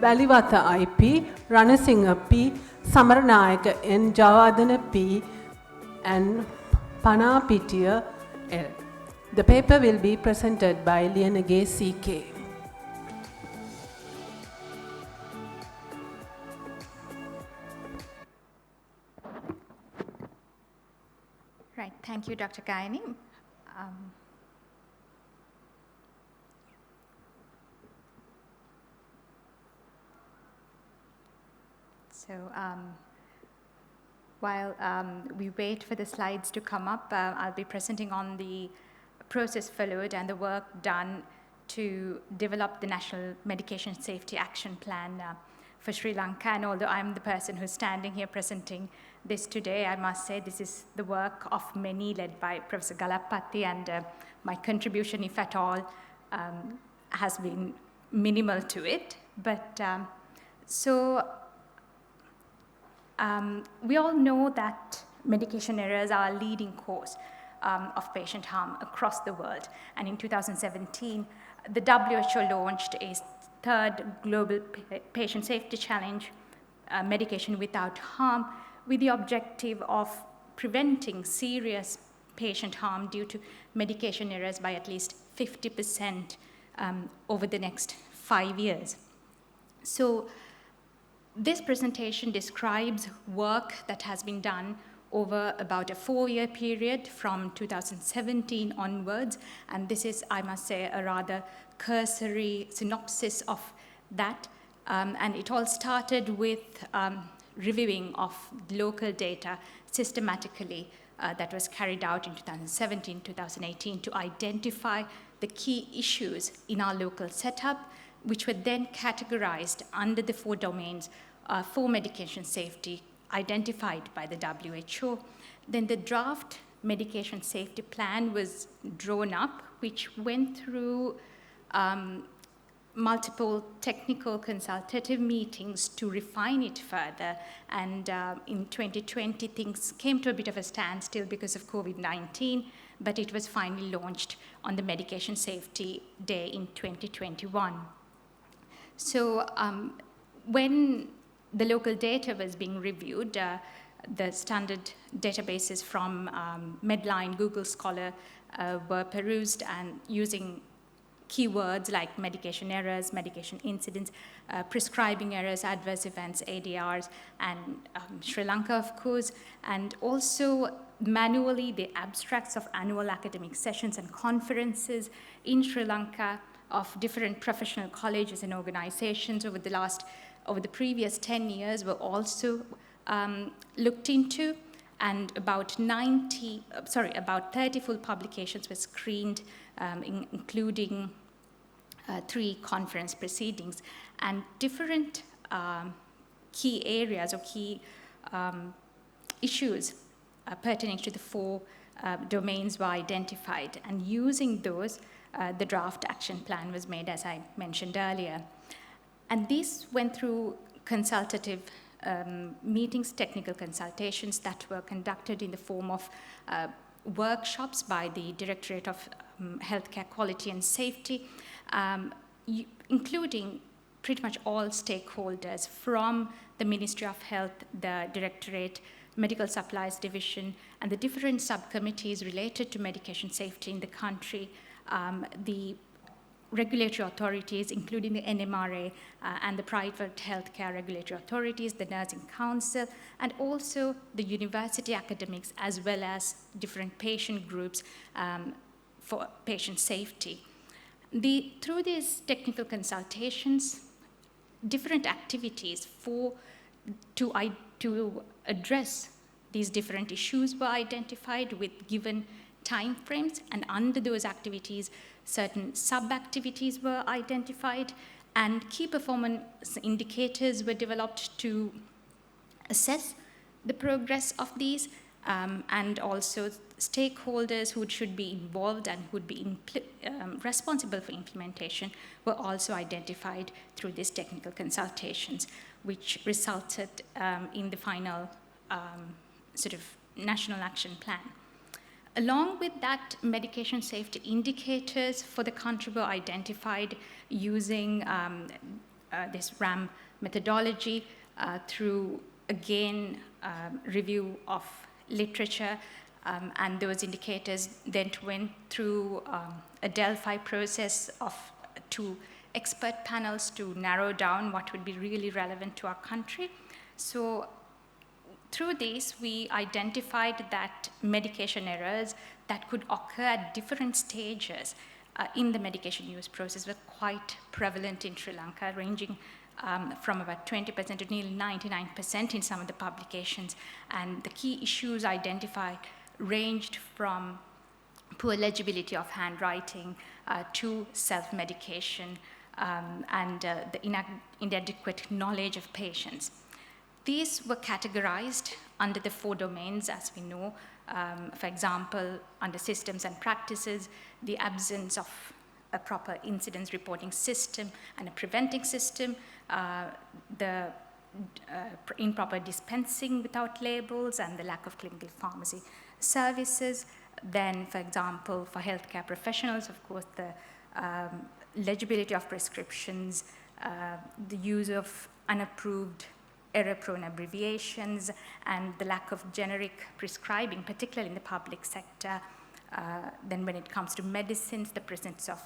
Valivata I.P, Ranasinghe P, Samaranayaka N, Javadana P, and Panapitiya L. The paper will be presented by Lianage C.K. Right, thank you, Dr. Gayani. While we wait for the slides to come up, I'll be presenting on the process followed and the work done to develop the National Medication Safety Action Plan for Sri Lanka. And although I'm the person who's standing here presenting this today, I must say this is the work of many led by Professor Galapathy, and my contribution, if at all, has been minimal to it. But we all know that medication errors are a leading cause of patient harm across the world. And in 2017, the WHO launched a third global patient safety challenge, Medication Without Harm, with the objective of preventing serious patient harm due to medication errors by at least 50% over the next 5 years. So this presentation describes work that has been done over about a 4-year period from 2017 onwards, and this is, I must say, a rather cursory synopsis of that. And it all started with reviewing of local data systematically that was carried out in 2017, 2018 to identify the key issues in our local setup, which were then categorized under the 4 domains for medication safety identified by the WHO. Then the draft medication safety plan was drawn up, which went through multiple technical consultative meetings to refine it further. And in 2020, things came to a bit of a standstill because of COVID-19, but it was finally launched on the Medication Safety Day in 2021. So when the local data was being reviewed, the standard databases from Medline, Google Scholar were perused, and using keywords like medication errors, medication incidents, prescribing errors, adverse events, ADRs, and Sri Lanka, of course, and also manually the abstracts of annual academic sessions and conferences in Sri Lanka of different professional colleges and organizations over the previous 10 years were also looked into, and about 30 full publications were screened, including 3 conference proceedings, and different key areas or key issues pertaining to the 4 domains were identified, and using those, the draft action plan was made, as I mentioned earlier. And this went through consultative meetings, technical consultations that were conducted in the form of workshops by the Directorate of Healthcare Quality and Safety, including pretty much all stakeholders from the Ministry of Health, the Directorate, Medical Supplies Division, and the different subcommittees related to medication safety in the country, the regulatory authorities, including the NMRA and the private healthcare regulatory authorities, the Nursing Council, and also the university academics, as well as different patient groups for patient safety. Through these technical consultations, different activities to address these different issues were identified with given time frames, and under those activities, certain sub-activities were identified, and key performance indicators were developed to assess the progress of these, and also stakeholders who should be involved and would be responsible for implementation were also identified through these technical consultations, which resulted in the final sort of national action plan. Along with that, medication safety indicators for the country were identified using this RAM methodology through, again, review of literature, and those indicators then went through a Delphi process of 2 expert panels to narrow down what would be really relevant to our country. So through this, we identified that medication errors that could occur at different stages in the medication use process were quite prevalent in Sri Lanka, ranging from about 20% to nearly 99% in some of the publications. And the key issues identified ranged from poor legibility of handwriting to self-medication and the inadequate knowledge of patients. These were categorized under the 4 domains, as we know. For example, under systems and practices, the absence of a proper incidence reporting system and a preventing system, the improper dispensing without labels, and the lack of clinical pharmacy services. Then, for example, for healthcare professionals, of course, the legibility of prescriptions, the use of unapproved error-prone abbreviations, and the lack of generic prescribing, particularly in the public sector. Then when it comes to medicines, the presence of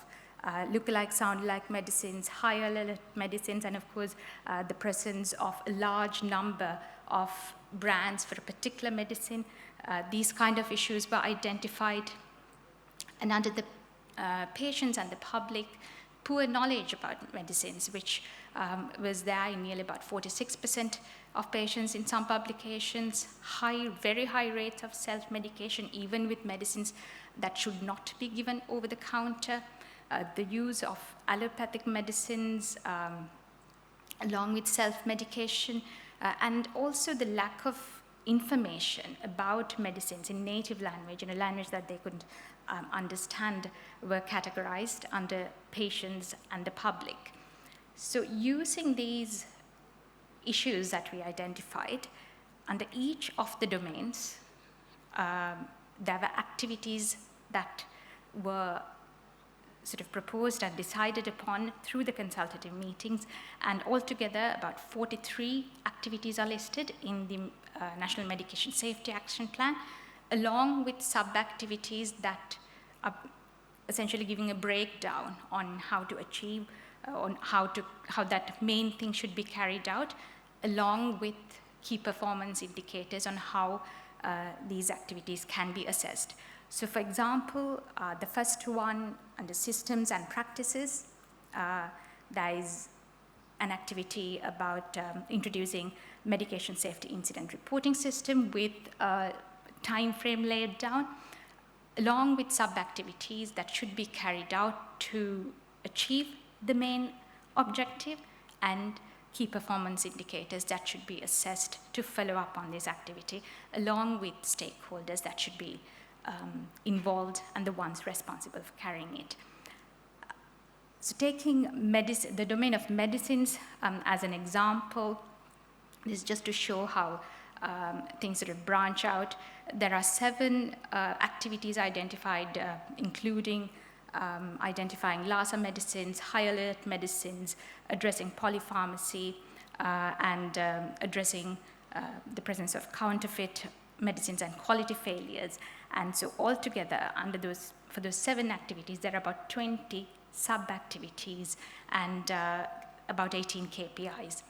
look-alike, sound-alike medicines, high-alert medicines, and of course, the presence of a large number of brands for a particular medicine. These kind of issues were identified. And under the patients and the public, poor knowledge about medicines, which was there in nearly about 46% of patients in some publications, very high rates of self-medication, even with medicines that should not be given over the counter, the use of allopathic medicines, along with self-medication, and also the lack of information about medicines in native language, in a language that they couldn't understand, were categorized under patients and the public. So using these issues that we identified, under each of the domains, there were activities that were sort of proposed and decided upon through the consultative meetings, and altogether about 43 activities are listed in the National Medication Safety Action Plan, along with sub-activities that are essentially giving a breakdown on how to achieve, on how that main thing should be carried out, along with key performance indicators on how these activities can be assessed. So for example, the first one under systems and practices, there is an activity about introducing medication safety incident reporting system with a time frame laid down, along with sub-activities that should be carried out to achieve the main objective, and key performance indicators that should be assessed to follow up on this activity, along with stakeholders that should be involved and the ones responsible for carrying it. So taking the domain of medicines as an example, this is just to show how things sort of branch out. There are 7 activities identified, including identifying LASA medicines, high alert medicines, addressing polypharmacy, and addressing the presence of counterfeit medicines and quality failures. And so altogether, for those 7 activities, there are about 20 sub-activities and about 18 KPIs.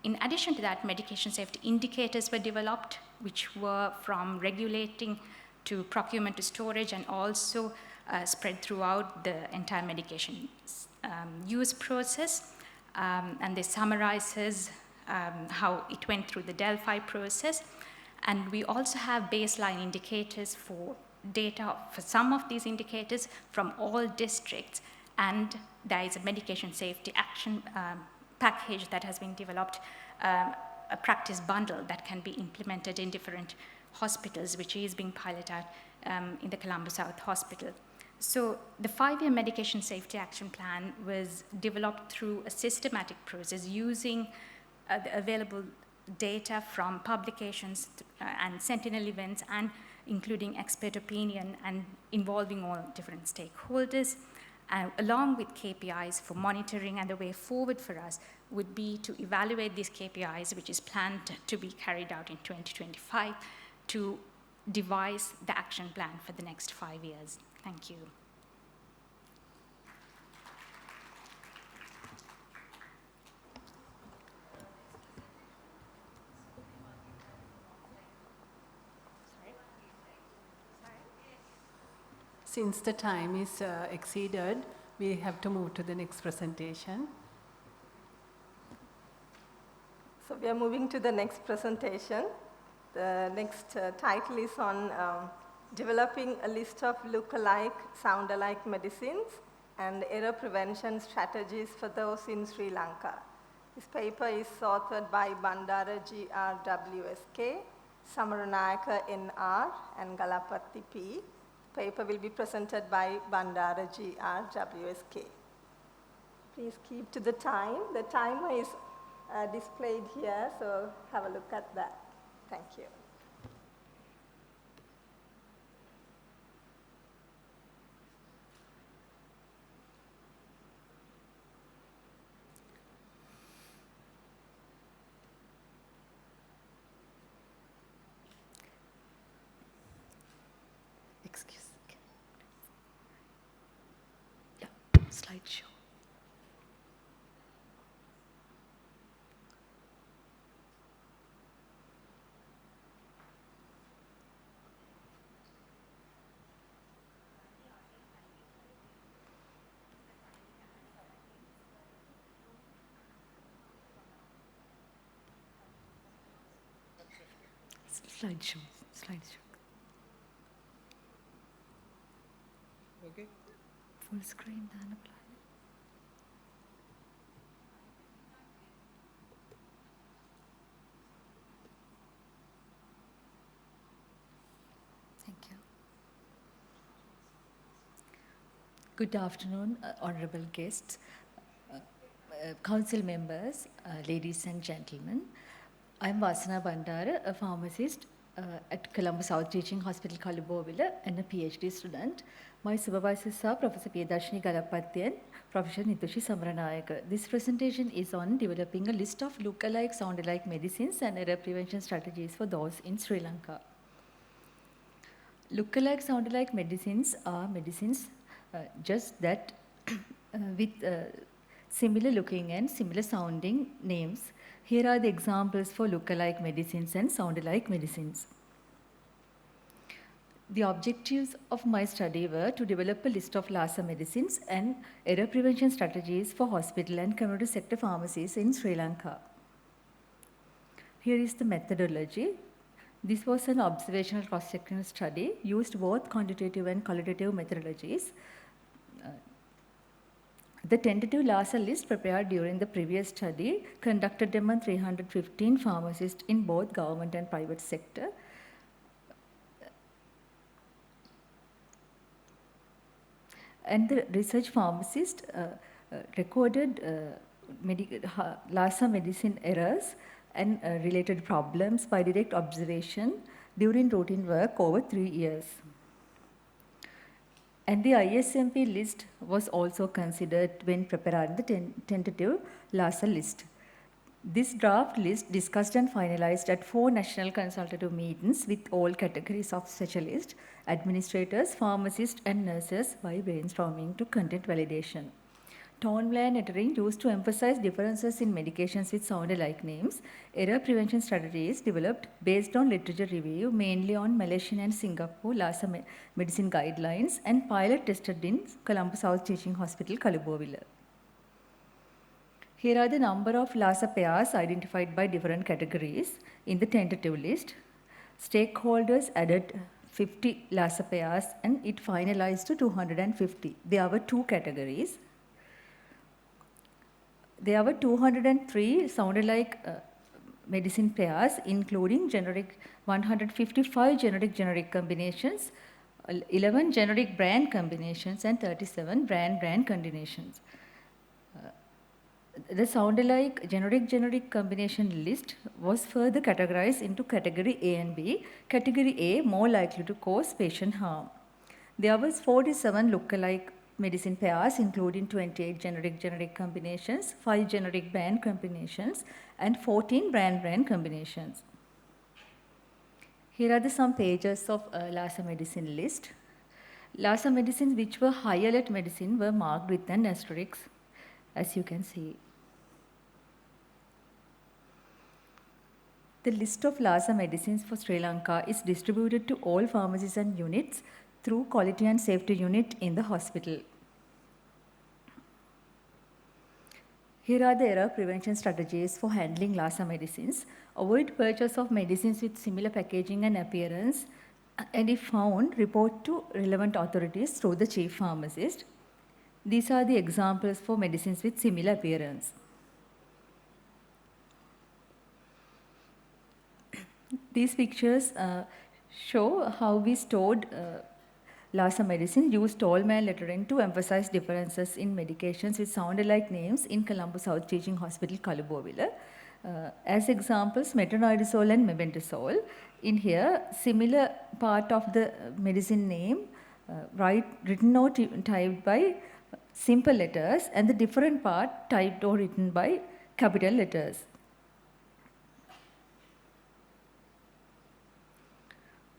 In addition to that, medication safety indicators were developed, which were from regulating to procurement to storage, and also spread throughout the entire medication use process. And this summarizes how it went through the Delphi process. And we also have baseline indicators for data for some of these indicators from all districts. And there is a medication safety action package that has been developed, a practice bundle that can be implemented in different hospitals, which is being piloted out in the Colombo South Hospital. So the 5-year medication safety action plan was developed through a systematic process using the available data from publications and sentinel events, and including expert opinion and involving all different stakeholders, along with KPIs for monitoring. And the way forward for us would be to evaluate these KPIs, which is planned to be carried out in 2025, to devise the action plan for the next 5 years. Thank you. Since the time is exceeded, we have to move to the next presentation. So we are moving to the next presentation. The next title is on developing a list of look-alike, sound-alike medicines and error prevention strategies for those in Sri Lanka. This paper is authored by Bandara G.R. WSK, Samaranayaka N.R. and Galapathy P. The paper will be presented by Bandara G.R. WSK. Please keep to the time. The timer is displayed here, so have a look at that. Thank you. Excuse me. Yeah, slideshow. Slideshow. Okay. Full screen. Thank you. Good afternoon, honorable guests, council members, ladies and gentlemen. I'm Vasana Bandara, a pharmacist at Colombo South Teaching Hospital, Kalubovila, and a PhD student. My supervisors are Professor Priyadarshini Galapathy and Professor Nitushi Samranayaka. This presentation is on developing a list of look-alike, sound-alike medicines and error prevention strategies for those in Sri Lanka. Look-alike, sound-alike medicines are medicines just that with similar looking and similar sounding names. Here are the examples for look-alike medicines and sound-alike medicines. The objectives of my study were to develop a list of LASA medicines and error prevention strategies for hospital and community sector pharmacies in Sri Lanka. Here is the methodology. This was an observational cross-sectional study, used both quantitative and qualitative methodologies. The tentative LASA list prepared during the previous study conducted among 315 pharmacists in both government and private sector. And the research pharmacist recorded LASA medicine errors and related problems by direct observation during routine work over 3 years. And the ISMP list was also considered when preparing the tentative LASA list. This draft list discussed and finalized at 4 national consultative meetings with all categories of specialists, administrators, pharmacists, and nurses by brainstorming to content validation. Tone-blend lettering used to emphasize differences in medications with sound-alike names. Error prevention strategies developed based on literature review, mainly on Malaysian and Singapore LASA medicine guidelines, and pilot tested in Colombo South Teaching Hospital, Kalubovila. Here are the number of LASA pairs identified by different categories in the tentative list. Stakeholders added 50 LASA pairs and it finalized to 250. There were 2 categories. There were 203 sound-alike medicine pairs, including 155 generic combinations, 11 generic brand combinations, and 37 brand combinations. The sound-alike generic combination list was further categorized into category A and B. Category A more likely to cause patient harm. There was 47 look-alike medicine pairs, including 28 generic combinations, 5 generic brand combinations, and 14 brand combinations. Here are some pages of LASA medicine list. LASA medicines which were high alert medicine were marked with an asterisk, as you can see. The list of LASA medicines for Sri Lanka is distributed to all pharmacies and units through quality and safety unit in the hospital. Here are the error prevention strategies for handling LASA medicines. Avoid purchase of medicines with similar packaging and appearance, and if found, report to relevant authorities through the chief pharmacist. These are the examples for medicines with similar appearance. These pictures show how we stored LASA medicine, used tall-man lettering to emphasize differences in medications with sound-alike names in Colombo South Teaching Hospital, Kalubovila. As examples, metronidazole and mebendazole. In here, similar part of the medicine name written or typed by simple letters, and the different part typed or written by capital letters.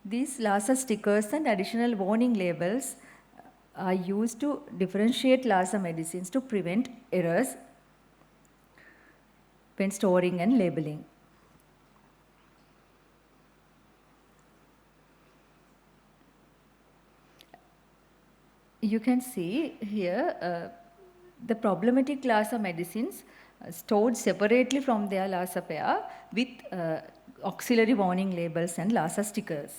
These LASA stickers and additional warning labels are used to differentiate LASA medicines to prevent errors when storing and labeling. You can see here the problematic LASA medicines stored separately from their LASA pair with auxiliary warning labels and LASA stickers.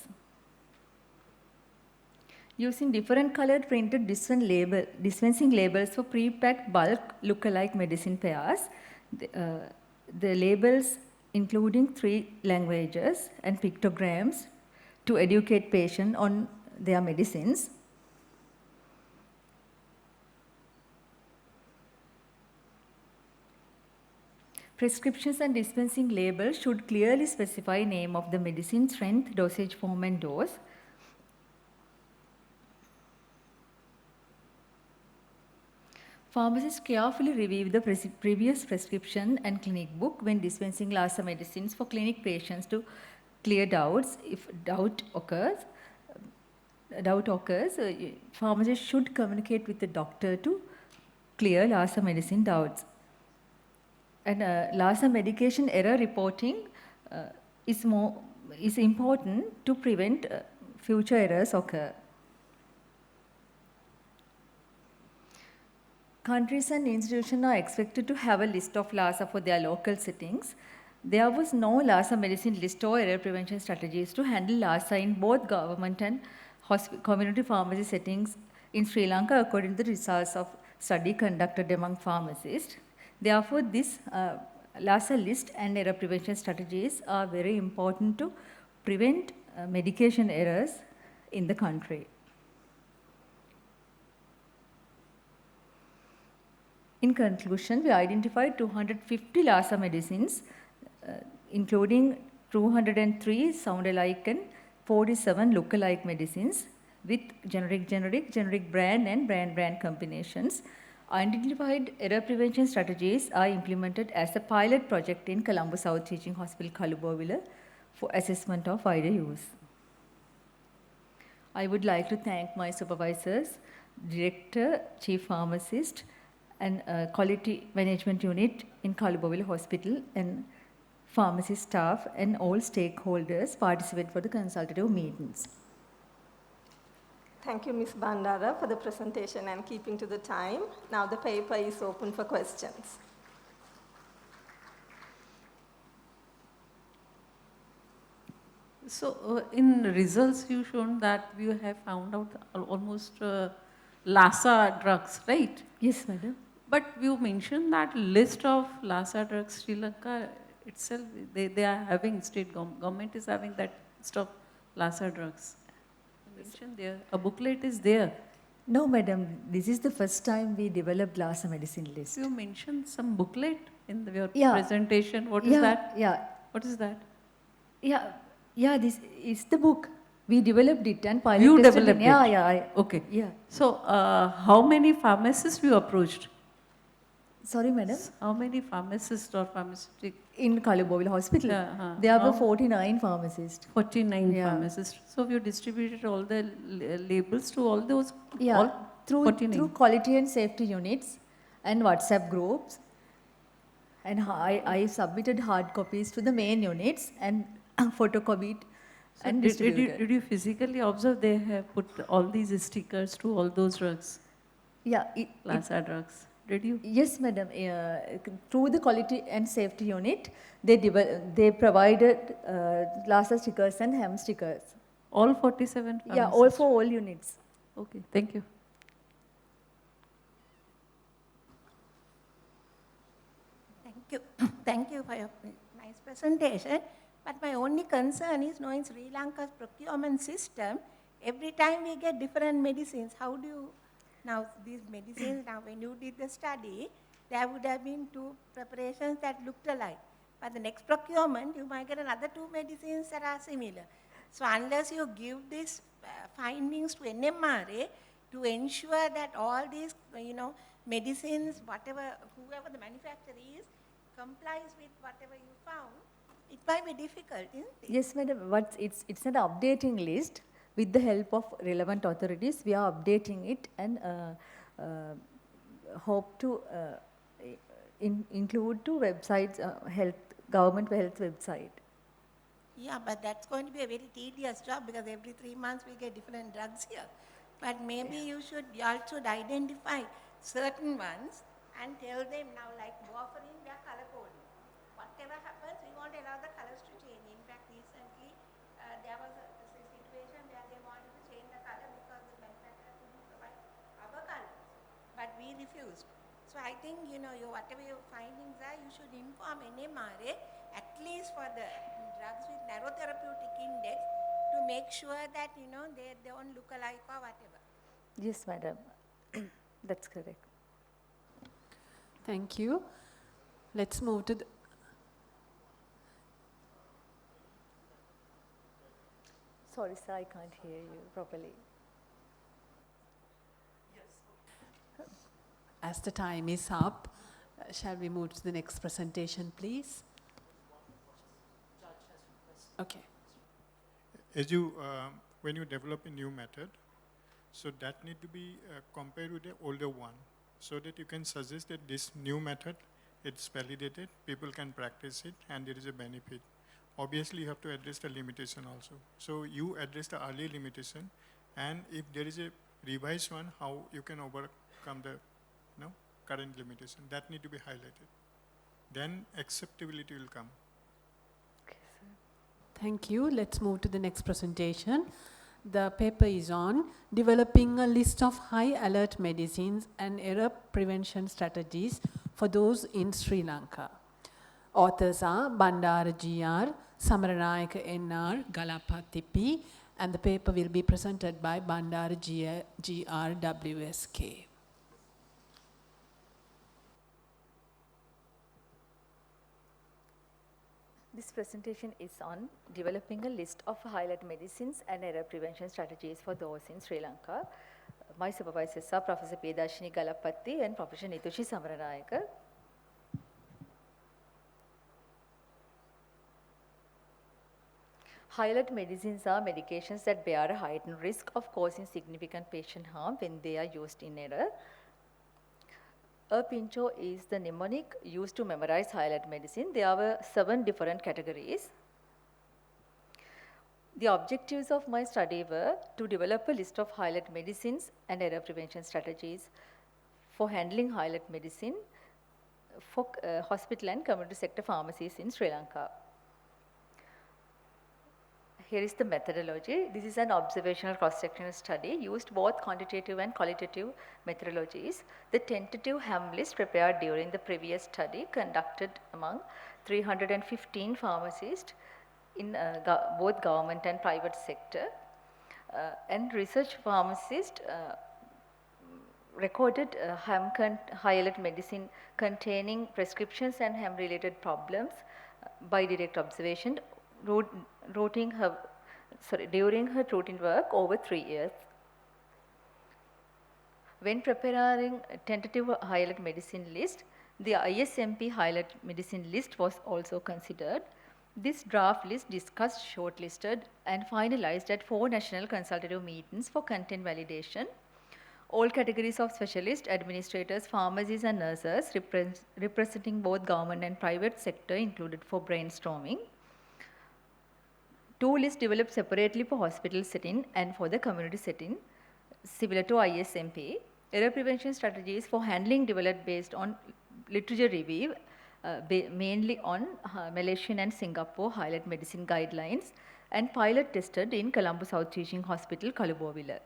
Using different colored printed dispensing labels for pre-packed bulk look-alike medicine pairs, the labels including 3 languages and pictograms to educate patients on their medicines. Prescriptions and dispensing labels should clearly specify name of the medicine, strength, dosage form and dose. Pharmacists carefully review the previous prescription and clinic book when dispensing LASA medicines for clinic patients to clear doubts. If doubt occurs, pharmacists should communicate with the doctor to clear LASA medicine doubts. And LASA medication error reporting is important to prevent future errors occur. Countries and institutions are expected to have a list of LASA for their local settings. There was no LASA medicine list or error prevention strategies to handle LASA in both government and community pharmacy settings in Sri Lanka according to the results of study conducted among pharmacists. Therefore, this LASA list and error prevention strategies are very important to prevent medication errors in the country. In conclusion, we identified 250 LASA medicines, including 203 sound-alike and 47 look-alike medicines with generic brand and brand combinations. Identified error prevention strategies are implemented as a pilot project in Colombo South Teaching Hospital, Kalubowila, for assessment of wider use. I would like to thank my supervisors, director, chief pharmacist, and quality management unit in Kalubowila Hospital, and pharmacy staff and all stakeholders participate for the consultative meetings. Thank you, Ms. Bandara, for the presentation and keeping to the time. Now the paper is open for questions. So in results, you shown that you have found out almost LASA drugs, right? Yes, madam. But you mentioned that list of LASA drugs, Sri Lanka itself, they are having, state government is having that list of LASA drugs. You mentioned there, a booklet is there. No, madam, this is the first time we developed LASA medicine list. You mentioned some booklet in your presentation. What is that? Yeah. What is that? Yeah, this is the book. We developed it and pilot You tested developed it. Yeah. Okay. Yeah. So, how many pharmacists you approached? Sorry, madam? How many pharmacists or pharmaceutic? In Kalubowila Hospital, there were 49 pharmacists. 49 pharmacists. So, you distributed all the labels to all those? Yeah, all through quality and safety units and WhatsApp groups. And I submitted hard copies to the main units and photocopied and distributed. Did you physically observe they have put all these stickers to all those drugs? Yeah. LASA drugs. Did you? Yes, madam. Through the quality and safety unit, they provided LASA stickers and HEM stickers. All 47 pharmacists? Yeah, all for all units. Okay, thank you. Thank you for your nice presentation. But my only concern is knowing Sri Lanka's procurement system. Every time we get different medicines, how do you, now these medicines, now when you did the study, there would have been 2 preparations that looked alike. But the next procurement, you might get another 2 medicines that are similar. So unless you give these findings to NMRA to ensure that all these, medicines, whoever the manufacturer is, complies with whatever you found, it might be difficult, isn't it? Yes, madam. But it's an updating list. With the help of relevant authorities, we are updating it and hope to include 2 websites, government health website. Yeah, but that's going to be a very tedious job because every 3 months we get different drugs here. But maybe you should also identify certain ones and tell them now, like warfarin, we are color coding. Whatever happens, we won't allow the colors to change. In fact, confused. So I think, whatever your findings are, you should inform NMRA, at least for the drugs with narrow therapeutic index, to make sure that, they don't look alike or whatever. Yes, madam. That's correct. Thank you. Let's move to the... Sorry, sir, I can't hear you properly. As the time is up, shall we move to the next presentation, please? Okay. As you, when you develop a new method, so that need to be compared with the older one, so that you can suggest that this new method, it's validated, people can practice it, and there is a benefit. Obviously, you have to address the limitation also. So you address the early limitation, and if there is a revised one, how you can overcome the current limitation, that need to be highlighted. Then acceptability will come. Thank you. Let's move to the next presentation. The paper is on developing a list of high alert medicines and error prevention strategies for those in Sri Lanka. Authors are Bandara GR, Samaranayaka NR, Galapathy P, and the paper will be presented by Bandara GR WSK. This presentation is on developing a list of highlight medicines and error prevention strategies for those in Sri Lanka. My supervisors are Professor Priyadashini Galapathy and Professor Nitushi Samaranayaka. Highlight medicines are medications that bear a heightened risk of causing significant patient harm when they are used in error. A pincho is the mnemonic used to memorize highlight medicine. There were 7 different categories. The objectives of my study were to develop a list of highlight medicines and error prevention strategies for handling highlight medicine for hospital and community sector pharmacies in Sri Lanka. Here is the methodology. This is an observational cross-sectional study, used both quantitative and qualitative methodologies. The tentative HAM list prepared during the previous study conducted among 315 pharmacists in both government and private sector. And research pharmacists recorded highlight medicine containing prescriptions and HAM-related problems by direct observation during her routine work over 3 years. When preparing a tentative highlight medicine list, the ISMP highlight medicine list was also considered. This draft list discussed, shortlisted, and finalized at 4 national consultative meetings for content validation. All categories of specialists, administrators, pharmacists, and nurses representing both government and private sector included for brainstorming. 2 lists developed separately for hospital setting and for the community setting, similar to ISMP. Error prevention strategies for handling developed based on literature review, mainly on Malaysian and Singapore highlight medicine guidelines, and pilot tested in Colombo South Teaching Hospital, Kalubowila.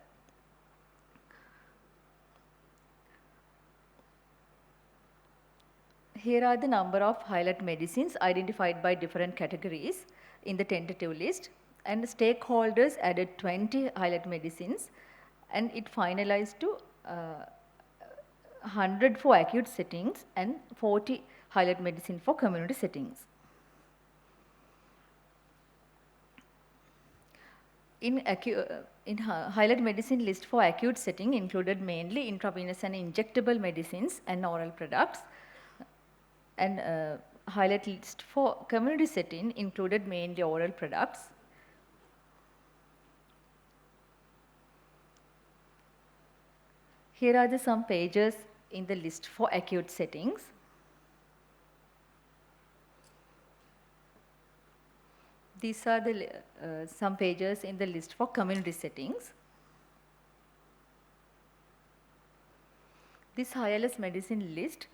Here are the number of highlight medicines identified by different categories in the tentative list, and the stakeholders added 20 highlight medicines, and it finalized to 100 for acute settings and 40 highlight medicine for community settings. In highlight medicine list for acute setting included mainly intravenous and injectable medicines and oral products, and highlight list for community setting included mainly oral products. Here are some pages in the list for acute settings. These are the some pages in the list for community settings. This highlight medicine list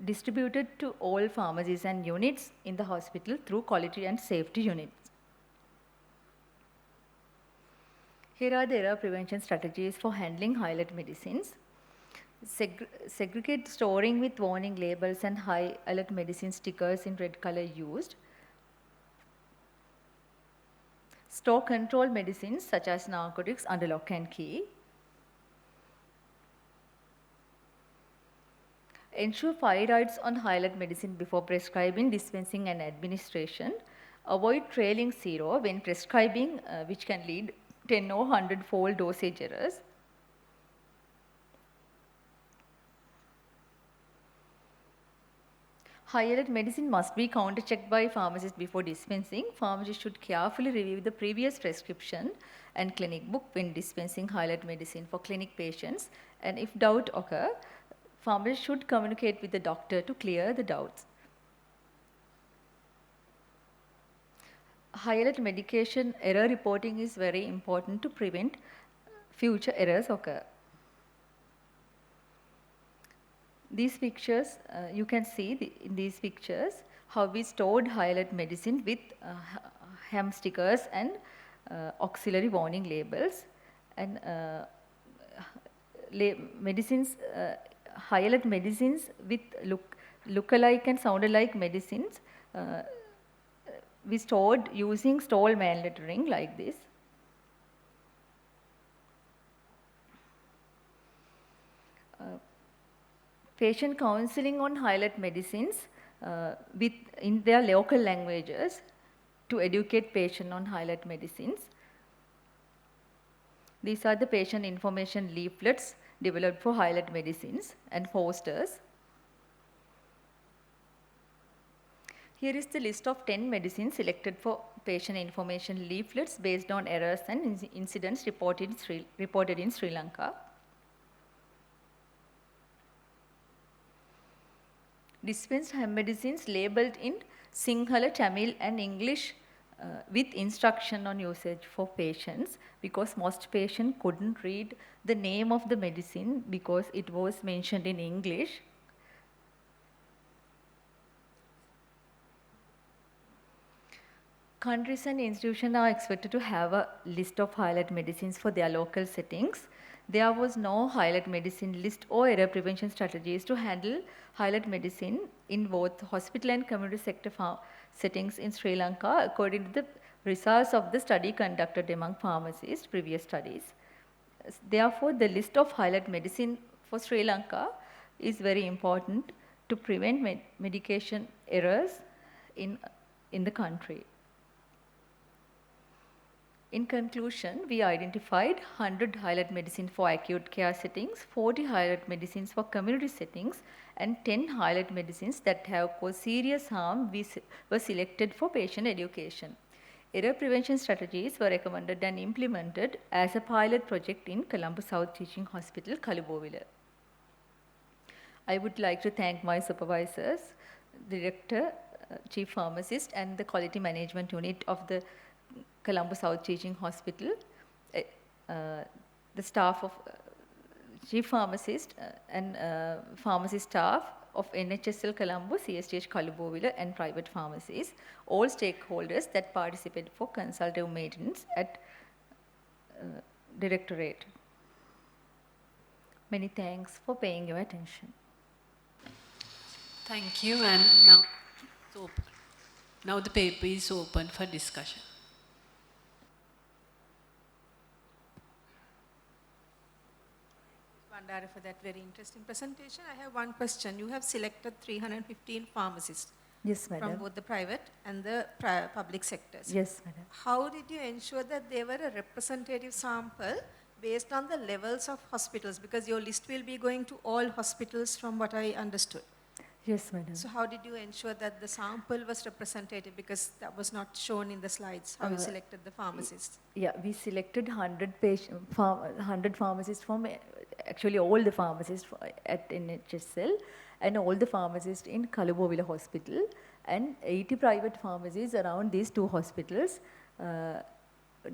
distributed to all pharmacies and units in the hospital through quality and safety units. Here are the error prevention strategies for handling highlight medicines. segregate storing with warning labels and high alert medicine stickers in red color used. Store control medicines such as narcotics under lock and key. Ensure 5 rides on high alert medicine before prescribing, dispensing and administration. Avoid trailing 0 when prescribing, which can lead 10 or 100-fold dosage errors. High alert medicine must be counter-checked by pharmacists before dispensing. Pharmacists should carefully review the previous prescription and clinic book when dispensing high alert medicine for clinic patients. And if doubt occur, pharmacists should communicate with the doctor to clear the doubts. High alert medication error reporting is very important to prevent future errors occur. These pictures, you can see in these pictures how we stored high alert medicine with hem stickers and auxiliary warning labels. And medicines, high alert medicines with look-alike and sound-alike medicines, we stored using stall mail lettering like this. Patient counseling on high alert medicines in their local languages to educate patient on high alert medicines. These are the patient information leaflets developed for high alert medicines and posters. Here is the list of 10 medicines selected for patient information leaflets based on errors and incidents reported in Sri Lanka. Dispensed hem medicines labeled in Sinhala, Tamil and English with instruction on usage for patients, because most patients couldn't read the name of the medicine because it was mentioned in English. Countries and institutions are expected to have a list of high alert medicines for their local settings. There was no high alert medicine list or error prevention strategies to handle high alert medicine in both hospital and community sector settings in Sri Lanka, according to the results of the study conducted among pharmacists, previous studies. Therefore, the list of high alert medicine for Sri Lanka is very important to prevent medication errors in the country. In conclusion, we identified 100 high alert medicines for acute care settings, 40 high alert medicines for community settings, and 10 high alert medicines that have caused serious harm were selected for patient education. Error prevention strategies were recommended and implemented as a pilot project in Colombo South Teaching Hospital, Kalubowila. I would like to thank my supervisors, Director, Chief Pharmacist, and the Quality Management Unit of the Colombo South Teaching Hospital, the staff of Chief Pharmacist and pharmacy staff of NHSL Colombo, CSTH Kalubowila and private pharmacies, all stakeholders that participated for consultative maintenance at Directorate. Many thanks for paying your attention. Thank you, and now the paper is open for discussion. Bandara, for that very interesting presentation. I have one question. You have selected 315 pharmacists. Yes, madam. From both the private and the public sectors. Yes, madam. How did you ensure that they were a representative sample based on the levels of hospitals? Because your list will be going to all hospitals from what I understood. Yes, madam. So how did you ensure that the sample was representative? Because that was not shown in the slides, how you selected the pharmacists. Yeah, we selected 100 pharmacists from actually all the pharmacists at NHSL and all the pharmacists in Kalubowila Hospital and 80 private pharmacies around these two hospitals.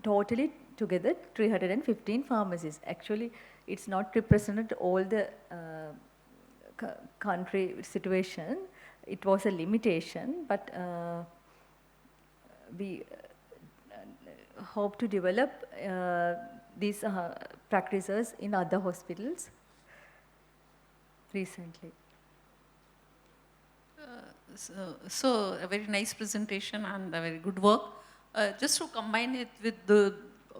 Totally together 315 pharmacies. Actually, it's not represented all the country situation. It was a limitation, but we hope to develop these practices in other hospitals. recently. So a very nice presentation and a very good work. Just to combine it with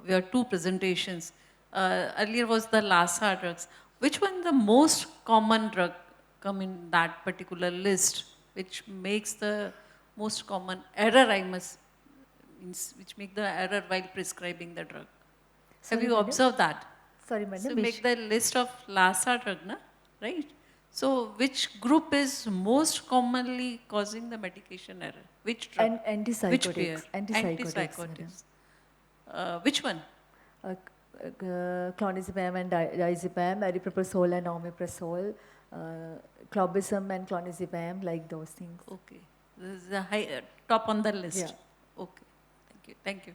your two presentations, earlier was the Lassa drugs. Which one the most common drug come in that particular list, which makes the most common error, which make the error while prescribing the drug? Sorry, Have you madam? observed that? Sorry, madam. So make the list of Lassa drug, na? Right? So which group is most commonly causing the medication error? Which drug? Antipsychotics. Which pair? Antipsychotics, madam. Which one? Clonazepam and diazepam, aripiprazole and omeprazole, clobazam and clonazepam, like those things. Okay. This is the top on the list. Yeah. Okay. Thank you. Thank you.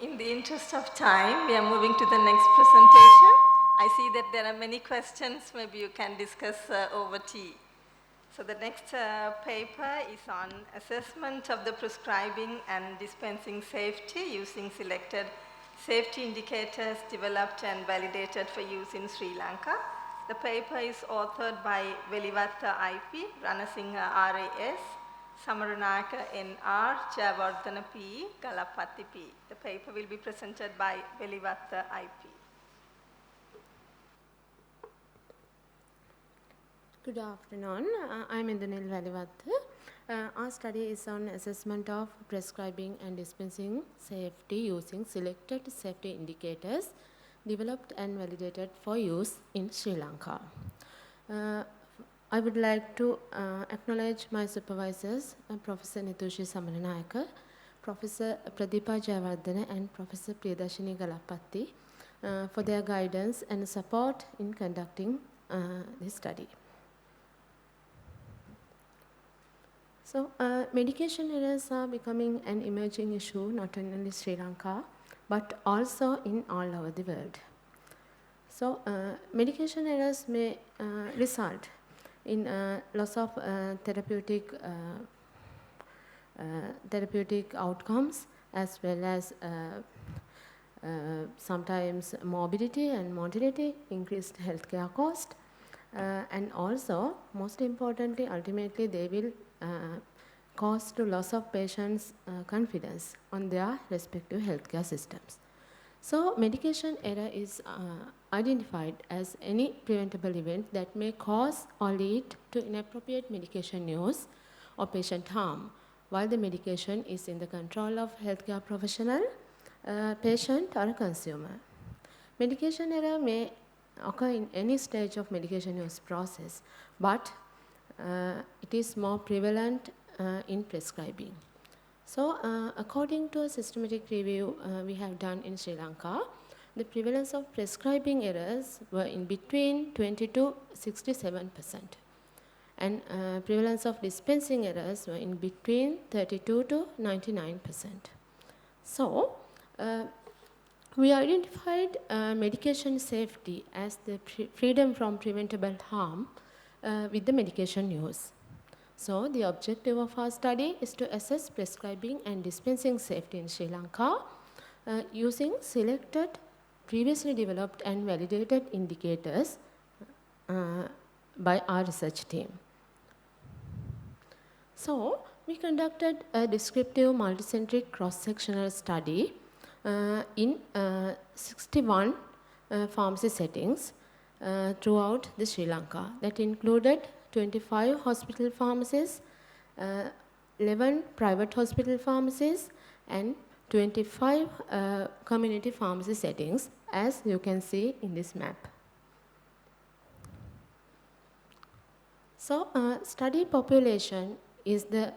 In the interest of time, we are moving to the next presentation. I see that there are many questions. Maybe you can discuss over tea. So the next paper is on assessment of the prescribing and dispensing safety using selected safety indicators developed and validated for use in Sri Lanka. The paper is authored by Velivatta IP, Ranasinghe RAS, Samaranaka NR, Jayawardena P, Galapatti P. The paper will be presented by Velivatta IP. Good afternoon. I'm Indanil Velivatta. Our study is on assessment of prescribing and dispensing safety using selected safety indicators developed and validated for use in Sri Lanka. I would like to acknowledge my supervisors, Professor Nithushi Samaranayaka, Professor Pradeepa Jayawardena and Professor Priyadarshini Galapatti for their guidance and support in conducting this study. So, medication errors are becoming an emerging issue not only in Sri Lanka but also in all over the world. So, medication errors may result in loss of therapeutic outcomes as well as sometimes morbidity and mortality, increased healthcare cost, and also most importantly ultimately they will cause to loss of patients' confidence on their respective healthcare systems. So medication error is identified as any preventable event that may cause or lead to inappropriate medication use or patient harm while the medication is in the control of healthcare professional, patient or consumer. Medication error may occur in any stage of medication use process, but it is more prevalent in prescribing. So, according to a systematic review we have done in Sri Lanka, the prevalence of prescribing errors were in between 20 to 67%. And prevalence of dispensing errors were in between 32 to 99%. So, we identified medication safety as the freedom from preventable harm with the medication use. So, the objective of our study is to assess prescribing and dispensing safety in Sri Lanka using selected previously developed and validated indicators by our research team. So, we conducted a descriptive multicentric cross-sectional study in 61 pharmacy settings throughout the Sri Lanka. That included 25 hospital pharmacies, 11 private hospital pharmacies, and 25 community pharmacy settings, as you can see in this map. So, study population is the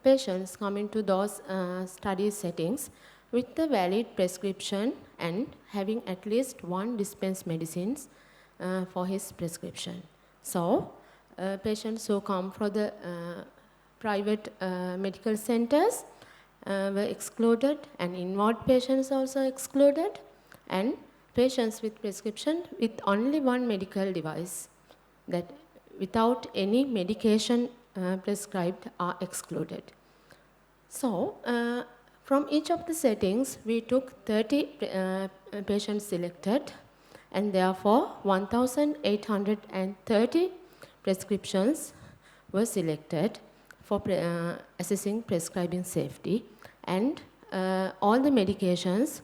patients coming to those study settings with the valid prescription and having at least one dispensed medicines for his prescription. So, patients who come from the private medical centers were excluded, and inward patients also excluded, and patients with prescription with only one medical device that without any medication prescribed are excluded. So, from each of the settings, we took 30 patients selected and therefore 1,830 prescriptions were selected for assessing prescribing safety, and all the medications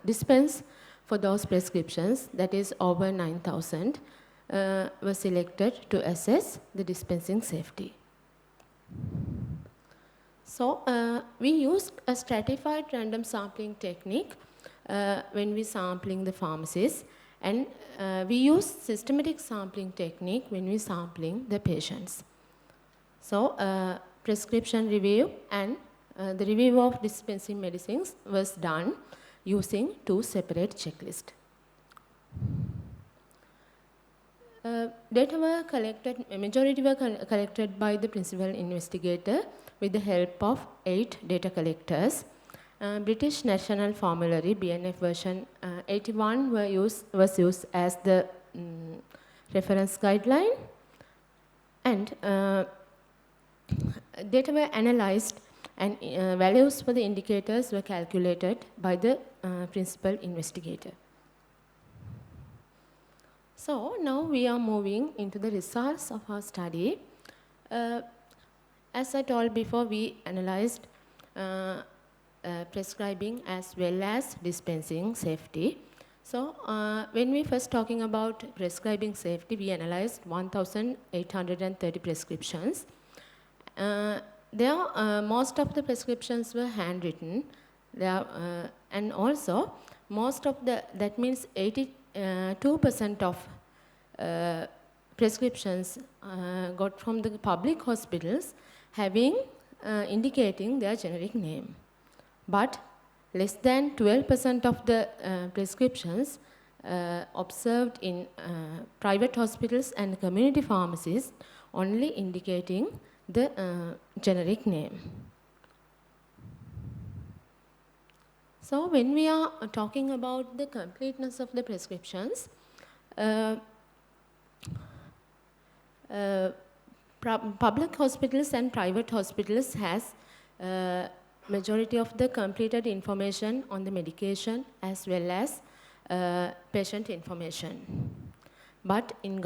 dispensed for those prescriptions, that is over 9,000, were selected to assess the dispensing safety. So we used a stratified random sampling technique when we sampling the pharmacies, and we used systematic sampling technique when we sampling the patients. So prescription review and the review of dispensing medicines was done using 2 separate checklists. Data were collected, majority were collected by the principal investigator with the help of 8 data collectors. British National Formulary, BNF version 81 was used as the reference guideline, and data were analyzed, and values for the indicators were calculated by the principal investigator. So now we are moving into the results of our study. As I told before, we analyzed prescribing as well as dispensing safety. So when we first talking about prescribing safety, we analyzed 1,830 prescriptions. Most of the prescriptions were handwritten, and also most of that means 82% of prescriptions got from the public hospitals having indicating their generic name. But less than 12% of the prescriptions observed in private hospitals and community pharmacies only indicating the generic name. So when we are talking about the completeness of the prescriptions, public hospitals and private hospitals has majority of the completed information on the medication as well as patient information. But in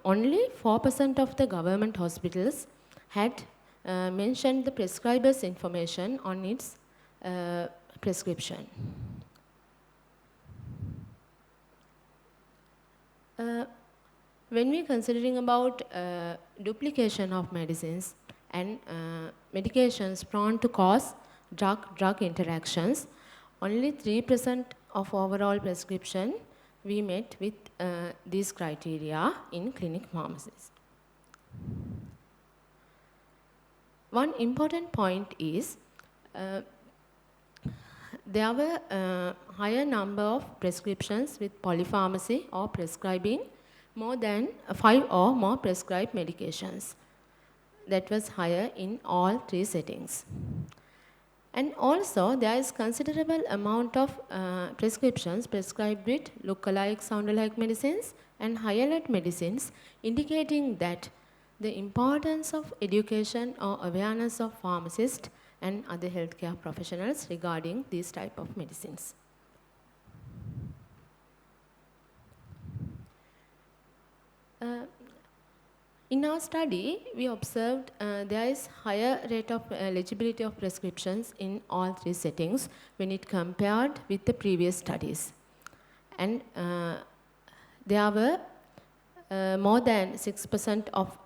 only 4% of the government hospitals had mentioned the prescriber's information on its prescription. When we are considering about duplication of medicines and medications prone to cause drug-drug interactions, only 3% of overall prescription we met with these criteria in clinic pharmacies. One important point is there were a higher number of prescriptions with polypharmacy or prescribing more than 5 or more prescribed medications. That was higher in all 3 settings. And also there is considerable amount of prescriptions prescribed with look-alike, sound-alike medicines and high-alert medicines, indicating that the importance of education or awareness of pharmacists and other healthcare professionals regarding these type of medicines. In our study, we observed there is higher rate of eligibility of prescriptions in all 3 settings when it compared with the previous studies. And there were more than 6% of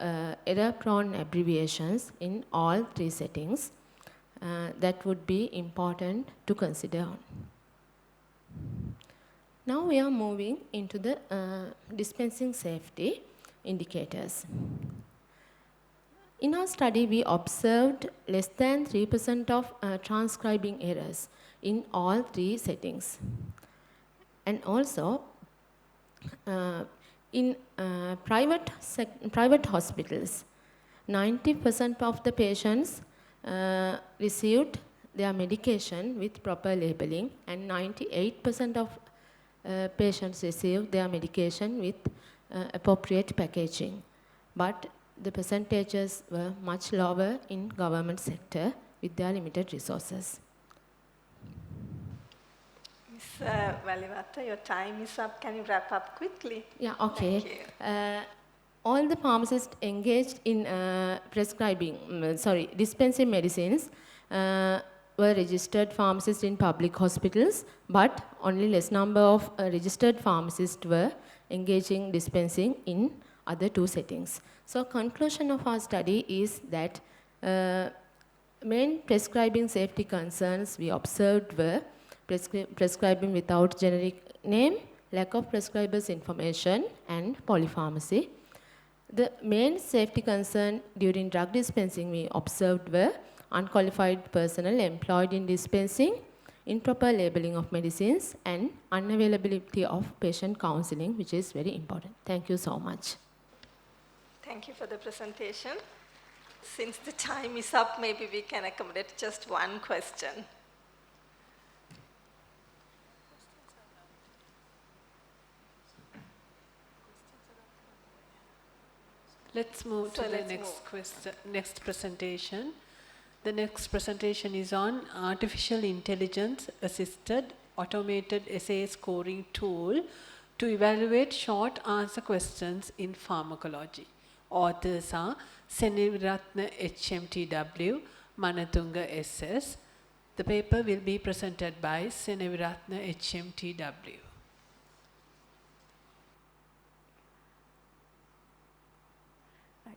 error-prone abbreviations in all 3 settings. That would be important to consider on. Now we are moving into the dispensing safety indicators. In our study, we observed less than 3% of transcribing errors in all 3 settings. And also, in private hospitals, 90% of the patients received their medication with proper labeling, and 98% of patients received their medication with appropriate packaging. But the percentages were much lower in government sector with their limited resources. Ms. Valivata, your time is up. Can you wrap up quickly? Yeah, okay. Thank you. All the pharmacists engaged in dispensing medicines were registered pharmacists in public hospitals, but only less number of registered pharmacists were engaging dispensing in other two settings. So conclusion of our study is that main prescribing safety concerns we observed were prescribing without generic name, lack of prescriber's information, and polypharmacy. The main safety concern during drug dispensing we observed were unqualified personnel employed in dispensing, improper labeling of medicines, and unavailability of patient counseling, which is very important. Thank you so much. Thank you for the presentation. Since the time is up, maybe we can accommodate just one question. Let's move to the next presentation. The next presentation is on artificial intelligence assisted automated essay scoring tool to evaluate short answer questions in pharmacology. Authors are Seneviratna HMTW, Manatunga SS. The paper will be presented by Seneviratna HMTW.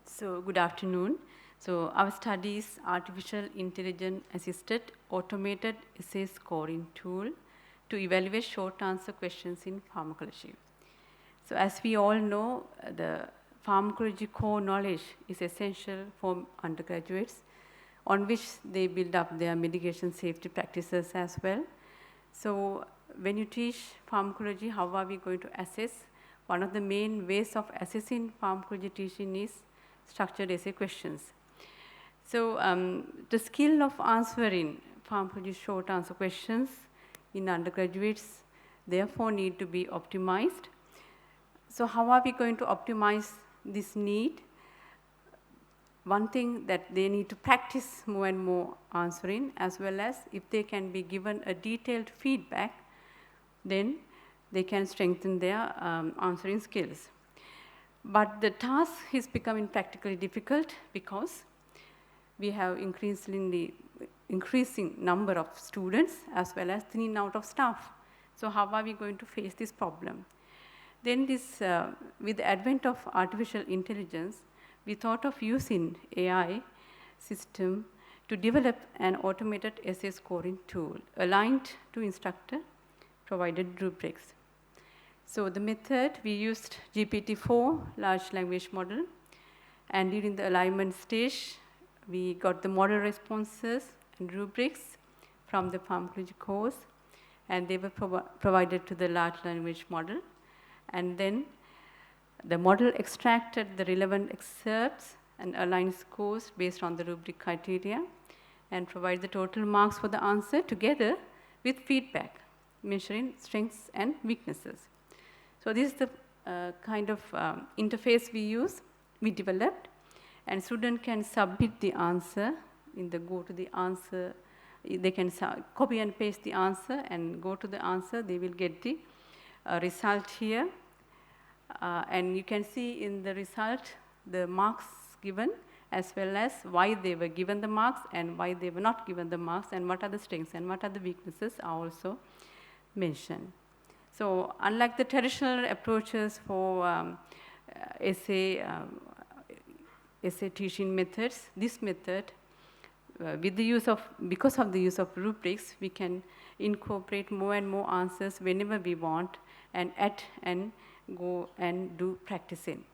So good afternoon. So our study is artificial intelligence assisted automated essay scoring tool to evaluate short answer questions in pharmacology. So as we all know, the pharmacology core knowledge is essential for undergraduates on which they build up their medication safety practices as well. So when you teach pharmacology, how are we going to assess? One of the main ways of assessing pharmacology teaching is structured essay questions. So the skill of answering pharmacology short answer questions in undergraduates therefore need to be optimized. So how are we going to optimize this need? One thing that they need to practice more and more answering, as well as if they can be given a detailed feedback, then they can strengthen their answering skills. But the task is becoming practically difficult because we have increasing number of students as well as thinning out of staff. So how are we going to face this problem? Then this, with the advent of artificial intelligence, we thought of using AI system to develop an automated essay scoring tool aligned to instructor provided rubrics. So the method, we used GPT-4 large language model, and during the alignment stage, we got the model responses and rubrics from the pharmacology course, and they were provided to the large language model. And then the model extracted the relevant excerpts and aligned scores based on the rubric criteria and provide the total marks for the answer together with feedback, measuring strengths and weaknesses. So this is the kind of interface we developed, and student can submit the answer go to the answer. They can copy and paste the answer and go to the answer. They will get the result here. And you can see in the result the marks given as well as why they were given the marks and why they were not given the marks and what are the strengths and what are the weaknesses are also mentioned. So unlike the traditional approaches for essay teaching methods, this method, because of the use of rubrics, we can incorporate more and more answers whenever we want and add and go and do practicing.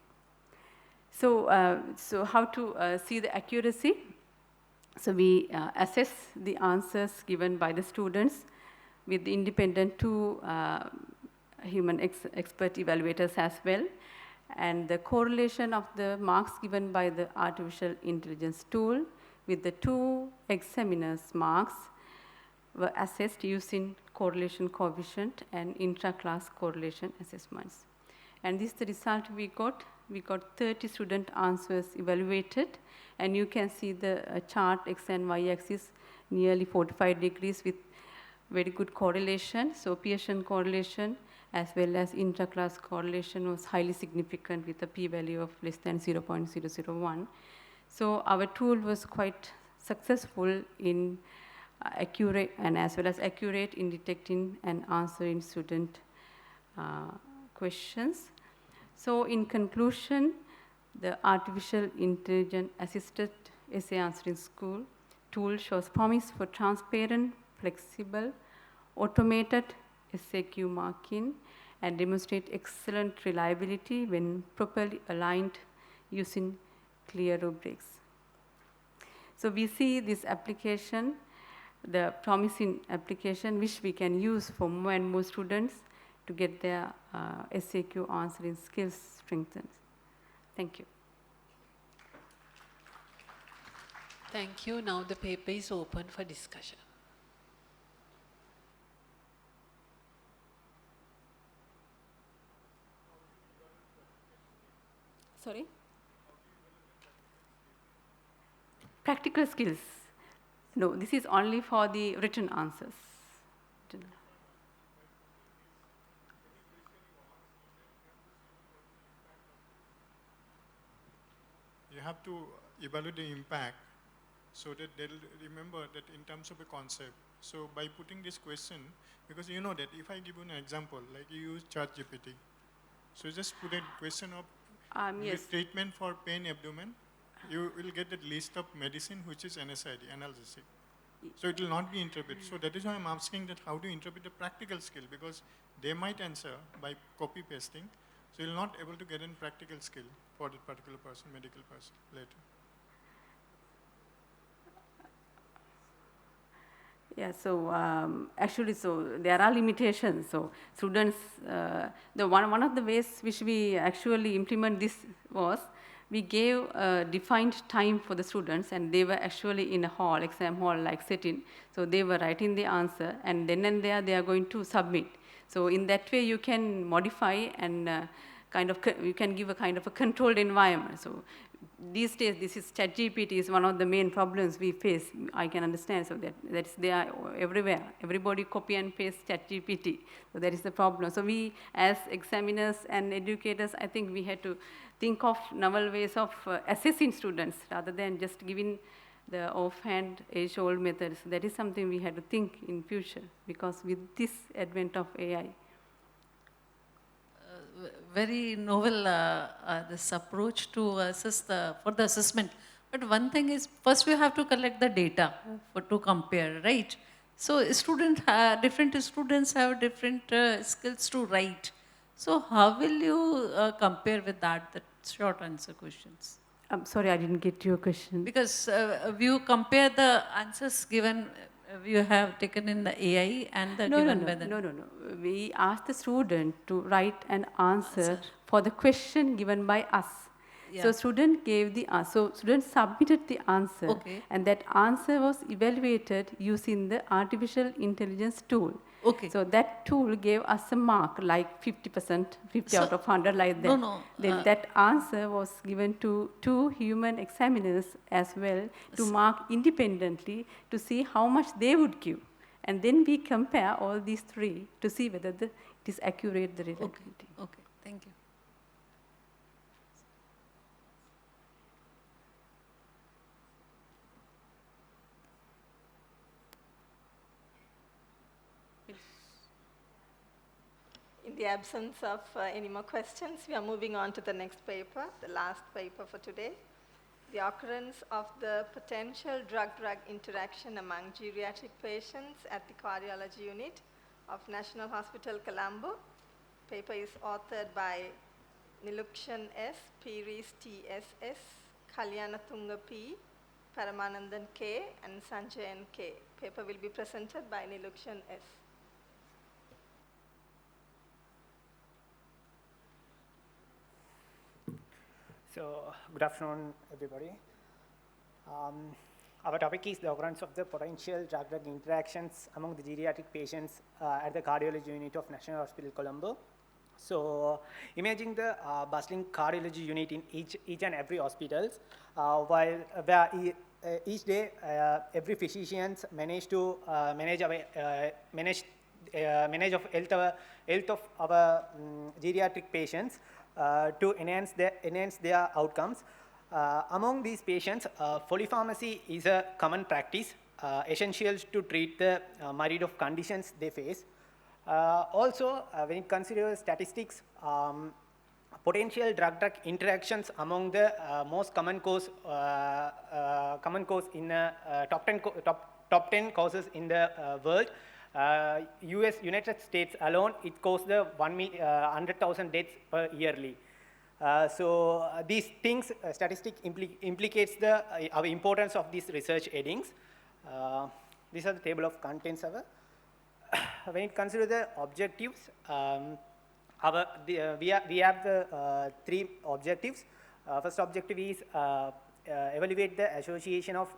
So, so how to see the accuracy? So we assess the answers given by the students with the independent two human expert evaluators as well. And the correlation of the marks given by the artificial intelligence tool with the two examiners' marks were assessed using correlation coefficient and intra-class correlation assessments. And this is the result we got. We got 30 student answers evaluated, and you can see the chart X and Y axis nearly 45 degrees with very good correlation. So Pearson correlation as well as intra-class correlation was highly significant with a p-value of less than 0.001. So our tool was quite successful in accurate and as well as accurate in detecting and answering student questions. So in conclusion, the artificial intelligence assisted essay answering tool shows promise for transparent, flexible, automated essay queue marking and demonstrate excellent reliability when properly aligned using clear rubrics. So we see this application, the promising application which we can use for more and more students to get their SAQ answering skills strengthened. Thank you. Thank you. Now the paper is open for discussion. Sorry? Practical skills. No, this is only for the written answers. You have to evaluate the impact so that they'll remember that in terms of a concept. So by putting this question, because you know that if I give you an example, like you use ChatGPT, so just put a question of yes. treatment for pain abdomen, you will get the list of medicine which is NSAID, analgesic. So it will not be interpreted. So that is why I'm asking that how do you interpret the practical skill, because they might answer by copy pasting, so you'll not able to get in practical skill for that particular person, medical person later. Yeah, so actually, so there are limitations. So students, the one of the ways which we actually implement this was we gave a defined time for the students, and they were actually in a hall, exam hall like setting. So they were writing the answer, and then and there they are going to submit. So in that way, you can modify and you can give a kind of a controlled environment. So these days, this is ChatGPT is one of the main problems we face. I can understand. So that's they are everywhere. Everybody copy and paste ChatGPT. So that is the problem. So we, as examiners and educators, I think we had to think of novel ways of assessing students rather than just giving the offhand age-old methods. That is something we had to think in future, because with this advent of AI. Very novel this approach to assess for the assessment. But one thing is, first we have to collect the data to compare, right? So different students have different skills to write. So how will you compare with that short answer questions? I'm sorry, I didn't get your question. Because you compare the answers given, you have taken in the AI and the given by the... No. We asked the student to write an answer for the question given by us. Yeah. So student gave the answer. So student submitted the answer, okay, and that answer was evaluated using the artificial intelligence tool. Okay. So that tool gave us a mark like 50%, 50 out of 100 like that. Then that answer was given to 2 human examiners as well to mark independently to see how much they would give. And then we compare all these 3 to see whether it is accurate, the reliability. Okay, thank you. In the absence of any more questions, we are moving on to the next paper, the last paper for today. The occurrence of the potential drug-drug interaction among geriatric patients at the cardiology unit of National Hospital, Colombo. Paper is authored by Nilukshan S., Piris T.S.S., Kalyanatunga P., Paramanandan K., and Sanjayan K. Paper will be presented by Nilukshan S. So, good afternoon, everybody. Our topic is the occurrence of the potential drug-drug interactions among the geriatric patients at the cardiology unit of National Hospital, Colombo. So, imagine the bustling cardiology unit in each and every hospital, where each day, every physicians manage to manage of health of our geriatric patients to enhance their outcomes. Among these patients, polypharmacy is a common practice, essential to treat the myriad of conditions they face. Also, when it considers statistics, potential drug-drug interactions among the most common cause in top 10 causes in the world. United States alone, it causes the 100,000 deaths per yearly. So these things, statistics implicates our importance of these research headings. These are the table of contents. When it comes to the objectives, we have the three objectives. First objective is evaluate the association of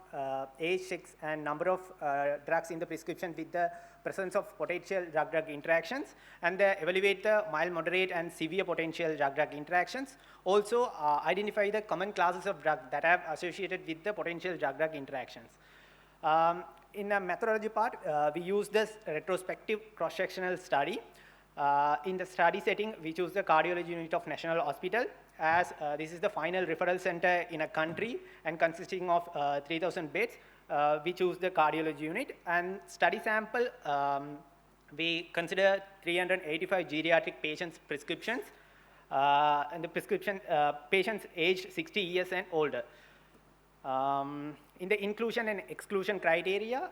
age, sex, and number of drugs in the prescription with the presence of potential drug-drug interactions, and evaluate the mild, moderate, and severe potential drug-drug interactions. Also, identify the common classes of drugs that have associated with the potential drug-drug interactions. In the methodology part, we use this retrospective cross-sectional study. In the study setting, we choose the cardiology unit of National Hospital, as this is the final referral center in a country and consisting of 3,000 beds. We choose the cardiology unit, and study sample, we consider 385 geriatric patients' prescriptions, and the prescription patients aged 60 years and older. In the inclusion and exclusion criteria,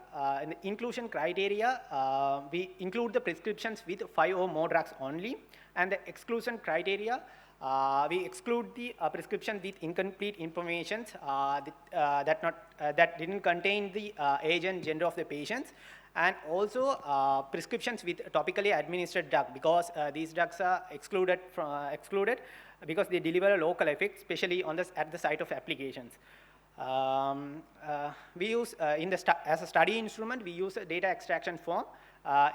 we include the prescriptions with 5 or more drugs only, and the exclusion criteria, we exclude the prescription with incomplete information that didn't contain the age and gender of the patients, and also prescriptions with topically administered drug, because these drugs are excluded because they deliver a local effect, especially at the site of applications. We use, as a study instrument, we use a data extraction form.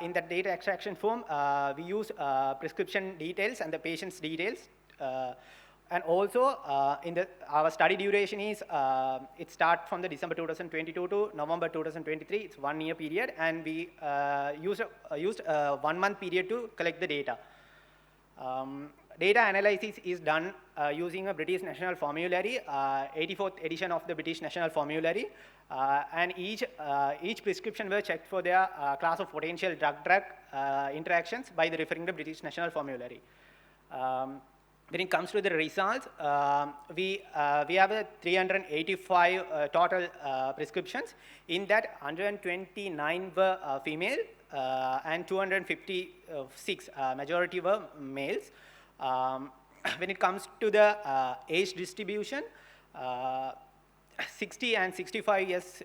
In that data extraction form, we use prescription details and the patient's details. And also, our study duration is, it starts from the December 2022 to November 2023. It's 1 year period, and we used a 1 month period to collect the data. Data analysis is done using a British National Formulary, 84th edition of the British National Formulary, and each prescription were checked for their class of potential drug-drug interactions by referring to British National Formulary. When it comes to the results, we have a 385 total prescriptions. In that, 129 were female and 256, majority were males. When it comes to the age distribution, 60 and 65 years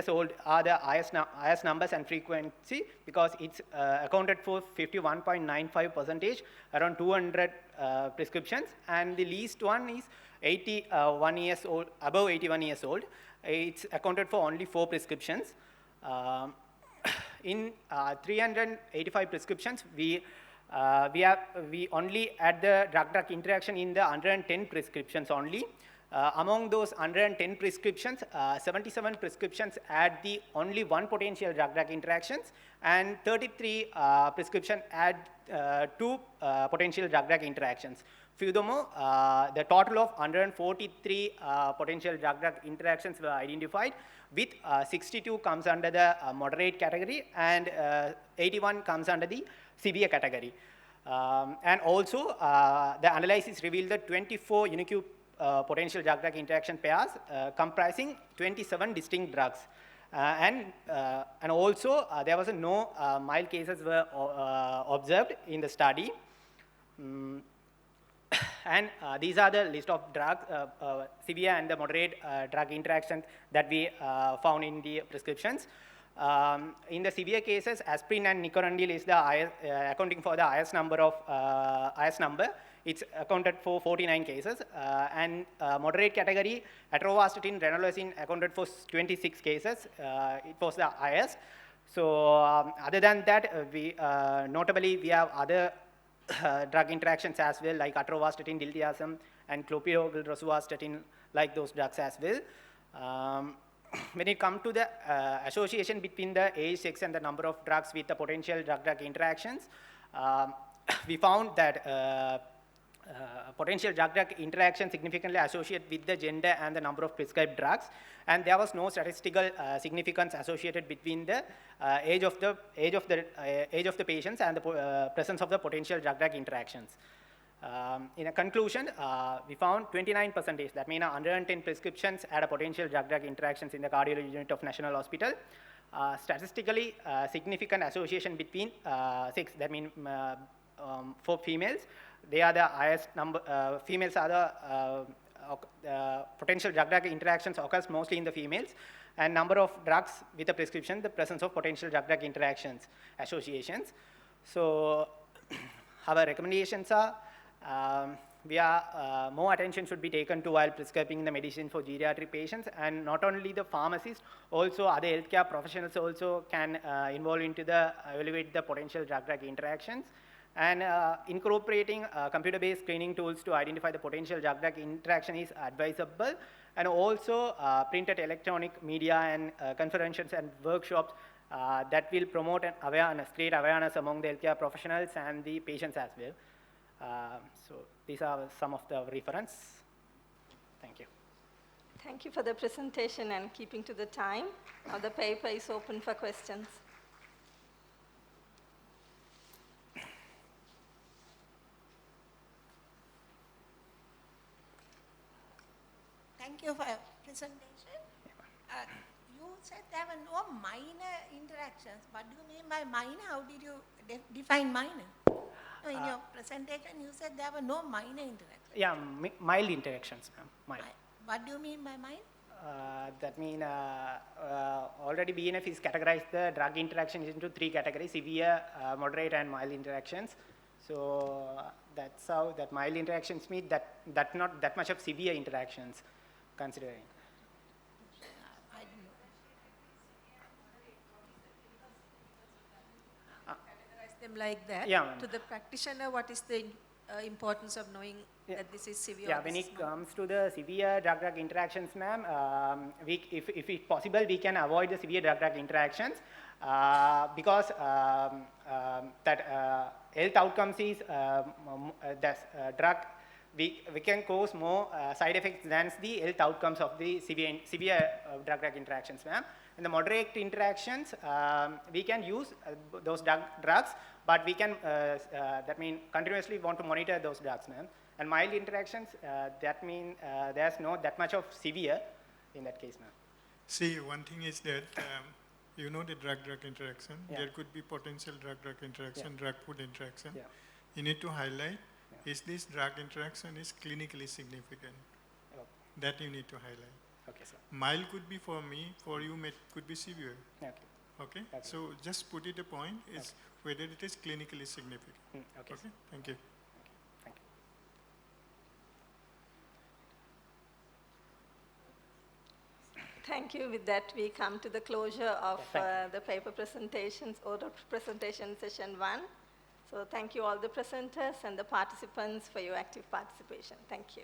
old are the highest numbers and frequency, because it's accounted for 51.95%, around 200 prescriptions, and the least one is 81 years old, above 81 years old. It's accounted for only 4 prescriptions. In 385 prescriptions, we only add the drug-drug interaction in the 110 prescriptions only. Among those 110 prescriptions, 77 prescriptions add the only 1 potential drug-drug interactions, and 33 prescriptions add 2 potential drug-drug interactions. Furthermore, the total of 143 potential drug-drug interactions were identified, with 62 comes under the moderate category, and 81 comes under the severe category. And also, the analysis revealed that 24 unique potential drug-drug interaction pairs comprising 27 distinct drugs. And also, there was no mild cases were observed in the study. And these are the list of drugs, severe and the moderate drug interactions that we found in the prescriptions. In the severe cases, aspirin and nicorandil is the accounting for the highest number. It's accounted for 49 cases, and moderate category, atorvastatin, ranolazine accounted for 26 cases. It was the highest. So other than that, notably we have other drug interactions as well, like atorvastatin, diltiazem, and clopidogrel, rosuvastatin, like those drugs as well. When it comes to the association between the age, sex, and the number of drugs with the potential drug-drug interactions, we found that potential drug-drug interaction significantly associated with the gender and the number of prescribed drugs, and there was no statistical significance associated between the age of the patients and the presence of the potential drug-drug interactions. In a conclusion, we found 29%, that means 110 prescriptions had a potential drug-drug interactions in the cardiology unit of National Hospital. Statistically significant association between sex, that means for females, they are the highest number, females are the potential drug-drug interactions occurs mostly in the females, and number of drugs with a prescription, the presence of potential drug-drug interactions associations. So our recommendations are, more attention should be taken to while prescribing the medicine for geriatric patients, and not only the pharmacists, also other healthcare professionals also can involve into the evaluate the potential drug-drug interactions, and incorporating computer-based screening tools to identify the potential drug-drug interaction is advisable, and also printed electronic media and conferences and workshops that will promote an awareness, create awareness among the healthcare professionals and the patients as well. So these are some of the reference. Thank you. Thank you for the presentation and keeping to the time. Now the paper is open for questions. Thank you for your presentation. You said there were no minor interactions. What do you mean by minor? How did you define minor? In your presentation, you said there were no minor interactions. Yeah, mild interactions, ma'am. Mild. What do you mean by mild? That means already BNF is categorized the drug interactions into 3 categories: severe, moderate, and mild interactions. So that's how that mild interactions mean that not that much of severe interactions considering. Them like that. Yeah, to the practitioner, what is the importance of knowing that this is severe? Yeah, when it comes to the severe drug-drug interactions, ma'am, if it's possible, we can avoid the severe drug-drug interactions because that health outcomes is drug. We can cause more side effects than the health outcomes of the severe drug-drug interactions, ma'am. In the moderate interactions, we can use those drugs, but we can, that means continuously want to monitor those drugs, ma'am. And mild interactions, that means there's not that much of severe in that case, ma'am. See, one thing is that, you know the drug-drug interaction, there could be potential drug-drug interaction, drug-food interaction. You need to highlight, is this drug interaction is clinically significant? That you need to highlight. Okay, sir. Mild could be for me, for you could be severe. Okay. Okay? So just put it a point is whether it is clinically significant. Okay. Thank you. Thank you. Thank you. With that, we come to the closure of the paper presentations, oral presentation session 1. So thank you all the presenters and the participants for your active participation. Thank you.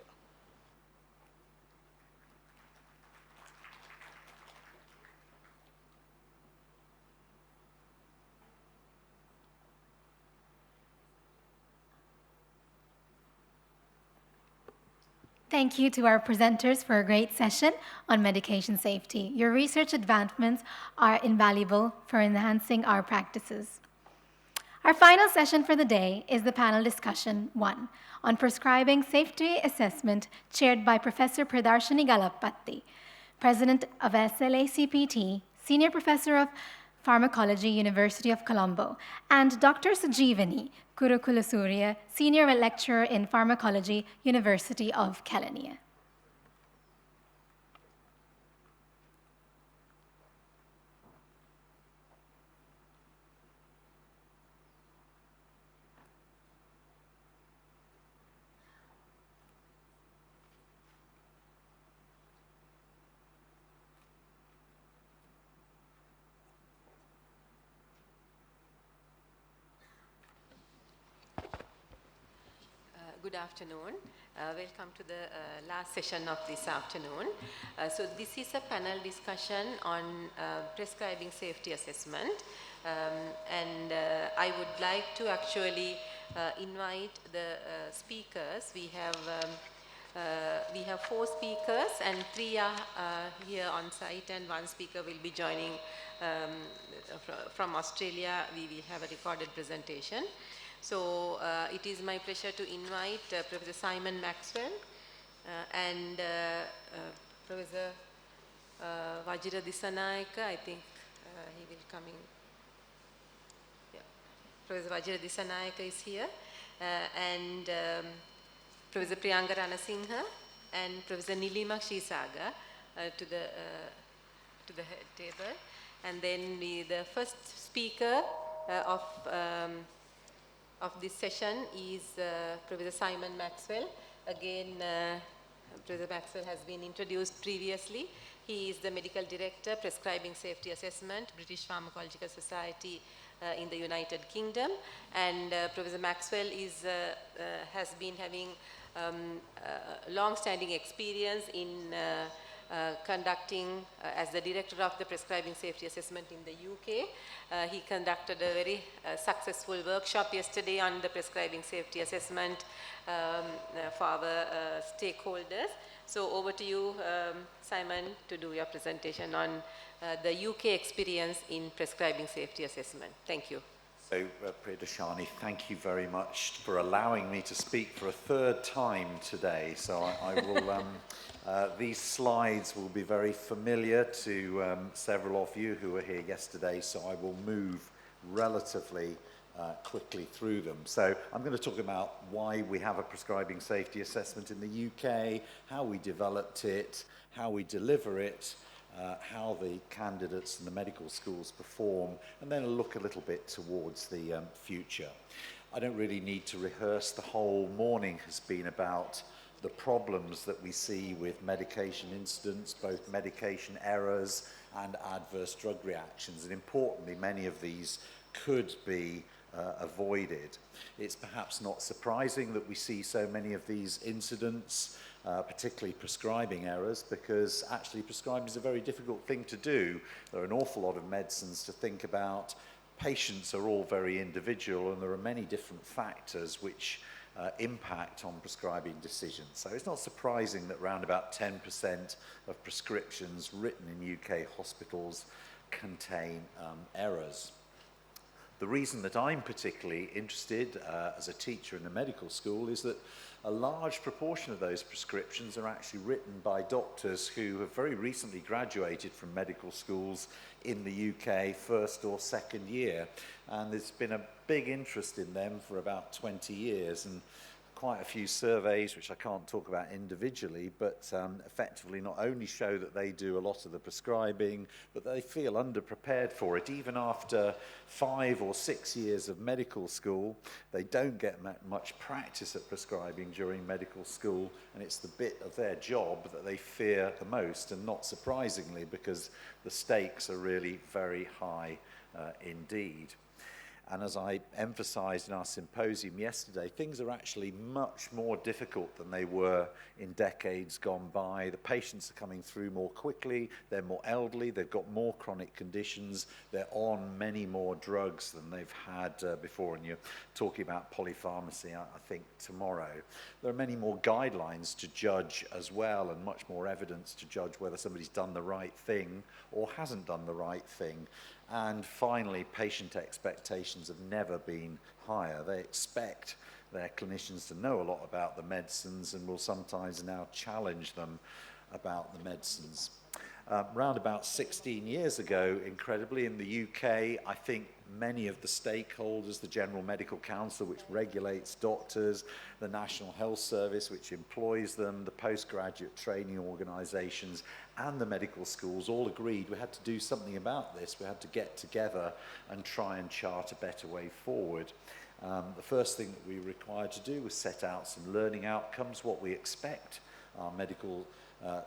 Thank you to our presenters for a great session on medication safety. Your research advancements are invaluable for enhancing our practices. Our final session for the day is the panel discussion 1 on prescribing safety assessment, chaired by Professor Pradarshini Galappatti, President of SLACPT, Senior Professor of Pharmacology, University of Colombo, and Dr. Sanjeevani Kurukulasuriya, Senior Lecturer in Pharmacology, University of Kelaniya. good afternoon. Welcome to the last session of this afternoon. So this is a panel discussion on prescribing safety assessment. And I would like to actually invite the speakers. We have 4 speakers and 3 are here on site, and 1 speaker will be joining from Australia. We will have a recorded presentation. So it is my pleasure to invite Professor Simon Maxwell and Professor Vajira Disanayaka. I think he will come in. Yeah. Professor Vajira Disanayaka is here, and Professor Priyanka Ranasinghe and Professor Nilima Shisaga to the head table. And then the first speaker of this session is Professor Simon Maxwell. Again, Professor Maxwell has been introduced previously. He is the Medical Director, Prescribing Safety Assessment, British Pharmacological Society in the United Kingdom. And Professor Maxwell has been having long-standing experience in conducting as the director of the Prescribing Safety Assessment in the UK. He conducted a very successful workshop yesterday on the Prescribing Safety Assessment for our stakeholders. So over to you, Simon, to do your presentation on the UK experience in Prescribing Safety Assessment. Thank you. So, Priyadashani, thank you very much for allowing me to speak for a 3rd time today. So I will, these slides will be very familiar to several of you who were here yesterday, so I will move relatively quickly through them. So I'm going to talk about why we have a prescribing safety assessment in the UK, how we developed it, how we deliver it, how the candidates and the medical schools perform, and then look a little bit towards the future. I don't really need to rehearse. The whole morning has been about the problems that we see with medication incidents, both medication errors and adverse drug reactions. And importantly, many of these could be avoided. It's perhaps not surprising that we see so many of these incidents, particularly prescribing errors, because actually prescribing is a very difficult thing to do. There are an awful lot of medicines to think about. Patients are all very individual, and there are many different factors which impact on prescribing decisions. So it's not surprising that around about 10% of prescriptions written in UK hospitals contain errors. The reason that I'm particularly interested as a teacher in a medical school is that a large proportion of those prescriptions are actually written by doctors who have very recently graduated from medical schools in the UK, 1st or 2nd year. And there's been a big interest in them for about 20 years. And quite a few surveys, which I can't talk about individually, but effectively not only show that they do a lot of the prescribing, but they feel underprepared for it. Even after 5 or 6 years of medical school, they don't get much practice at prescribing during medical school, and it's the bit of their job that they fear the most, and not surprisingly, because the stakes are really very high indeed. And as I emphasized in our symposium yesterday, things are actually much more difficult than they were in decades gone by. The patients are coming through more quickly, they're more elderly, they've got more chronic conditions, they're on many more drugs than they've had before. And you're talking about polypharmacy, I think, tomorrow. There are many more guidelines to judge as well, and much more evidence to judge whether somebody's done the right thing or hasn't done the right thing. And finally, patient expectations have never been higher. They expect their clinicians to know a lot about the medicines and will sometimes now challenge them about the medicines. Around about 16 years ago, incredibly, in the UK, I think many of the stakeholders, the General Medical Council, which regulates doctors, the National Health Service, which employs them, the postgraduate training organisations, and the medical schools all agreed we had to do something about this. We had to get together and try and chart a better way forward. The first thing that we were required to do was set out some learning outcomes, what we expect our medical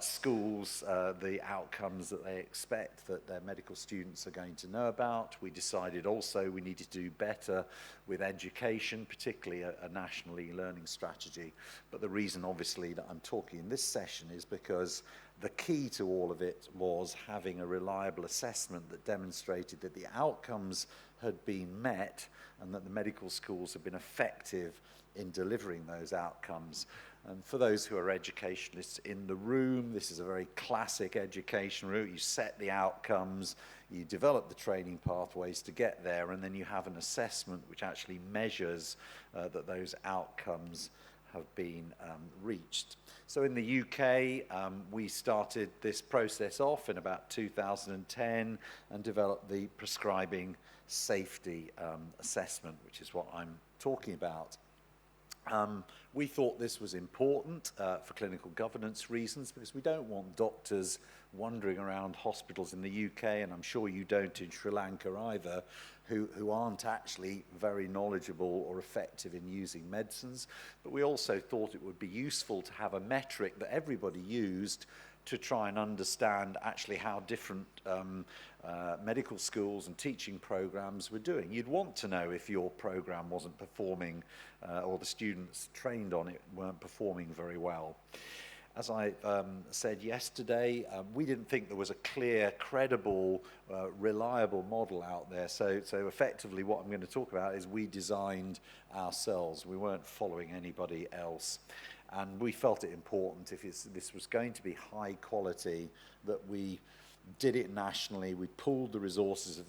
schools the outcomes that they expect that their medical students are going to know about. We decided also we needed to do better with education, particularly a national e-learning strategy. But the reason, obviously, that I'm talking in this session is because the key to all of it was having a reliable assessment that demonstrated that the outcomes had been met and that the medical schools have been effective in delivering those outcomes. And for those who are educationalists in the room, this is a very classic education route. You set the outcomes, you develop the training pathways to get there, and then you have an assessment which actually measures that those outcomes have been reached. So in the UK, we started this process off in about 2010 and developed the prescribing safety assessment, which is what I'm talking about. We thought this was important for clinical governance reasons because we don't want doctors wandering around hospitals in the UK, and I'm sure you don't in Sri Lanka either, who aren't actually very knowledgeable or effective in using medicines. But we also thought it would be useful to have a metric that everybody used to try and understand actually how different medical schools and teaching programs were doing. You'd want to know if your program wasn't performing or the students trained on it weren't performing very well. As I said yesterday, we didn't think there was a clear, credible, reliable model out there. So effectively what I'm going to talk about is we designed ourselves. We weren't following anybody else. And we felt it important, if this was going to be high quality, that we did it nationally. We pooled the resources of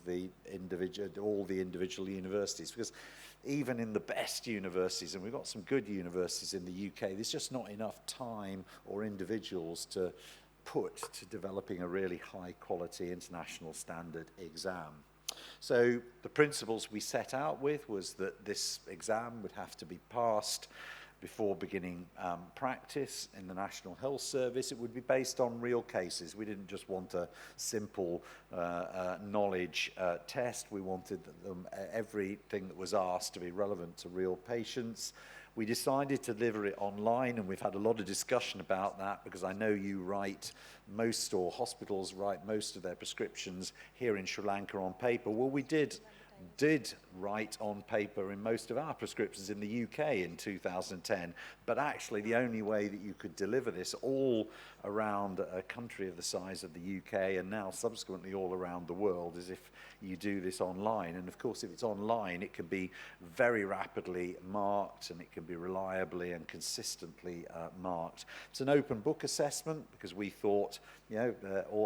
all the individual universities, because even in the best universities, and we've got some good universities in the UK, there's just not enough time or individuals to put to developing a really high quality international standard exam. So the principles we set out with was that this exam would have to be passed before beginning practice in the National Health Service. It would be based on real cases. We didn't just want a simple knowledge test. We wanted everything that was asked to be relevant to real patients. We decided to deliver it online, and we've had a lot of discussion about that because I know you write most, or hospitals write most of their prescriptions here in Sri Lanka on paper. Well, we did write on paper in most of our prescriptions in the UK in 2010, but actually the only way that you could deliver this all around a country of the size of the UK and now subsequently all around the world is if you do this online. And of course, if it's online, it can be very rapidly marked and it can be reliably and consistently marked. It's an open book assessment because we thought,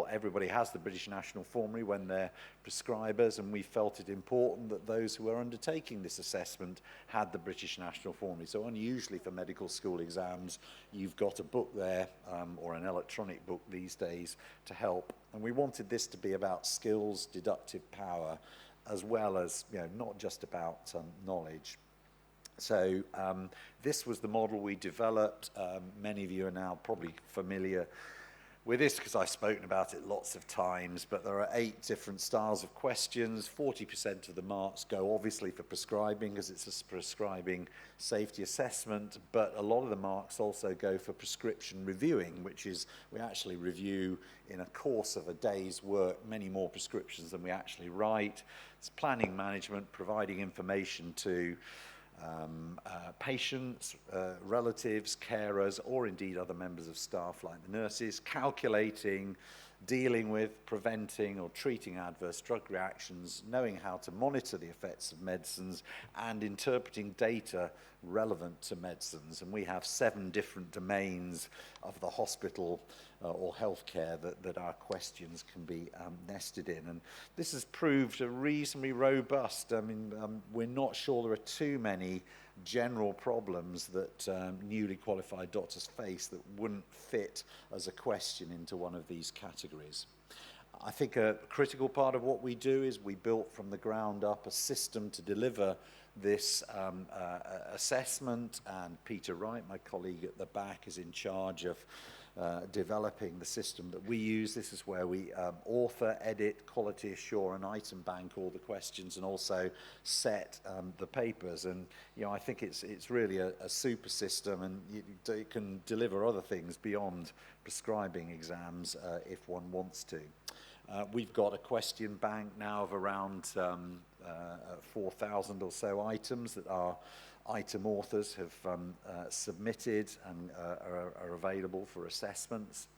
everybody has the British National Formulary when they're prescribers, and we felt it important that those who are undertaking this assessment had the British National Formulary. So unusually for medical school exams, you've got a book there, or an electronic book these days, to help. And we wanted this to be about skills, deductive power, as well as, not just about knowledge. So this was the model we developed. Many of you are now probably familiar with this because I've spoken about it lots of times, but there are 8 different styles of questions. 40% of the marks go obviously for prescribing because it's a prescribing safety assessment, but a lot of the marks also go for prescription reviewing, which is we actually review in a course of a day's work many more prescriptions than we actually write. It's planning management, providing information to patients, relatives, carers, or indeed other members of staff like the nurses, calculating, dealing with, preventing or treating adverse drug reactions, knowing how to monitor the effects of medicines, and interpreting data relevant to medicines. And we have 7 different domains of the hospital or healthcare that our questions can be nested in. And this has proved a reasonably robust. I mean, we're not sure there are too many general problems that newly qualified doctors face that wouldn't fit as a question into one of these categories. I think a critical part of what we do is we built from the ground up a system to deliver this assessment, and Peter Wright, my colleague at the back, is in charge of developing the system that we use. This is where we author, edit, quality assure, and item bank all the questions, and also set the papers. And I think it's really a super system, and it can deliver other things beyond prescribing exams if one wants to. We've got a question bank now of around 4,000 or so items that our item authors have submitted and are available for assessments.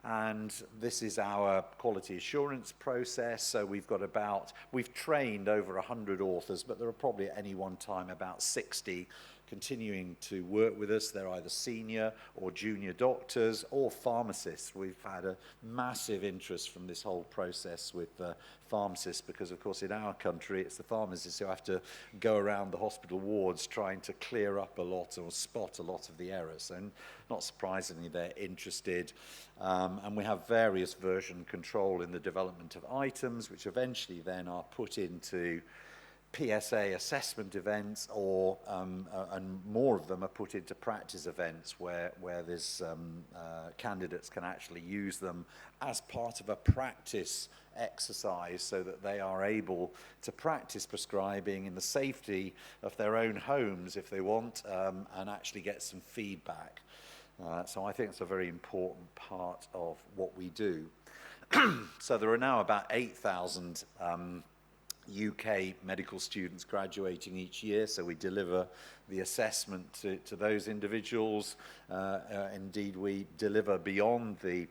And this is our quality assurance process. So we've trained over 100 authors, but there are probably at any one time about 60 continuing to work with us. They're either senior or junior doctors or pharmacists. We've had a massive interest from this whole process with pharmacists because, of course, in our country, it's the pharmacists who have to go around the hospital wards trying to clear up a lot or spot a lot of the errors. And not surprisingly, they're interested. And we have various version control in the development of items, which eventually then are put into PSA assessment events, or and more of them are put into practice events where there's candidates can actually use them as part of a practice exercise so that they are able to practice prescribing in the safety of their own homes if they want, and actually get some feedback. So I think it's a very important part of what we do. So there are now about 8,000 UK medical students graduating each year, so we deliver the assessment to those individuals. Indeed, we deliver beyond the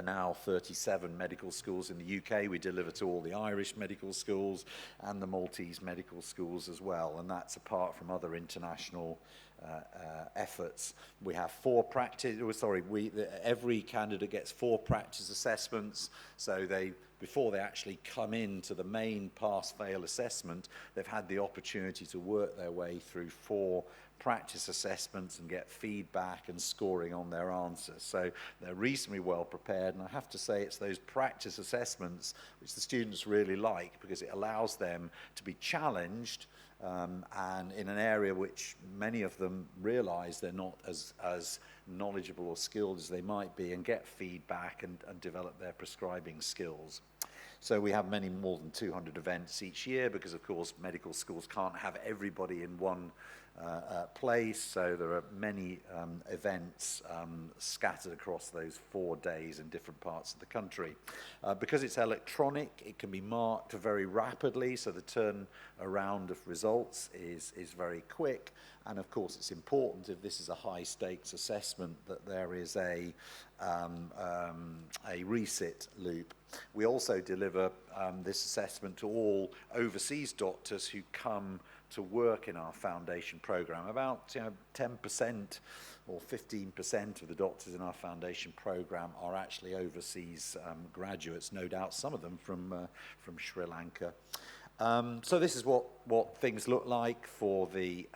now 37 medical schools in the UK. We deliver to all the Irish medical schools and the Maltese medical schools as well, and that's apart from other international efforts. We have every candidate gets 4 practice assessments, so before they actually come into the main pass-fail assessment, they've had the opportunity to work their way through 4 practice assessments and get feedback and scoring on their answers. So they're reasonably well prepared, and I have to say it's those practice assessments which the students really like, because it allows them to be challenged and in an area which many of them realize they're not as knowledgeable or skilled as they might be, and get feedback and develop their prescribing skills. So we have many more than 200 events each year because, of course, medical schools can't have everybody in one place, so there are many events scattered across those 4 days in different parts of the country. Because it's electronic, it can be marked very rapidly, so the turnaround of results is very quick. And of course, it's important, if this is a high-stakes assessment, that there is a resit loop. We also deliver this assessment to all overseas doctors who come to work in our foundation program. About 10% or 15% of the doctors in our foundation program are actually overseas graduates, no doubt some of them from Sri Lanka. So this is what things look like for the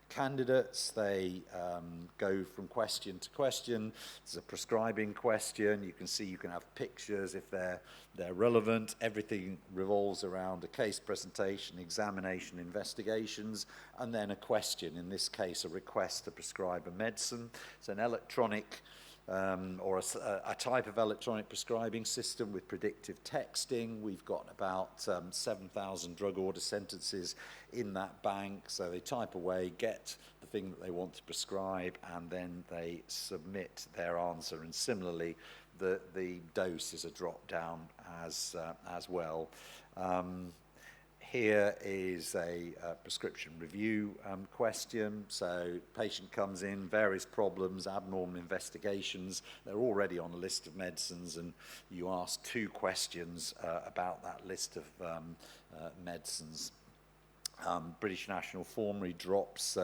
candidates. They go from question to question. There's a prescribing question. You can see you can have pictures if they're relevant. Everything revolves around a case presentation, examination, investigations, and then a question, in this case a request to prescribe a medicine. It's an electronic or a type of electronic prescribing system with predictive texting. We've got about 7,000 drug order sentences in that bank. So they type away, get the thing that they want to prescribe, and then they submit their answer. And similarly, the dose is a drop down as well. Here is a prescription review question. So patient comes in, various problems, abnormal investigations. They're already on a list of medicines, and you ask 2 questions about that list of medicines. British National Formulary drops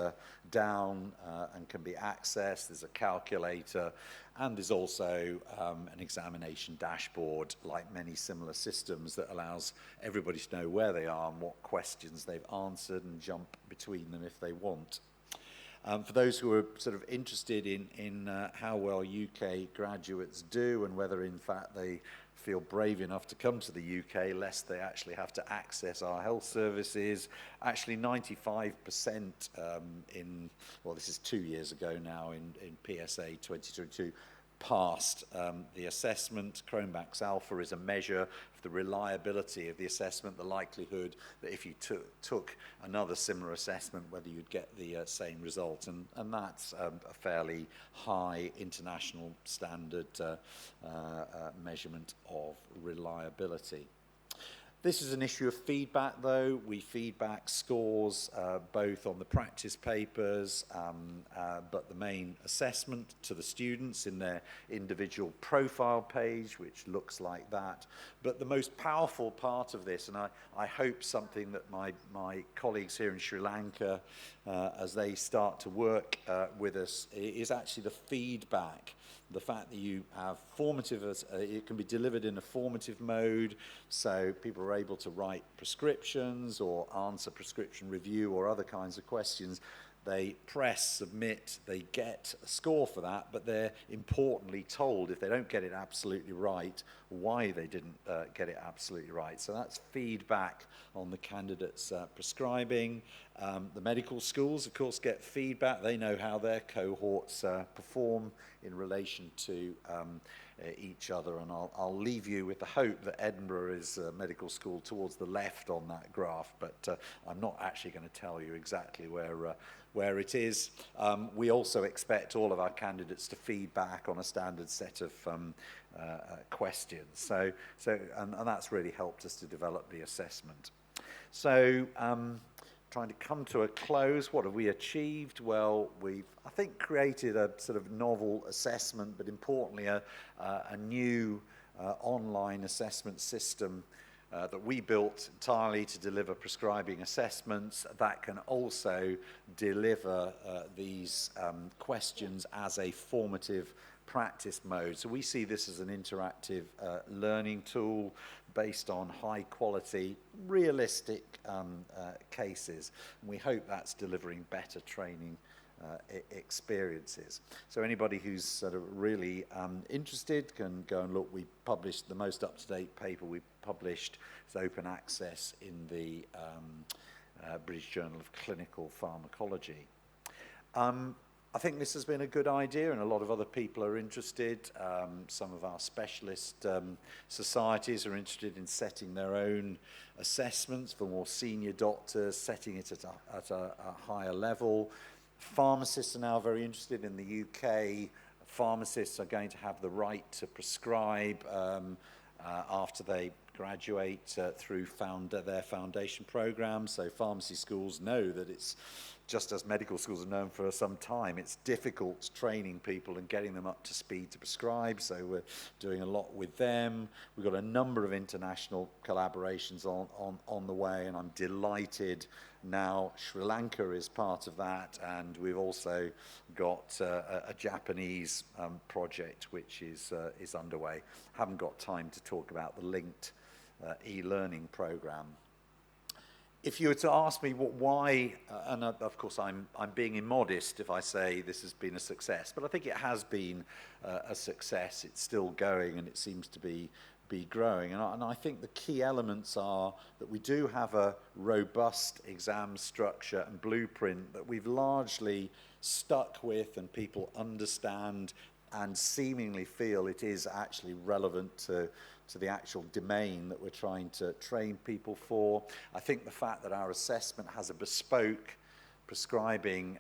down and can be accessed. There's a calculator, and there's also an examination dashboard, like many similar systems, that allows everybody to know where they are and what questions they've answered and jump between them if they want. For those who are sort of interested in how well UK graduates do and whether in fact they feel brave enough to come to the UK lest they actually have to access our health services, actually 95% this is 2 years ago now in PSA 2022, passed the assessment. Cronbach's alpha is a measure of the reliability of the assessment, the likelihood that if you took another similar assessment, whether you'd get the same result. And that's a fairly high international standard measurement of reliability. This is an issue of feedback, though. We feedback scores both on the practice papers, but the main assessment to the students in their individual profile page, which looks like that. But the most powerful part of this, and I hope something that my colleagues here in Sri Lanka, as they start to work with us, is actually the feedback. The fact that you have formative, it can be delivered in a formative mode, so people are able to write prescriptions or answer prescription review or other kinds of questions. They press submit, they get a score for that, but they're importantly told if they don't get it absolutely right, why they didn't get it absolutely right. So that's feedback on the candidate's prescribing. The medical schools, of course, get feedback. They know how their cohorts perform in relation to each other, and I'll leave you with the hope that Edinburgh is a medical school towards the left on that graph, but I'm not actually going to tell you exactly where it is. We also expect all of our candidates to feedback on a standard set of questions, and that's really helped us to develop the assessment. So trying to come to a close, what have we achieved? Well, we've, I think, created a sort of novel assessment, but importantly a new online assessment system that we built entirely to deliver prescribing assessments that can also deliver these questions as a formative practice mode. So we see this as an interactive learning tool based on high quality, realistic cases. And we hope that's delivering better training experiences. So anybody who's sort of really interested can go and look. We published the most up-to-date paper we published. It's open access in the British Journal of Clinical Pharmacology. I think this has been a good idea, and a lot of other people are interested. Some of our specialist societies are interested in setting their own assessments for more senior doctors, setting it at a higher level. Pharmacists are now very interested. In the UK, pharmacists are going to have the right to prescribe after they graduate through their foundation program. So pharmacy schools know that it's, just as medical schools have known for some time, it's difficult training people and getting them up to speed to prescribe, so we're doing a lot with them. We've got a number of international collaborations on the way, and I'm delighted now Sri Lanka is part of that, and we've also got a Japanese project which is underway. Haven't got time to talk about the linked e-learning program. If you were to ask me why, and of course I'm being immodest if I say this has been a success, but I think it has been a success. It's still going, and it seems to be growing. And I think the key elements are that we do have a robust exam structure and blueprint that we've largely stuck with, and people understand and seemingly feel it is actually relevant to the actual domain that we're trying to train people for. I think the fact that our assessment has a bespoke prescribing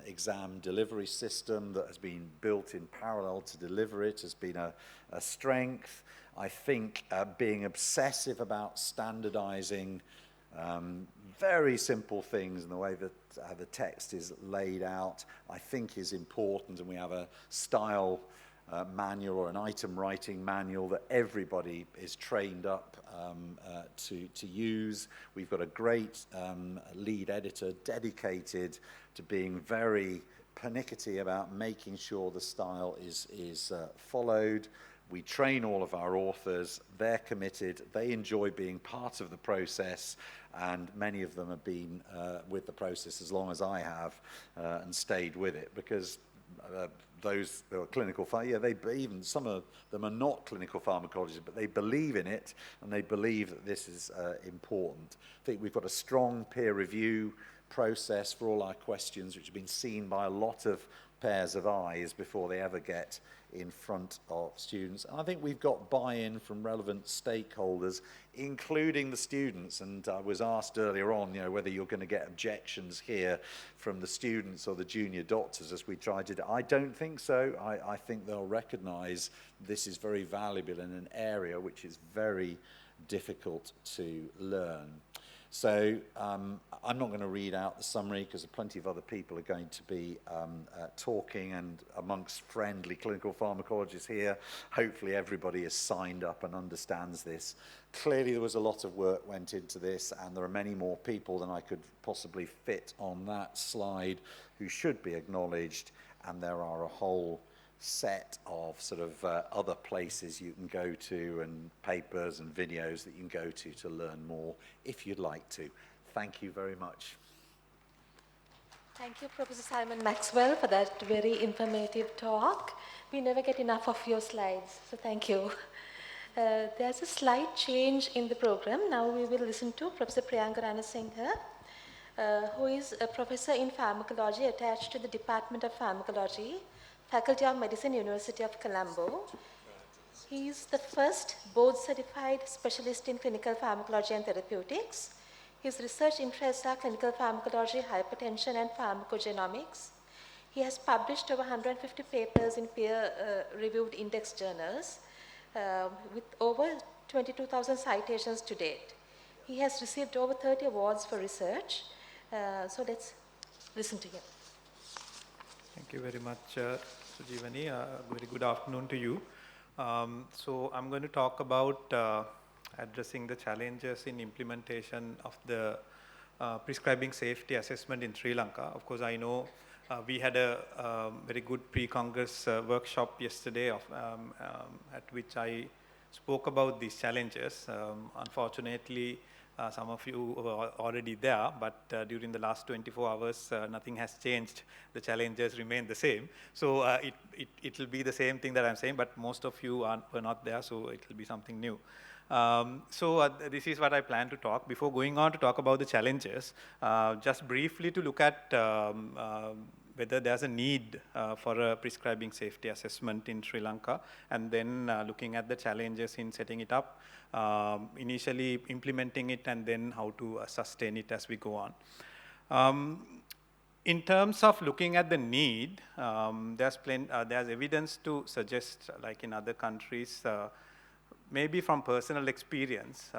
exam delivery system that has been built in parallel to deliver it has been a strength. I think being obsessive about standardizing very simple things in the way that the text is laid out, I think is important, and we have a style manual or an item writing manual that everybody is trained up to use. We've got a great lead editor dedicated to being very pernickety about making sure the style is followed. We train all of our authors, they're committed, they enjoy being part of the process, and many of them have been with the process as long as I have and stayed with it, because those who are clinical, even some of them are not clinical pharmacologists, but they believe in it, and they believe that this is important. I think we've got a strong peer review process for all our questions, which have been seen by a lot of pairs of eyes before they ever get in front of students. And I think we've got buy-in from relevant stakeholders, including the students. And I was asked earlier on, whether you're going to get objections here from the students or the junior doctors as we try to do. I don't think so. I think they'll recognise this is very valuable in an area which is very difficult to learn. So I'm not going to read out the summary because plenty of other people are going to be talking, and amongst friendly clinical pharmacologists here, hopefully everybody is signed up and understands this. Clearly there was a lot of work went into this, and there are many more people than I could possibly fit on that slide who should be acknowledged, and there are a whole set of sort of other places you can go to, and papers and videos that you can go to learn more if you'd like to. Thank you very much. Thank you, Professor Simon Maxwell, for that very informative talk. We never get enough of your slides, so thank you. There's a slight change in the program. Now we will listen to Professor Priyanka Ranasinghe, who is a professor in pharmacology attached to the Department of Pharmacology, Faculty of Medicine, University of Colombo. He is the first board-certified specialist in clinical pharmacology and therapeutics. His research interests are clinical pharmacology, hypertension, and pharmacogenomics. He has published over 150 papers in peer-reviewed index journals with over 22,000 citations to date. He has received over 30 awards for research. So let's listen to him. Thank you very much, Sujivani. Very good afternoon to you. So I'm going to talk about addressing the challenges in implementation of the prescribing safety assessment in Sri Lanka. Of course, I know we had a very good pre-Congress workshop yesterday at which I spoke about these challenges. Unfortunately, some of you were already there, but during the last 24 hours, nothing has changed. The challenges remain the same. So it will be the same thing that I'm saying, but most of you were not there, so it will be something new. This is what I plan to talk. Before going on to talk about the challenges, just briefly to look at whether there's a need for a prescribing safety assessment in Sri Lanka, and then looking at the challenges in setting it up, initially implementing it, and then how to sustain it as we go on. In terms of looking at the need, there's evidence to suggest, like in other countries, maybe from personal experience,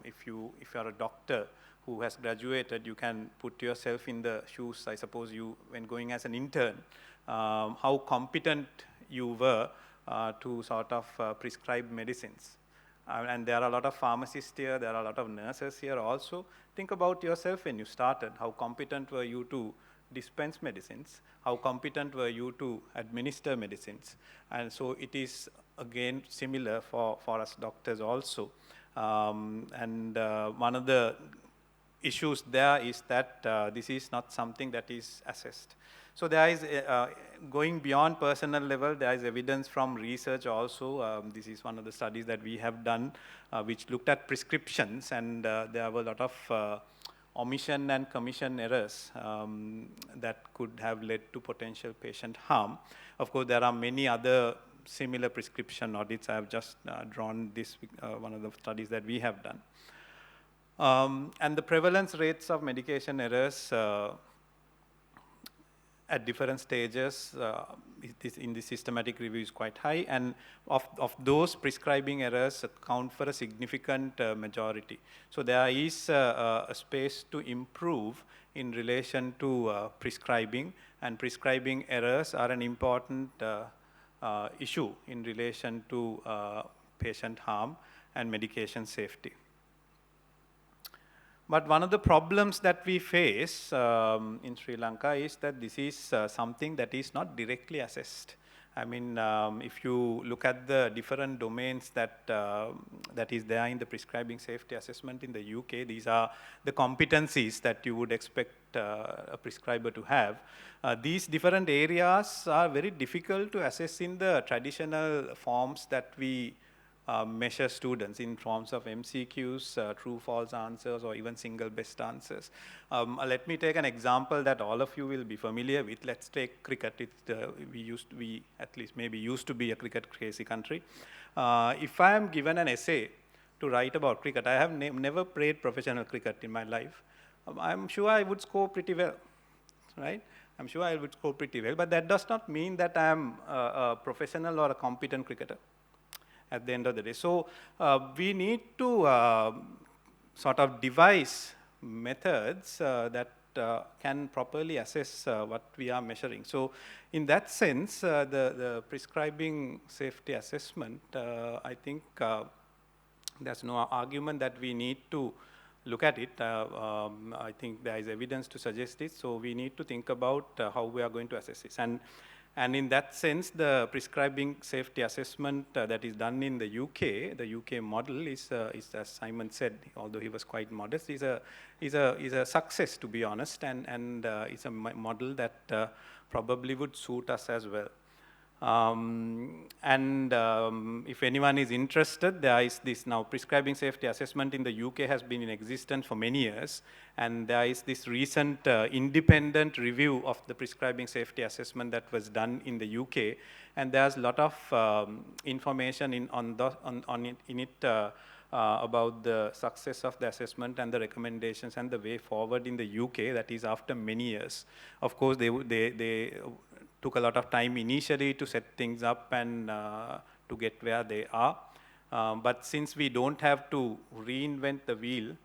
if you are a doctor who has graduated, you can put yourself in the shoes, I suppose, when going as an intern, how competent you were to sort of prescribe medicines. And there are a lot of pharmacists here, there are a lot of nurses here also. Think about yourself when you started. How competent were you to dispense medicines? How competent were you to administer medicines? And so it is, again, similar for us doctors also. One of the issues there is that this is not something that is assessed. So there is, going beyond personal level, there is evidence from research also. This is one of the studies that we have done, which looked at prescriptions, and there were a lot of omission and commission errors that could have led to potential patient harm. Of course, there are many other similar prescription audits. I have just drawn this, one of the studies that we have done. And the prevalence rates of medication errors at different stages in the systematic review is quite high, and of those, prescribing errors account for a significant majority. So there is a space to improve in relation to prescribing, and prescribing errors are an important issue in relation to patient harm and medication safety. But one of the problems that we face in Sri Lanka is that this is something that is not directly assessed. I mean, if you look at the different domains that is there in the prescribing safety assessment in the UK, these are the competencies that you would expect a prescriber to have. These different areas are very difficult to assess in the traditional forms that we measure students in forms of MCQs, true false answers, or even single best answers. Let me take an example that all of you will be familiar with. Let's take cricket. We at least maybe used to be a cricket crazy country. If I am given an essay to write about cricket, I have never played professional cricket in my life. I'm sure I would score pretty well, right? I'm sure I would score pretty well, but that does not mean that I'm a professional or a competent cricketer at the end of the day. So we need to sort of devise methods that can properly assess what we are measuring. So in that sense, the prescribing safety assessment, I think there's no argument that we need to look at it. I think there is evidence to suggest this, so we need to think about how we are going to assess this. And in that sense, the prescribing safety assessment that is done in the UK model is as Simon said, although he was quite modest, is a success, to be honest, and it's a model that probably would suit us as well. If anyone is interested, there is this now prescribing safety assessment in the UK has been in existence for many years, and there is this recent independent review of the prescribing safety assessment that was done in the UK, and there's a lot of information in it about the success of the assessment and the recommendations and the way forward in the UK, that is after many years. Of course, they took a lot of time initially to set things up and to get where they are. But since we don't have to reinvent the wheel,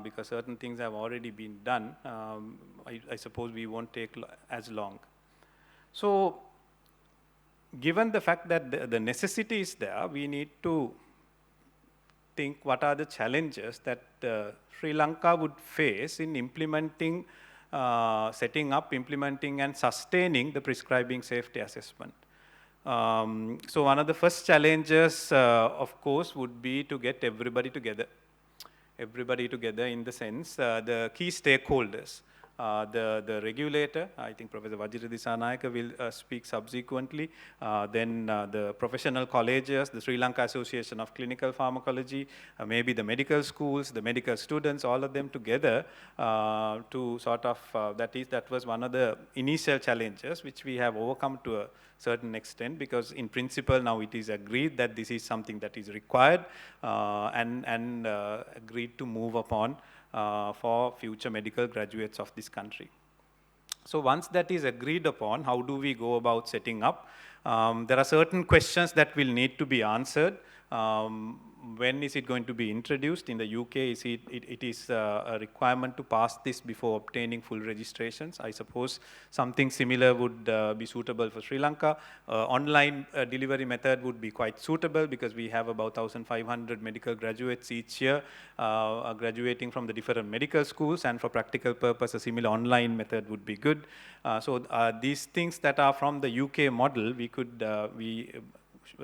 because certain things have already been done, I suppose we won't take as long. So given the fact that the necessity is there, we need to think what are the challenges that Sri Lanka would face in implementing setting up, implementing, and sustaining the prescribing safety assessment. So one of the first challenges, of course, would be to get everybody together. Everybody together in the sense, the key stakeholders. The regulator, I think Professor Vajira Disanayaka will speak subsequently, then the professional colleges, the Sri Lanka Association of Clinical Pharmacology, maybe the medical schools, the medical students, all of them together to sort of, that was one of the initial challenges which we have overcome to a certain extent, because in principle now it is agreed that this is something that is required and agreed to move upon for future medical graduates of this country. So once that is agreed upon, how do we go about setting up? There are certain questions that will need to be answered. When is it going to be introduced? In the UK, it is a requirement to pass this before obtaining full registrations. I suppose something similar would be suitable for Sri Lanka. Online delivery method would be quite suitable because we have about 1,500 medical graduates each year graduating from the different medical schools, and for practical purpose, a similar online method would be good. So these things that are from the UK model, we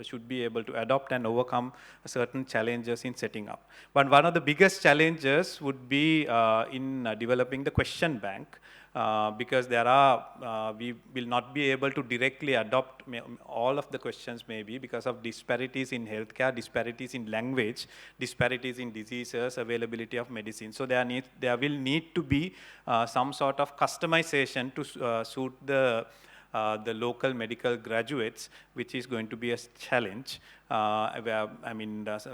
should be able to adopt and overcome certain challenges in setting up. But one of the biggest challenges would be in developing the question bank, because we will not be able to directly adopt all of the questions, maybe because of disparities in healthcare, disparities in language, disparities in diseases, availability of medicine. So there will need to be some sort of customization to suit the local medical graduates, which is going to be a challenge.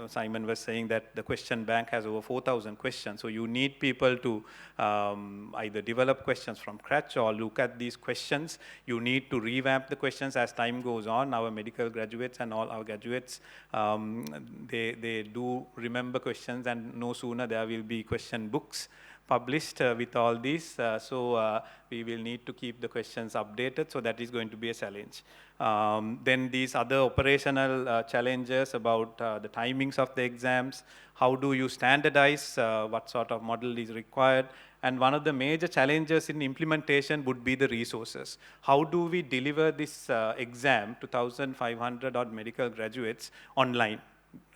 Simon was saying that the question bank has over 4,000 questions, so you need people to either develop questions from scratch or look at these questions. You need to revamp the questions as time goes on. Our medical graduates and all our graduates, they do remember questions, and no sooner there will be question books published with all these, so we will need to keep the questions updated, so that is going to be a challenge. Then these other operational challenges about the timings of the exams, how do you standardize, what sort of model is required, and one of the major challenges in implementation would be the resources. How do we deliver this exam to 1,500 odd medical graduates online?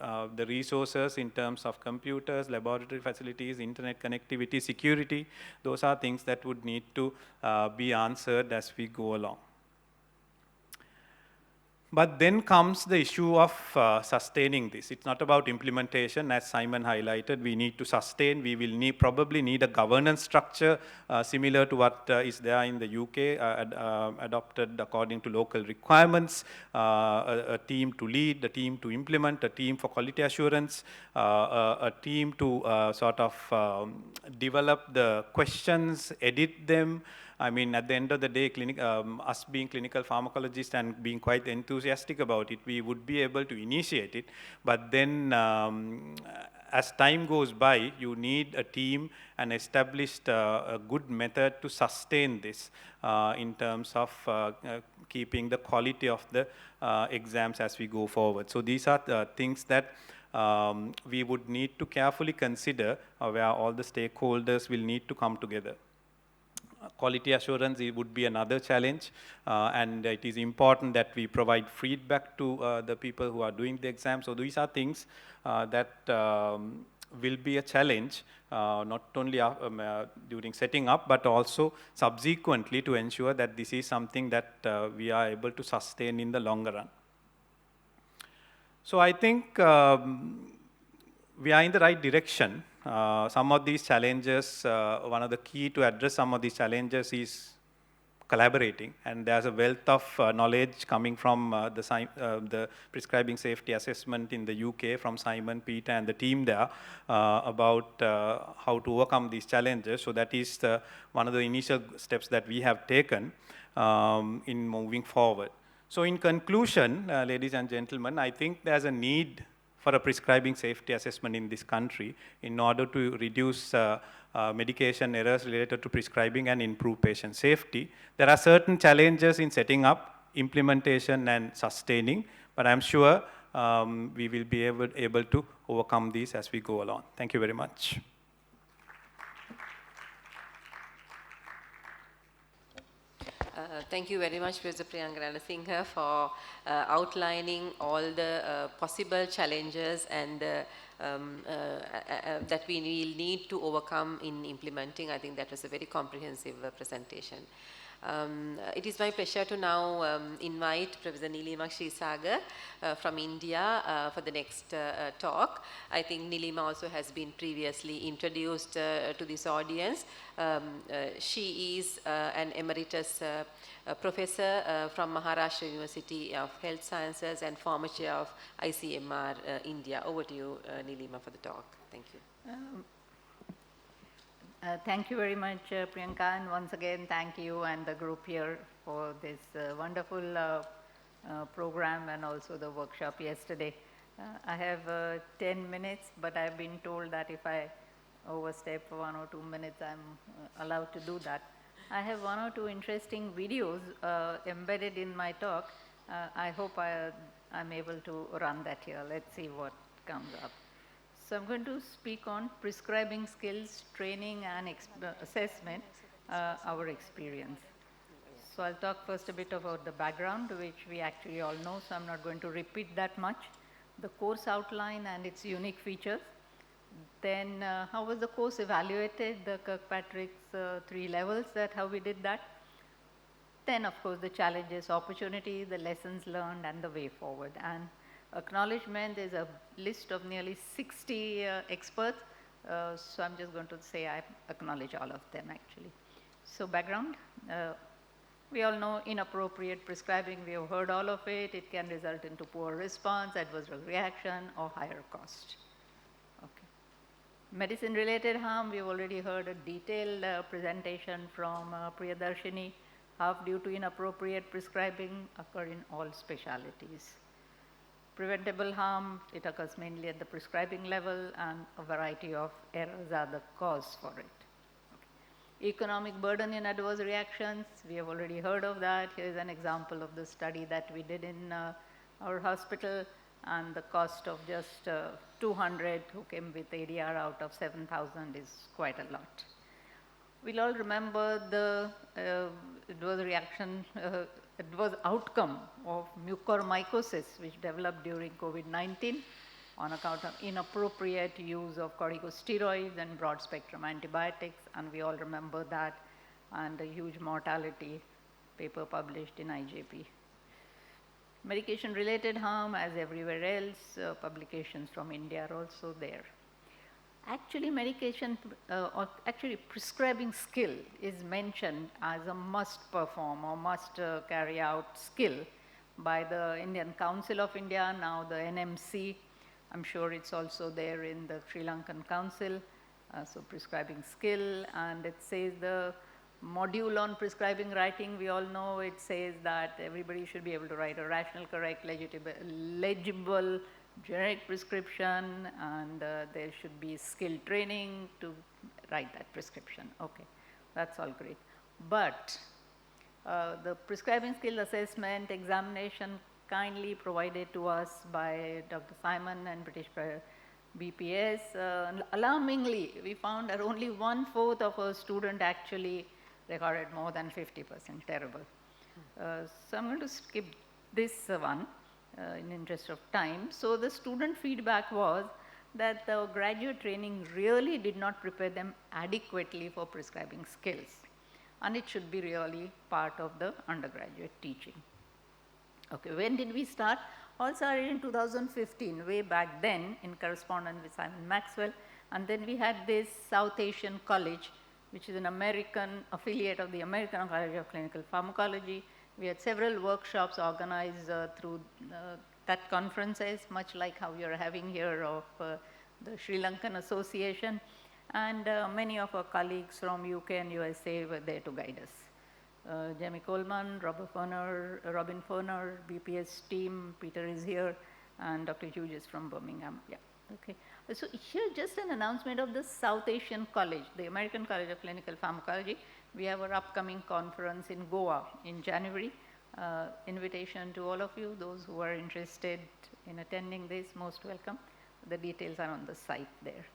The resources in terms of computers, laboratory facilities, internet connectivity, security, those are things that would need to be answered as we go along. But then comes the issue of sustaining this. It's not about implementation, as Simon highlighted. We need to sustain. We will probably need a governance structure similar to what is there in the UK, adopted according to local requirements, a team to lead, a team to implement, a team for quality assurance, a team to sort of develop the questions, edit them. I mean, at the end of the day, us being clinical pharmacologists and being quite enthusiastic about it, we would be able to initiate it. But then, as time goes by, you need a team and established a good method to sustain this in terms of keeping the quality of the exams as we go forward. So these are the things that we would need to carefully consider where all the stakeholders will need to come together. Quality assurance, it would be another challenge, and it is important that we provide feedback to the people who are doing the exam. So these are things that will be a challenge, not only during setting up, but also subsequently to ensure that this is something that we are able to sustain in the longer run. So I think we are in the right direction. Some of these challenges, one of the key to address some of these challenges is collaborating, and there's a wealth of knowledge coming from the prescribing safety assessment in the UK from Simon, Peter and the team there about how to overcome these challenges. So that is one of the initial steps that we have taken in moving forward. So in conclusion, ladies and gentlemen, I think there's a need for a prescribing safety assessment in this country in order to reduce medication errors related to prescribing and improve patient safety. There are certain challenges in setting up, implementation and sustaining, but I'm sure we will be able to overcome these as we go along. Thank you very much. Thank you very much, Professor Priyanka Ranasinghe, for outlining all the possible challenges and that we will need to overcome in implementing. I think that was a very comprehensive presentation. It is my pleasure to now invite Professor Nilima Shrisagar from India for the next talk. I think Nilima also has been previously introduced to this audience. She is an emeritus professor from Maharashtra University of Health Sciences and former chair of ICMR India. Over to you, Nilima, for the talk. Thank you. Thank you very much, Priyanka, and once again, thank you and the group here for this wonderful program and also the workshop yesterday. I have 10 minutes, but I've been told that if I overstep 1 or 2 minutes, I'm allowed to do that. I have 1 or 2 interesting videos embedded in my talk. I hope I'm able to run that here. Let's see what comes up. So I'm going to speak on prescribing skills, training and assessment, our experience. So I'll talk first a bit about the background, which we actually all know, so I'm not going to repeat that much. The course outline and its unique features. Then how was the course evaluated, the Kirkpatrick's 3 levels, how we did that. Then of course the challenges, opportunities, the lessons learned and the way forward. And acknowledgement is a list of nearly 60 experts, so I'm just going to say I acknowledge all of them actually. So background, we all know inappropriate prescribing, we have heard all of it. It can result into poor response, adverse reaction or higher cost. Okay. Medicine related harm, we've already heard a detailed presentation from Priyadarshini. Half due to inappropriate prescribing occur in all specialities. Preventable harm, it occurs mainly at the prescribing level and a variety of errors are the cause for it. Okay. Economic burden in adverse reactions, we have already heard of that. Here is an example of the study that we did in our hospital, and the cost of just 200 who came with ADR out of 7,000 is quite a lot. We'll all remember the adverse reaction, adverse outcome of mucormycosis, which developed during COVID-19 on account of inappropriate use of corticosteroids and broad spectrum antibiotics, and we all remember that, and a huge mortality paper published in IJP. Medication-related harm, as everywhere else, publications from India are also there. Actually, actually prescribing skill is mentioned as a must perform or must carry out skill by the Indian Council of India, now the NMC. I'm sure it's also there in the Sri Lankan Council. So prescribing skill, and it says the module on prescribing writing, we all know it says that everybody should be able to write a rational, correct, legible, generic prescription, and there should be skill training to write that prescription. Okay, that's all great. But the prescribing skill assessment examination kindly provided to us by Dr. Simon and British BPS, alarmingly, we found that only 1/4 of a student actually recorded more than 50%, terrible. So I'm going to skip this one in interest of time. So the student feedback was that the graduate training really did not prepare them adequately for prescribing skills, and it should be really part of the undergraduate teaching. Okay, when did we start? All started in 2015, way back then in correspondence with Simon Maxwell, and then we had this South Asian College, which is an American affiliate of the American College of Clinical Pharmacology. We had several workshops organized through that conferences, much like how you're having here of the Sri Lankan Association, and many of our colleagues from UK and USA were there to guide us. Jamie Coleman, Robin Ferner, BPS team, Peter is here, and Dr. Hughes is from Birmingham. Yeah, okay. So here just an announcement of the South Asian College, the American College of Clinical Pharmacology. We have our upcoming conference in Goa in January. Invitation to all of you, those who are interested in attending this, most welcome. The details are on the site there.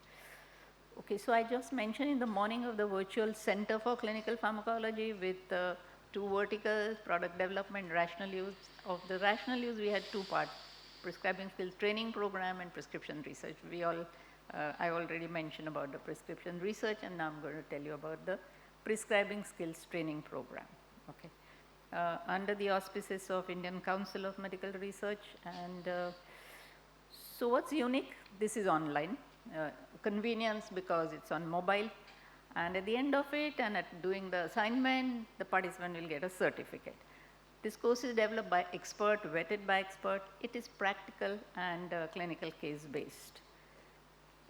Okay, so I just mentioned in the morning of the virtual Center for Clinical Pharmacology with 2 verticals, product development, rational use. Of the rational use, we had 2 parts, prescribing skills training program and prescription research. I already mentioned about the prescription research, and now I'm going to tell you about the prescribing skills training program. Okay, under the auspices of Indian Council of Medical Research. And so what's unique? This is online. Convenience because it's on mobile, and at the end of it and at doing the assignment, the participant will get a certificate. This course is developed by expert, vetted by expert. It is practical and clinical case based.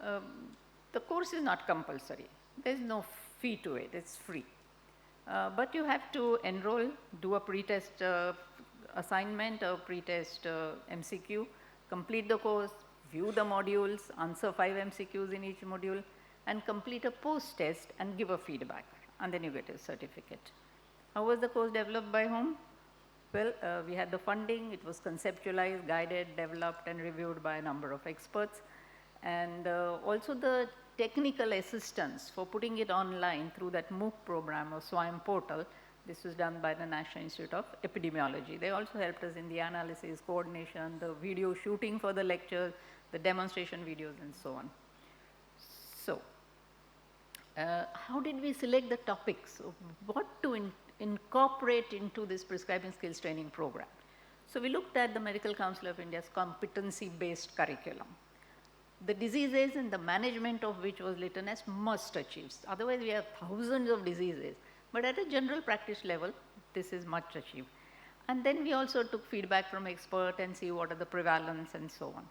The course is not compulsory. There is no fee to it, it's free. But you have to enroll, do a pre-test assignment, a pre-test MCQ, complete the course, view the modules, answer 5 MCQs in each module, and complete a post-test and give a feedback, and then you get a certificate. How was the course developed by whom? Well, we had the funding, it was conceptualized, guided, developed, and reviewed by a number of experts, and also the technical assistance for putting it online through that MOOC program or SWAYAM portal. This was done by the National Institute of Epidemiology. They also helped us in the analysis, coordination, the video shooting for the lectures, the demonstration videos, and so on. So, how did we select the topics? What to incorporate into this prescribing skills training program? So we looked at the Medical Council of India's competency-based curriculum. The diseases and the management of which was written as must achieves. Otherwise, we have thousands of diseases. But at a general practice level, this is much achieved. And then we also took feedback from experts and see what are the prevalence and so on.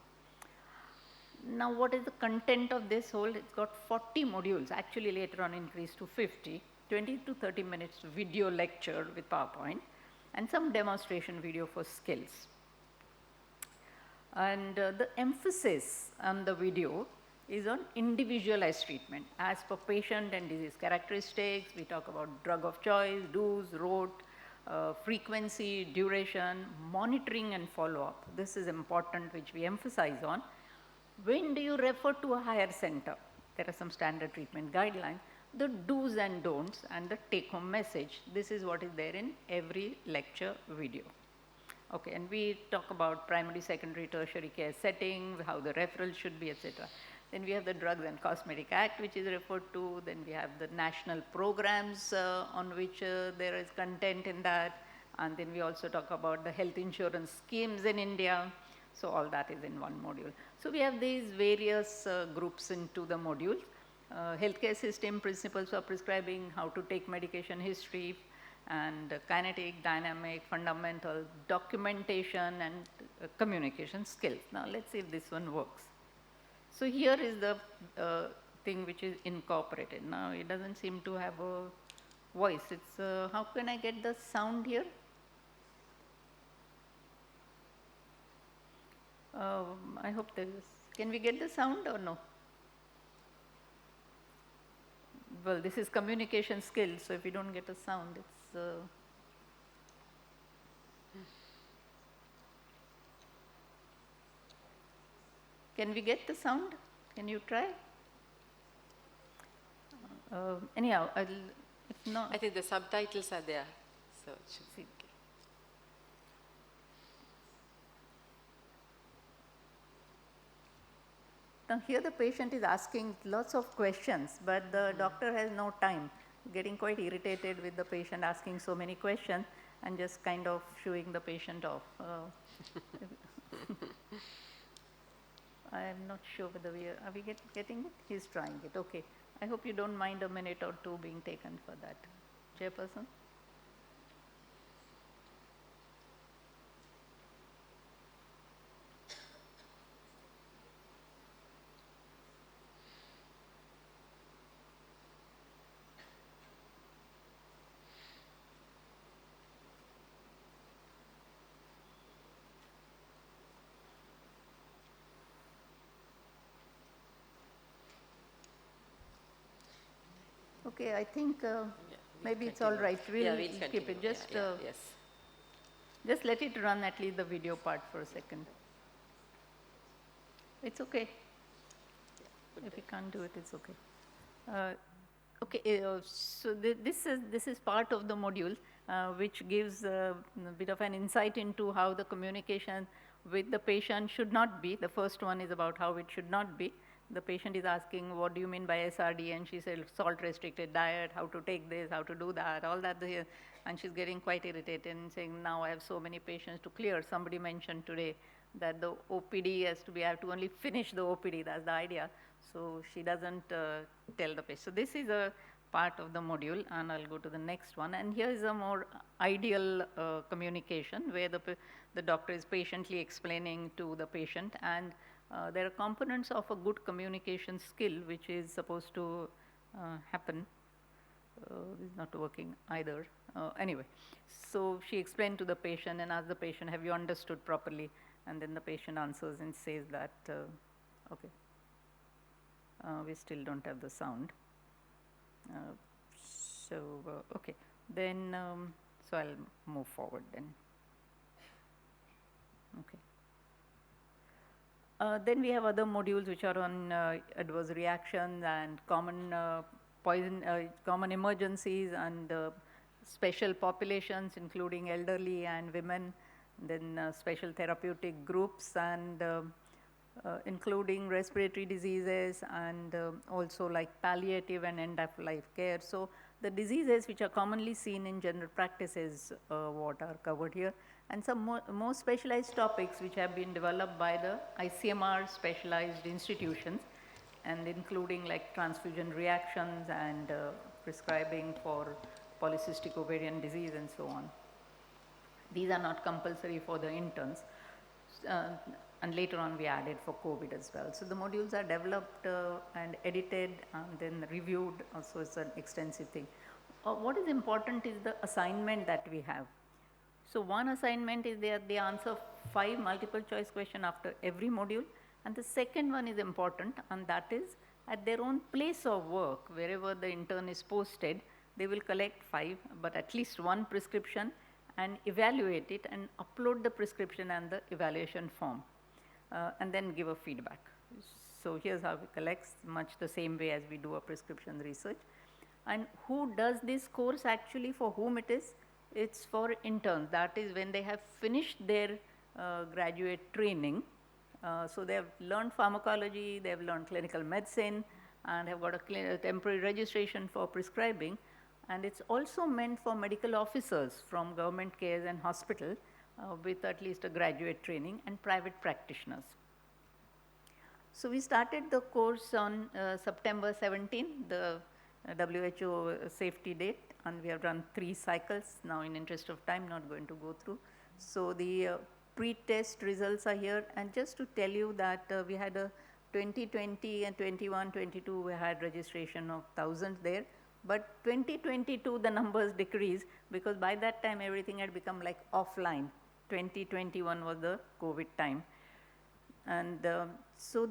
Now, what is the content of this whole? It's got 40 modules, actually later on increased to 50, 20 to 30 minutes video lecture with PowerPoint, and some demonstration video for skills. And the emphasis on the video is on individualized treatment as per patient and disease characteristics. We talk about drug of choice, do's, rote, frequency, duration, monitoring and follow-up. This is important, which we emphasize on. When do you refer to a higher center? There are some standard treatment guidelines, the do's and don'ts, and the take-home message. This is what is there in every lecture video. Okay, and we talk about primary, secondary, tertiary care setting, how the referral should be, etc. Then we have the Drugs and Cosmetic Act, which is referred to. Then we have the national programs on which there is content in that. And then we also talk about the health insurance schemes in India. So all that is in one module. So we have these various groups into the modules. Healthcare system principles for prescribing, how to take medication history, and kinetic, dynamic, fundamental, documentation, and communication skills. Now let's see if this one works. So here is the thing which is incorporated. Now it doesn't seem to have a voice. It's how can I get the sound here? I hope there is. Can we get the sound or no? Well, this is communication skills, so if you don't get a sound, it's. Can we get the sound? Can you try? Anyhow, if not. I think the subtitles are there, so it should be. Now here the patient is asking lots of questions, but the doctor has no time, getting quite irritated with the patient asking so many questions and just kind of shooing the patient off. I am not sure whether are we getting it? He's trying it, okay. I hope you don't mind a minute or two being taken for that. Chairperson? Okay, I think maybe it's all right. We'll keep it. Just, yes. Just let it run at least the video part for a second. It's okay. If you can't do it, it's okay. So this is part of the module which gives a bit of an insight into how the communication with the patient should not be. The first one is about how it should not be. The patient is asking, what do you mean by SRD? And she said, salt-restricted diet, how to take this, how to do that, all that. And she's getting quite irritated and saying, now I have so many patients to clear. Somebody mentioned today that the OPD has to be, I have to only finish the OPD, that's the idea. So she doesn't tell the patient. So this is a part of the module, and I'll go to the next one. And here is a more ideal communication where the doctor is patiently explaining to the patient, and there are components of a good communication skill which is supposed to happen. This is not working either. Anyway, so she explained to the patient and asked the patient, have you understood properly? And then the patient answers and says that, okay, we still don't have the sound. Okay, then, so I'll move forward then. Okay. Then we have other modules which are on adverse reactions and common common emergencies and special populations, including elderly and women, then special therapeutic groups, and including respiratory diseases, and also like palliative and end-of-life care. So the diseases which are commonly seen in general practices what are covered here, and some more specialized topics which have been developed by the ICMR specialized institutions, and including like transfusion reactions and prescribing for polycystic ovarian disease and so on. These are not compulsory for the interns, and later on we added for COVID as well. So the modules are developed and edited and then reviewed, also it's an extensive thing. What is important is the assignment that we have. So one assignment is they answer 5 multiple choice questions after every module, and the second one is important, and that is at their own place of work, wherever the intern is posted, they will collect 5, but at least 1 prescription, and evaluate it and upload the prescription and the evaluation form, and then give a feedback. So here's how we collect, much the same way as we do a prescription research. And who does this course actually, for whom it is? It's for interns. That is when they have finished their graduate training. So they have learned pharmacology, they have learned clinical medicine, and have got a temporary registration for prescribing. And it's also meant for medical officers from government cares and hospital with at least a graduate training and private practitioners. So we started the course on September 17, the WHO safety date, and we have run 3 cycles. Now in interest of time, not going to go through. So the pre-test results are here, and just to tell you that we had a 2020 and 21, 22, we had registration of thousands there, but 2022 the numbers decreased because by that time everything had become like offline. 2021 was the COVID time. And so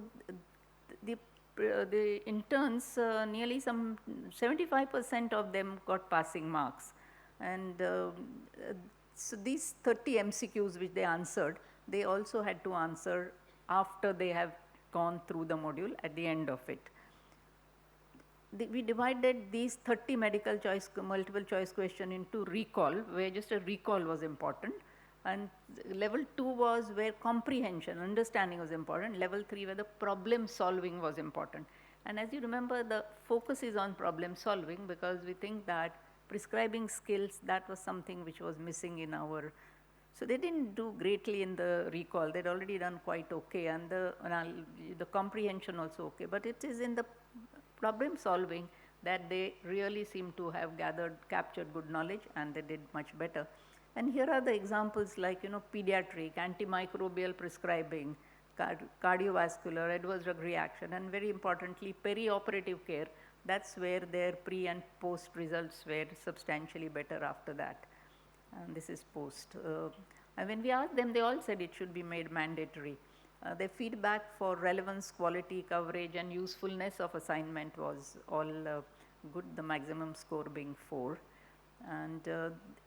the interns, nearly some 75% of them got passing marks. And so these 30 MCQs which they answered, they also had to answer after they have gone through the module at the end of it. We divided these 30 multiple choice question into recall, where just a recall was important. And level 2 was where comprehension, understanding was important. Level 3 where the problem solving was important. And as you remember, the focus is on problem solving because we think that prescribing skills, that was something which was missing in our, so they didn't do greatly in the recall. They'd already done quite okay, and the comprehension also okay. But it is in the problem solving that they really seem to have captured good knowledge, and they did much better. And here are the examples like, pediatric, antimicrobial prescribing, cardiovascular, adverse drug reaction, and very importantly, perioperative care. That's where their pre and post results were substantially better after that. And this is post. And when we asked them, they all said it should be made mandatory. Their feedback for relevance, quality, coverage, and usefulness of assignment was all good, the maximum score being 4. And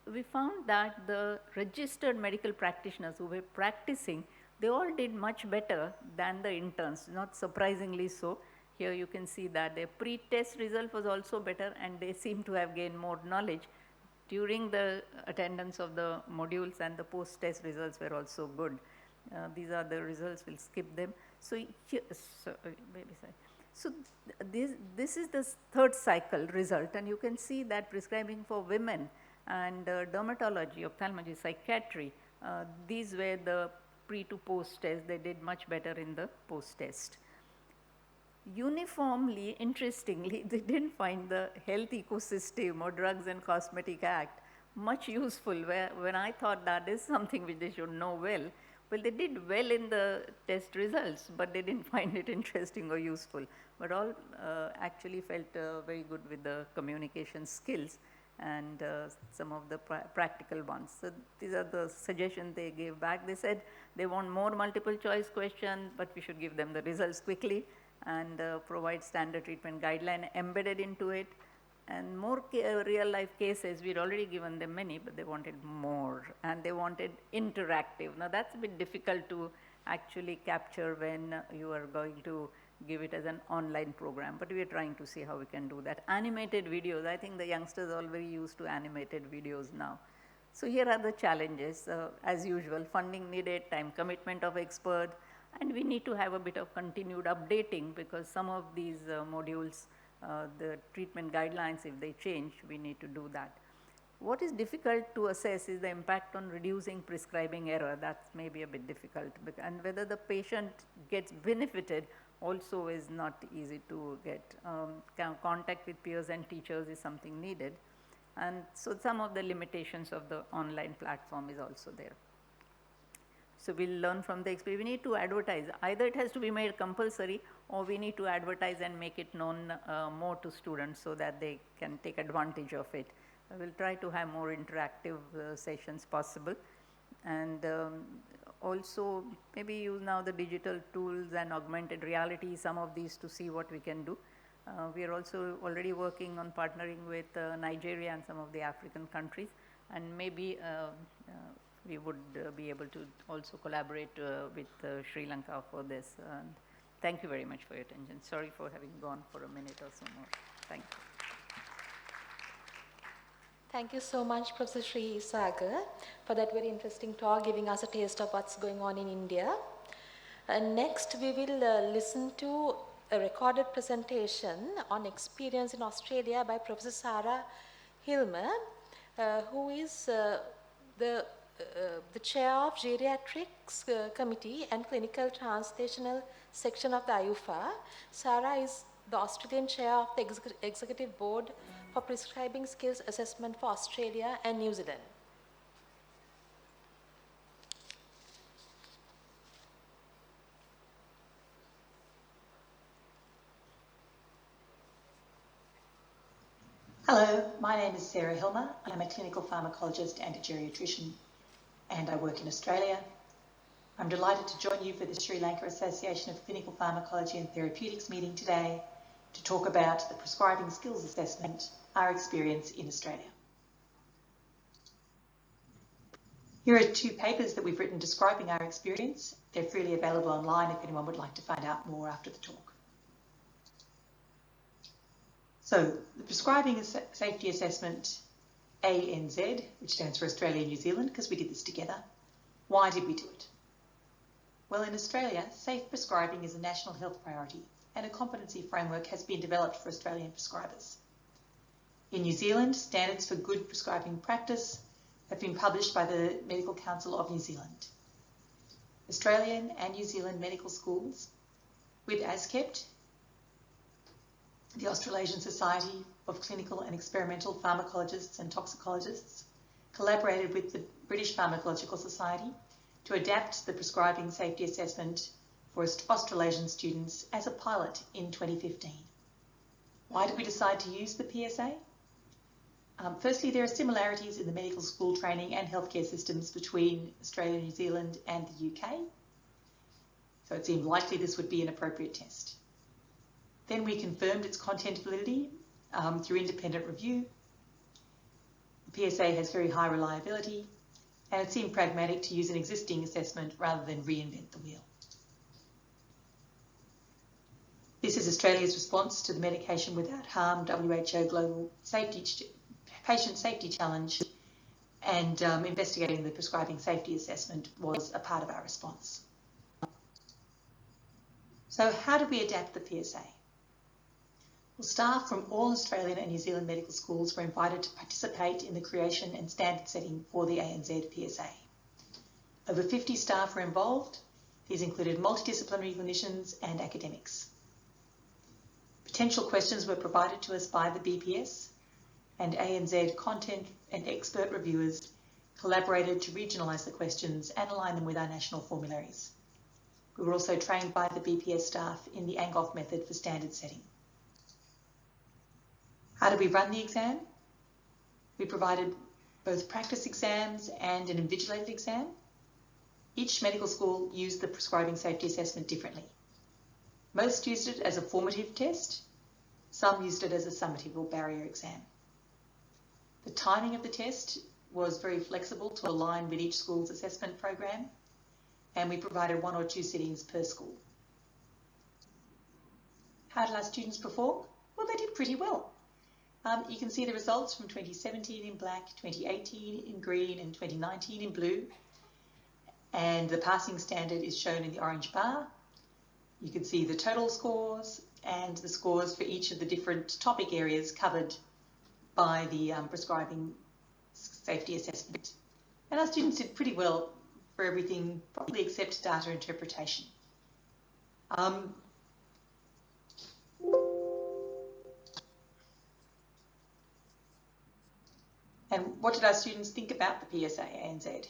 we found that the registered medical practitioners who were practicing, they all did much better than the interns, not surprisingly so. Here you can see that their pre-test result was also better, and they seem to have gained more knowledge during the attendance of the modules, and the post-test results were also good. These are the results, we'll skip them. So, so this is the 3rd cycle result, and you can see that prescribing for women and dermatology, ophthalmology, psychiatry, these were the pre to post test. They did much better in the post test. Uniformly, interestingly, they didn't find the health ecosystem or Drugs and Cosmetic Act much useful, when I thought that is something which they should know well. Well, they did well in the test results, but they didn't find it interesting or useful. But all actually felt very good with the communication skills and some of the practical ones. So these are the suggestions they gave back. They said they want more multiple choice questions, but we should give them the results quickly and provide standard treatment guideline embedded into it. And more real life cases, we'd already given them many, but they wanted more, and they wanted interactive. Now that's a bit difficult to actually capture when you are going to give it as an online program, but we are trying to see how we can do that. Animated videos, I think the youngsters are all very used to animated videos now. So here are the challenges, as usual, funding needed, time commitment of expert, and we need to have a bit of continued updating because some of these modules, the treatment guidelines, if they change, we need to do that. What is difficult to assess is the impact on reducing prescribing error. That's maybe a bit difficult, and whether the patient gets benefited also is not easy to get. Contact with peers and teachers is something needed, and so some of the limitations of the online platform is also there. So we'll learn from the experience. We need to advertise. Either it has to be made compulsory, or we need to advertise and make it known more to students so that they can take advantage of it. We'll try to have more interactive sessions possible, and also maybe use now the digital tools and augmented reality, some of these, to see what we can do. We are also already working on partnering with Nigeria and some of the African countries, and maybe we would be able to also collaborate with Sri Lanka for this. Thank you very much for your attention. Sorry for having gone for a minute or so more. Thank you. Thank you so much, Professor Sri Sagar, for that very interesting talk, giving us a taste of what's going on in India. Next, we will listen to a recorded presentation on experience in Australia by Professor Sarah Hilmer, who is the chair of Geriatrics Committee and Clinical Translational Section of the IUFA. Sarah is the Australian chair of the Executive Board for Prescribing Skills Assessment for Australia and New Zealand. Hello, my name is Sarah Hilmer. I'm a clinical pharmacologist and a geriatrician, and I work in Australia. I'm delighted to join you for the Sri Lanka Association of Clinical Pharmacology and Therapeutics meeting today to talk about the Prescribing Skills Assessment, our experience in Australia. Here are 2 papers that we've written describing our experience. They're freely available online if anyone would like to find out more after the talk. So, the Prescribing Safety Assessment, ANZ, which stands for Australia and New Zealand, because we did this together. Why did we do it? Well, in Australia, safe prescribing is a national health priority, and a competency framework has been developed for Australian prescribers. In New Zealand, standards for good prescribing practice have been published by the Medical Council of New Zealand. Australian and New Zealand medical schools, with ASCEPT, the Australasian Society of Clinical and Experimental Pharmacologists and Toxicologists, collaborated with the British Pharmacological Society to adapt the prescribing safety assessment for Australasian students as a pilot in 2015. Why did we decide to use the PSA? Firstly, there are similarities in the medical school training and healthcare systems between Australia, New Zealand and the UK, so it seemed likely this would be an appropriate test. Then we confirmed its content validity through independent review. The PSA has very high reliability, and it seemed pragmatic to use an existing assessment rather than reinvent the wheel. This is Australia's response to the Medication Without Harm WHO Global Patient Safety Challenge, and investigating the prescribing safety assessment was a part of our response. So how did we adapt the PSA? Well, staff from all Australian and New Zealand medical schools were invited to participate in the creation and standard setting for the ANZ PSA. Over 50 staff were involved. These included multidisciplinary clinicians and academics. Potential questions were provided to us by the BPS, and ANZ content and expert reviewers collaborated to regionalise the questions and align them with our national formularies. We were also trained by the BPS staff in the ANGOF method for standard setting. How did we run the exam? We provided both practice exams and an invigilated exam. Each medical school used the prescribing safety assessment differently. Most used it as a formative test. Some used it as a summative or barrier exam. The timing of the test was very flexible to align with each school's assessment program, and we provided 1 or 2 sittings per school. How did our students perform? Well, they did pretty well. You can see the results from 2017 in black, 2018 in green, and 2019 in blue. And the passing standard is shown in the orange bar. You can see the total scores and the scores for each of the different topic areas covered by the prescribing safety assessment. And our students did pretty well for everything, probably except data interpretation. And what did our students think about the PSA ANZ?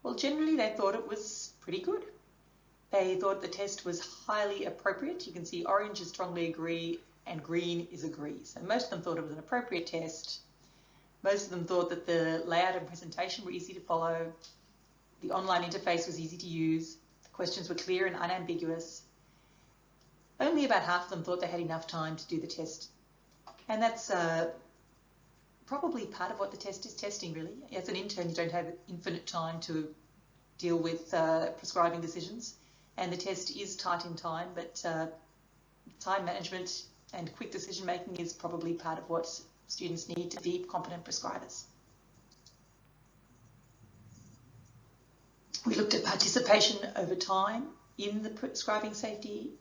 Well, generally they thought it was pretty good. They thought the test was highly appropriate. You can see orange is strongly agree and green is agree. So most of them thought it was an appropriate test. Most of them thought that the layout and presentation were easy to follow. The online interface was easy to use. The questions were clear and unambiguous. Only about half of them thought they had enough time to do the test. And that's probably part of what the test is testing, really. As an intern, you don't have infinite time to deal with prescribing decisions. And the test is tight in time, but time management and quick decision making is probably part of what students need to be competent prescribers. We looked at participation over time in the prescribing safety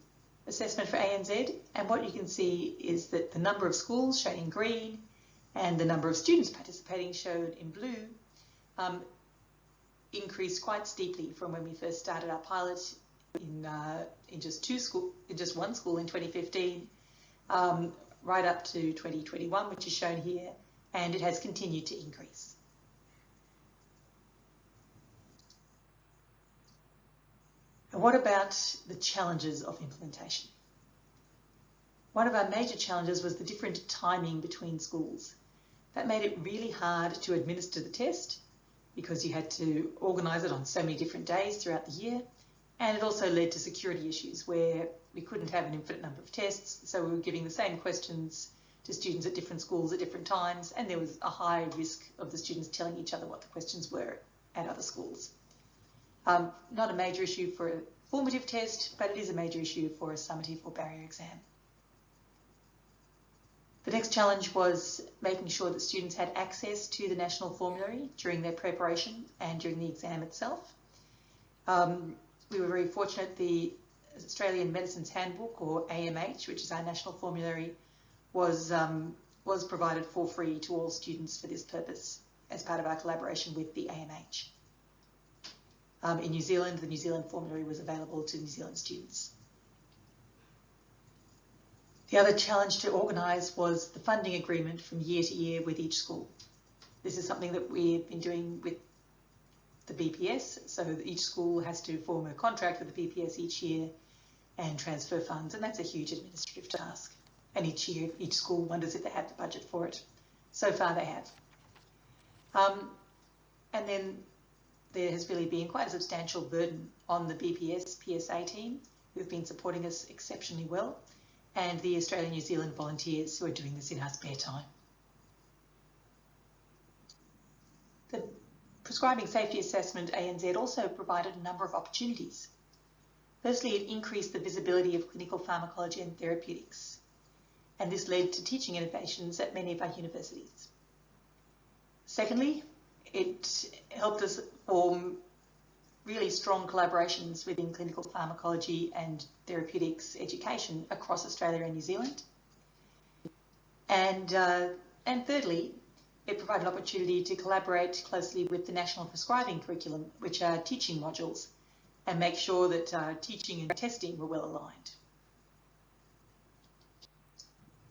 assessment for ANZ, and what you can see is that the number of schools shown in green And the number of students participating, shown in blue, increased quite steeply from when we first started our pilot in just one school in 2015, right up to 2021, which is shown here, and it has continued to increase. And what about the challenges of implementation? One of our major challenges was the different timing between schools. That made it really hard to administer the test because you had to organise it on so many different days throughout the year, and it also led to security issues where we couldn't have an infinite number of tests, so we were giving the same questions to students at different schools at different times, and there was a high risk of the students telling each other what the questions were at other schools. Not a major issue for a formative test, but it is a major issue for a summative or barrier exam. The next challenge was making sure that students had access to the national formulary during their preparation and during the exam itself. We were very fortunate the Australian Medicines Handbook, or AMH, which is our national formulary, was provided for free to all students for this purpose as part of our collaboration with the AMH. In New Zealand, the New Zealand formulary was available to New Zealand students. The other challenge to organise was the funding agreement from year to year with each school. This is something that we've been doing with the BPS, so that each school has to form a contract with the BPS each year and transfer funds, and that's a huge administrative task. And each year, each school wonders if they have the budget for it. So far they have. And then there has really been quite a substantial burden on the BPS PSA team, who've been supporting us exceptionally well, and the Australian New Zealand volunteers who are doing this in our spare time. The Prescribing Safety Assessment ANZ also provided a number of opportunities. Firstly, it increased the visibility of clinical pharmacology and therapeutics, and this led to teaching innovations at many of our universities. Secondly, it helped us form really strong collaborations within clinical pharmacology and therapeutics education across Australia and New Zealand. And thirdly, it provided an opportunity to collaborate closely with the National Prescribing Curriculum, which are teaching modules, and make sure that teaching and testing were well aligned.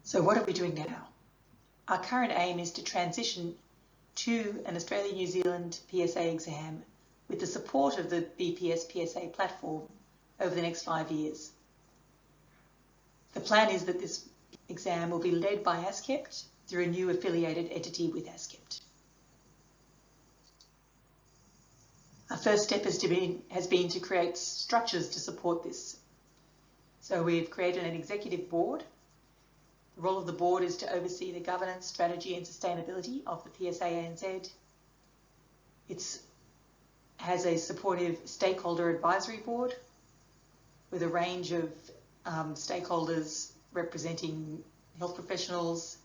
So what are we doing now? Our current aim is to transition to an Australia-New Zealand PSA exam with the support of the BPS PSA platform over the next 5 years. The plan is that this exam will be led by ASCEPT through a new affiliated entity with ASCEPT. Our first step has been to create structures to support this. So we've created an executive board. The role of the board is to oversee the governance, strategy and sustainability of the PSA ANZ. It has a supportive stakeholder advisory board with a range of stakeholders representing health professionals,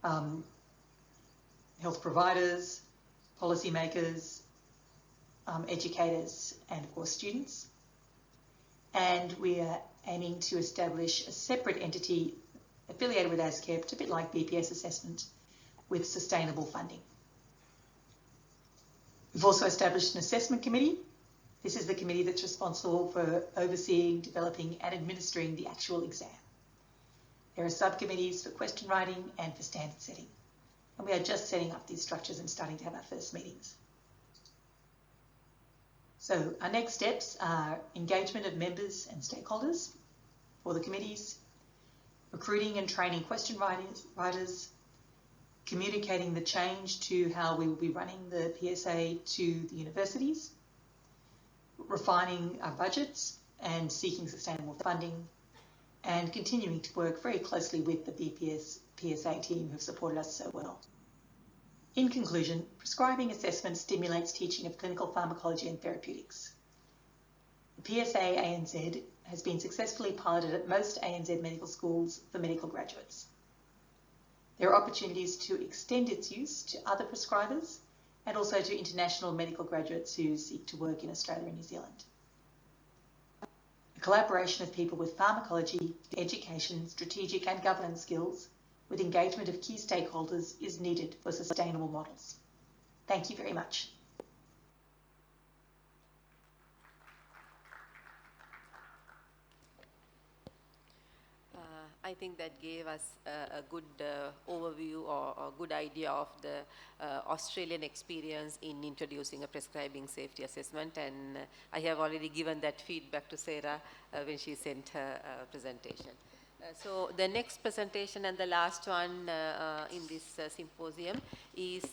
health providers, policymakers, educators, and of course students. And we are aiming to establish a separate entity affiliated with ASCEPT, a bit like BPS assessment, with sustainable funding. We've also established an assessment committee. This is the committee that's responsible for overseeing, developing and administering the actual exam. There are subcommittees for question writing and for standard setting. And we are just setting up these structures and starting to have our first meetings. So our next steps are engagement of members and stakeholders for the committees, recruiting and training question writers, communicating the change to how we will be running the PSA to the universities, refining our budgets and seeking sustainable funding, and continuing to work very closely with the BPS PSA team who have supported us so well. In conclusion, prescribing assessment stimulates teaching of clinical pharmacology and therapeutics. The PSA ANZ has been successfully piloted at most ANZ medical schools for medical graduates. There are opportunities to extend its use to other prescribers and also to international medical graduates who seek to work in Australia and New Zealand. A collaboration of people with pharmacology, education, strategic and governance skills with engagement of key stakeholders is needed for sustainable models. Thank you very much. I think that gave us a good overview or good idea of the Australian experience in introducing a prescribing safety assessment, and I have already given that feedback to Sarah when she sent her presentation. So the next presentation and the last one in this symposium is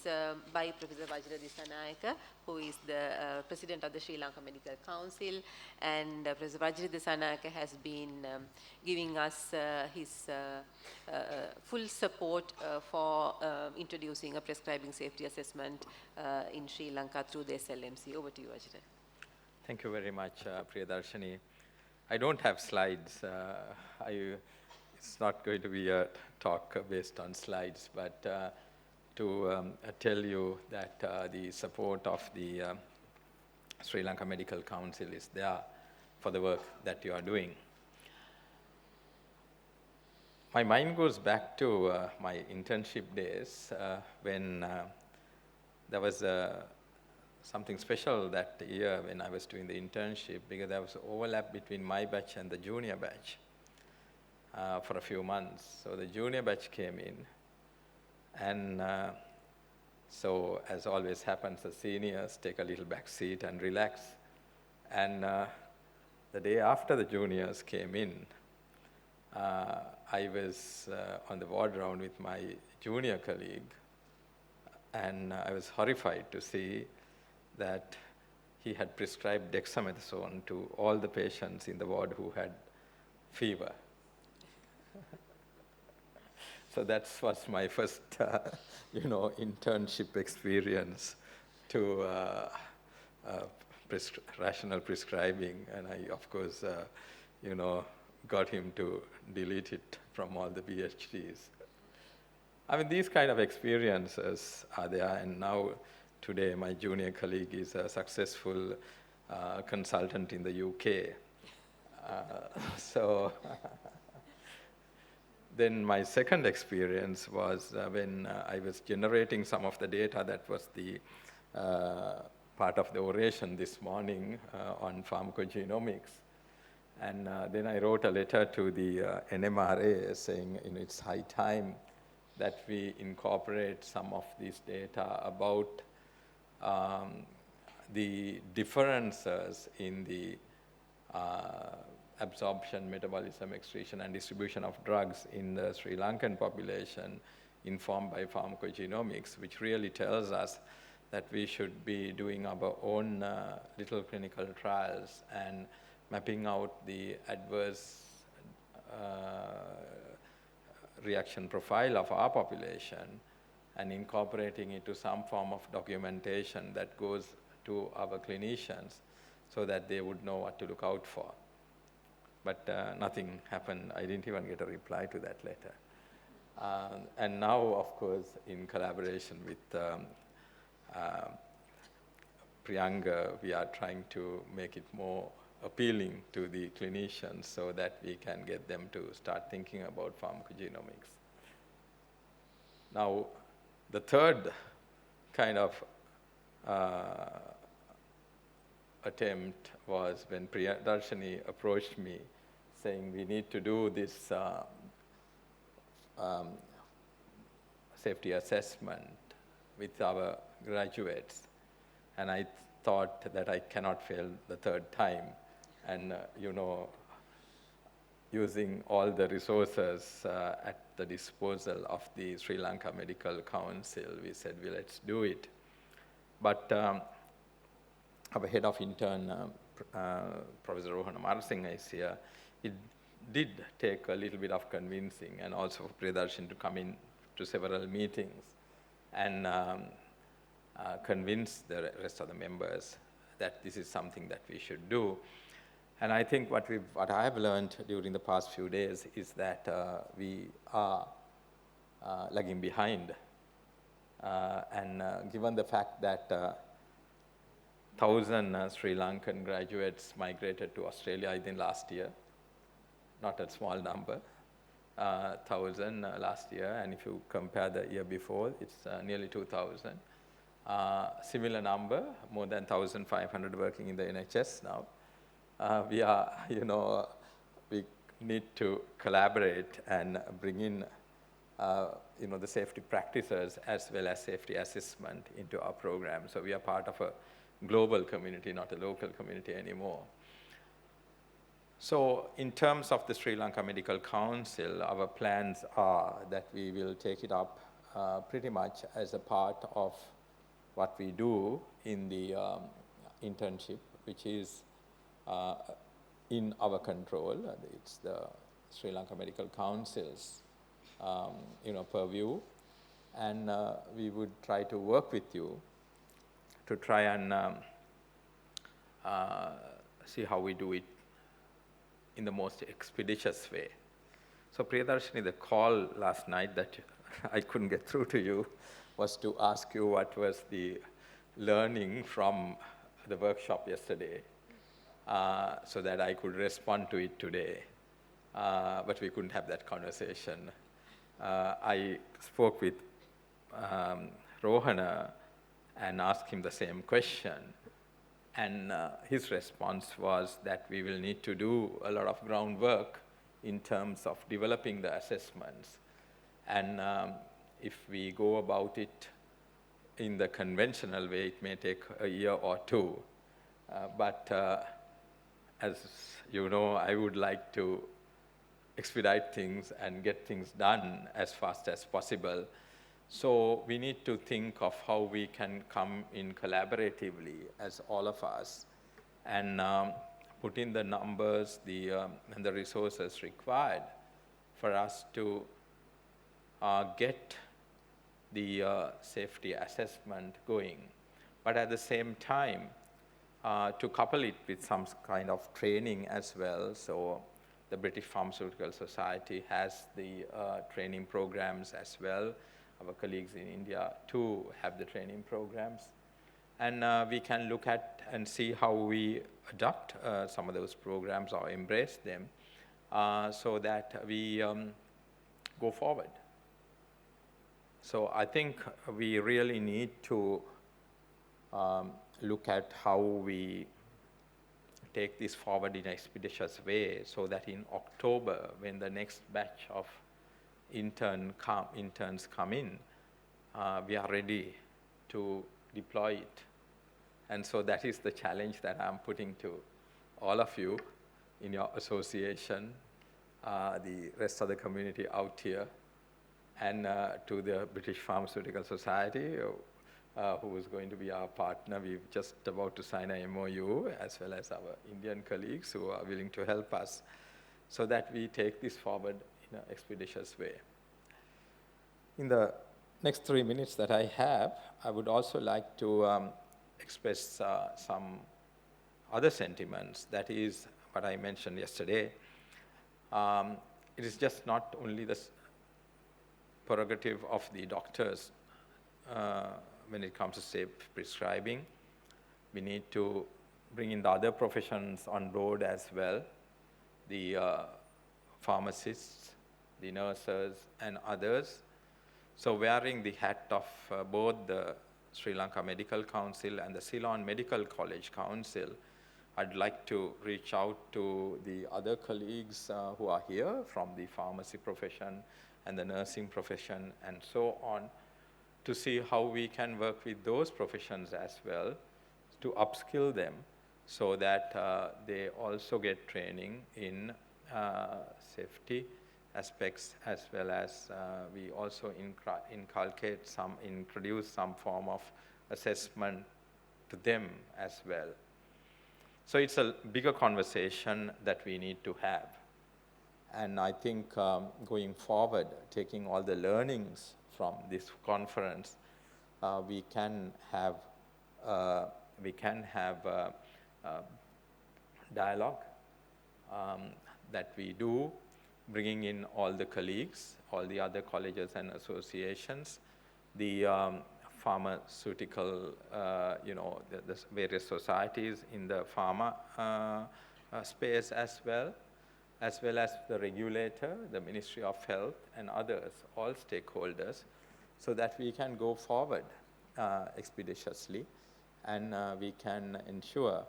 by Professor Vajra Disanayake, who is the President of the Sri Lanka Medical Council, and Professor Vajra Disanayake has been giving us his full support for introducing a prescribing safety assessment in Sri Lanka through the SLMC. Over to you, Vajra. Thank you very much, Priyadarshini. I don't have slides. It's not going to be a talk based on slides, but to tell you that the support of the Sri Lanka Medical Council is there for the work that you are doing. My mind goes back to my internship days when there was something special that year when I was doing the internship, because there was overlap between my batch and the junior batch for a few months. So the junior batch came in, and so as always happens, the seniors take a little back seat and relax. And the day after the juniors came in, I was on the ward round with my junior colleague, and I was horrified to see that he had prescribed dexamethasone to all the patients in the ward who had fever. So that was my first, internship experience to rational prescribing, and I, of course, got him to delete it from all the PhDs. I mean, these kind of experiences are there, and now, today, my junior colleague is a successful consultant in the UK. Then my second experience was when I was generating some of the data that was the part of the oration this morning on pharmacogenomics. And then I wrote a letter to the NMRA saying it's high time that we incorporate some of these data about the differences in the absorption, metabolism, excretion, and distribution of drugs in the Sri Lankan population informed by pharmacogenomics, which really tells us that we should be doing our own little clinical trials and mapping out the adverse reaction profile of our population and incorporating it to some form of documentation that goes to our clinicians so that they would know what to look out for. But nothing happened. I didn't even get a reply to that letter. And now, of course, in collaboration with Priyanga, we are trying to make it more appealing to the clinicians so that we can get them to start thinking about pharmacogenomics. Now, the third kind of attempt was when Priyadarshini approached me saying we need to do this safety assessment with our graduates. And I thought that I cannot fail the third time. And, using all the resources at the disposal of the Sri Lanka Medical Council, we said, well, let's do it. But our head of intern, Professor Rohan Amarasinghe is here. It did take a little bit of convincing, and also for Priyadarshini to come in to several meetings and convince the rest of the members that this is something that we should do. And I think what I have learned during the past few days is that we are lagging behind. And given the fact that 1,000 Sri Lankan graduates migrated to Australia, I think, last year, not a small number, thousand last year, and if you compare the year before, it's nearly 2,000. Similar number, more than 1,500 working in the NHS now. We are, we need to collaborate and bring in, the safety practices as well as safety assessment into our program. So we are part of a global community, not a local community anymore. So in terms of the Sri Lanka Medical Council, our plans are that we will take it up pretty much as a part of what we do in the internship, which is in our control. It's the Sri Lanka Medical Council's purview, and we would try to work with you to try and see how we do it in the most expeditious way. So Priyadarshini, the call last night that I couldn't get through to you was to ask you what was the learning from the workshop yesterday, so that I could respond to it today, but we couldn't have that conversation. I spoke with Rohana and asked him the same question, and his response was that we will need to do a lot of groundwork in terms of developing the assessments. And if we go about it in the conventional way, it may take a year or two. But as you know, I would like to expedite things and get things done as fast as possible. So we need to think of how we can come in collaboratively as all of us and put in the numbers and the resources required for us to get the safety assessment going. But at the same time, to couple it with some kind of training as well. So the British Pharmaceutical Society has the training programs as well. Our colleagues in India too have the training programs. And we can look at and see how we adopt some of those programs or embrace them so that we go forward. So I think we really need to look at how we take this forward in an expeditious way so that in October, when the next batch of interns come in, we are ready to deploy it. And so that is the challenge that I'm putting to all of you in your association, the rest of the community out here, and to the British Pharmaceutical Society, who is going to be our partner. We're just about to sign a MOU, as well as our Indian colleagues who are willing to help us, so that we take this forward in an expeditious way. In the next 3 minutes that I have, I would also like to express some other sentiments. That is what I mentioned yesterday. It is just not only the prerogative of the doctors when it comes to safe prescribing. We need to bring in the other professions on board as well, the pharmacists, the nurses, and others. So wearing the hat of both the Sri Lanka Medical Council and the Ceylon Medical College Council, I'd like to reach out to the other colleagues who are here from the pharmacy profession and the nursing profession and so on, to see how we can work with those professions as well to upskill them so that they also get training in safety aspects, as well as we also introduce some form of assessment to them as well. So it's a bigger conversation that we need to have. And I think going forward, taking all the learnings from this conference, we can have dialogue that we do, bringing in all the colleagues, all the other colleges and associations, the pharmaceutical, the various societies in the pharma space as well, as well as the regulator, the Ministry of Health, and others, all stakeholders, so that we can go forward expeditiously, and we can ensure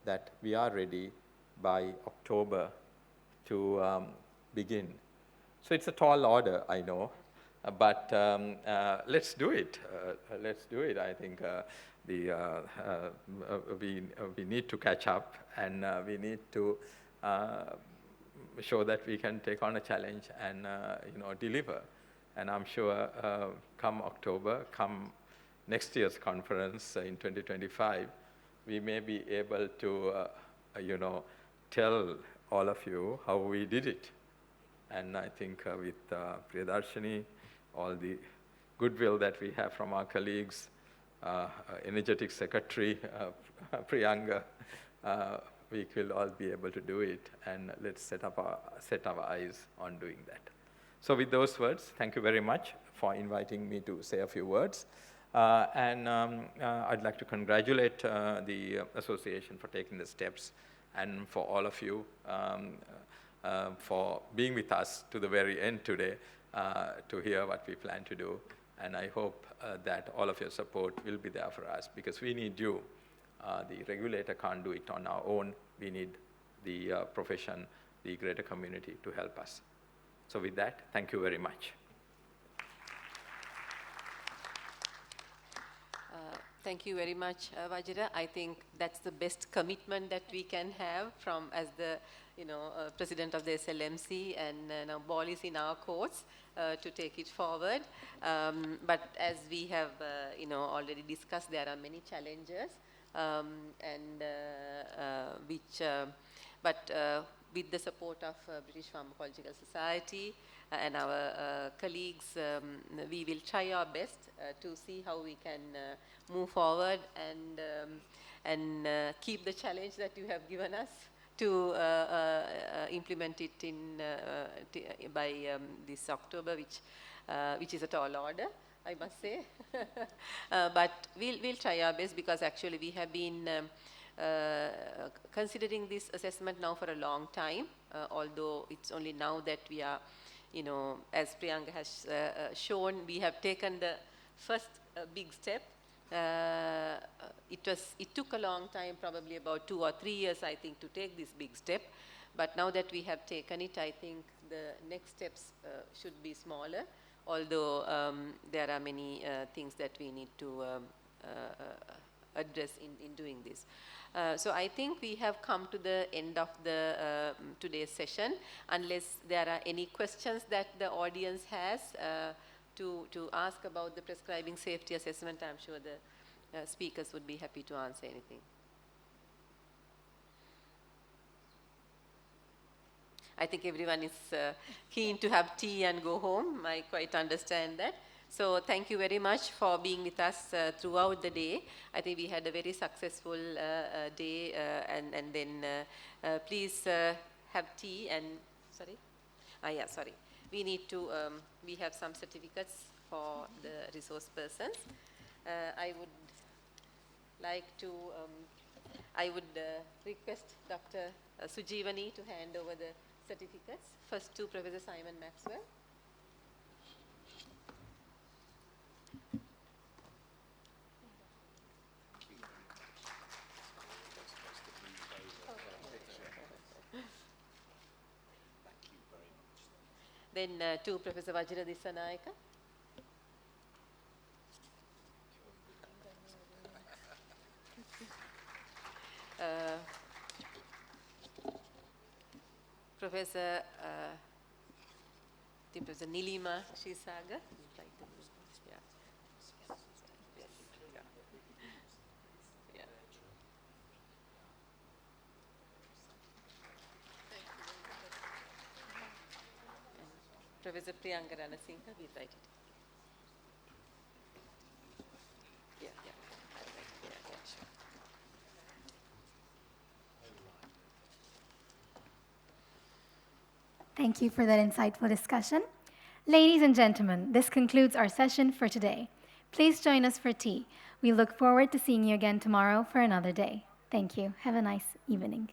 that we are ready by October to begin. So it's a tall order, I know, but let's do it. Let's do it. I think we need to catch up, and we need to show that we can take on a challenge and deliver. And I'm sure come October, come next year's conference in 2025, we may be able to tell all of you how we did it. And I think with Priyadarshini, all the goodwill that we have from our colleagues, energetic secretary, Priyanka, we will all be able to do it, and let's set our eyes on doing that. So with those words, thank you very much for inviting me to say a few words. And I'd like to congratulate the association for taking the steps, and for all of you for being with us to the very end today to hear what we plan to do. And I hope that all of your support will be there for us, because we need you. The regulator can't do it on our own. We need the profession, the greater community to help us. So with that, thank you very much. Thank you very much, Vajira. I think that's the best commitment that we can have from as the president of the SLMC, and now ball is in our courts to take it forward. But as we have already discussed, there are many challenges, with the support of British Pharmacological Society and our colleagues, we will try our best to see how we can move forward and keep the challenge that you have given us to implement it by this October, which is a tall order, I must say. But we'll try our best, because actually we have been considering this assessment now for a long time, although it's only now that we are, as Priyanka has shown, we have taken the first big step. It took a long time, probably about 2 or 3 years, I think, to take this big step. But now that we have taken it, I think the next steps should be smaller, although there are many things that we need to address in doing this. So I think we have come to the end of the today's session. Unless there are any questions that the audience has to ask about the prescribing safety assessment, I'm sure the speakers would be happy to answer anything. I think everyone is keen to have tea and go home. I quite understand that. So thank you very much for being with us throughout the day. I think we had a very successful day, and then please have tea and, sorry? Yeah, sorry. We need to, we have some certificates for the resource persons. I would like to, I would request Dr. Sujivani to hand over the certificates, first to Professor Simon Maxwell. Then to Professor Vajira Dissanayaka. Professor Nilima Shisaga. Professor Priyanka Ranasinghe, we write it. Yeah, sure. Thank you for that insightful discussion. Ladies and gentlemen, this concludes our session for today. Please join us for tea. We look forward to seeing you again tomorrow for another day. Thank you. Have a nice evening.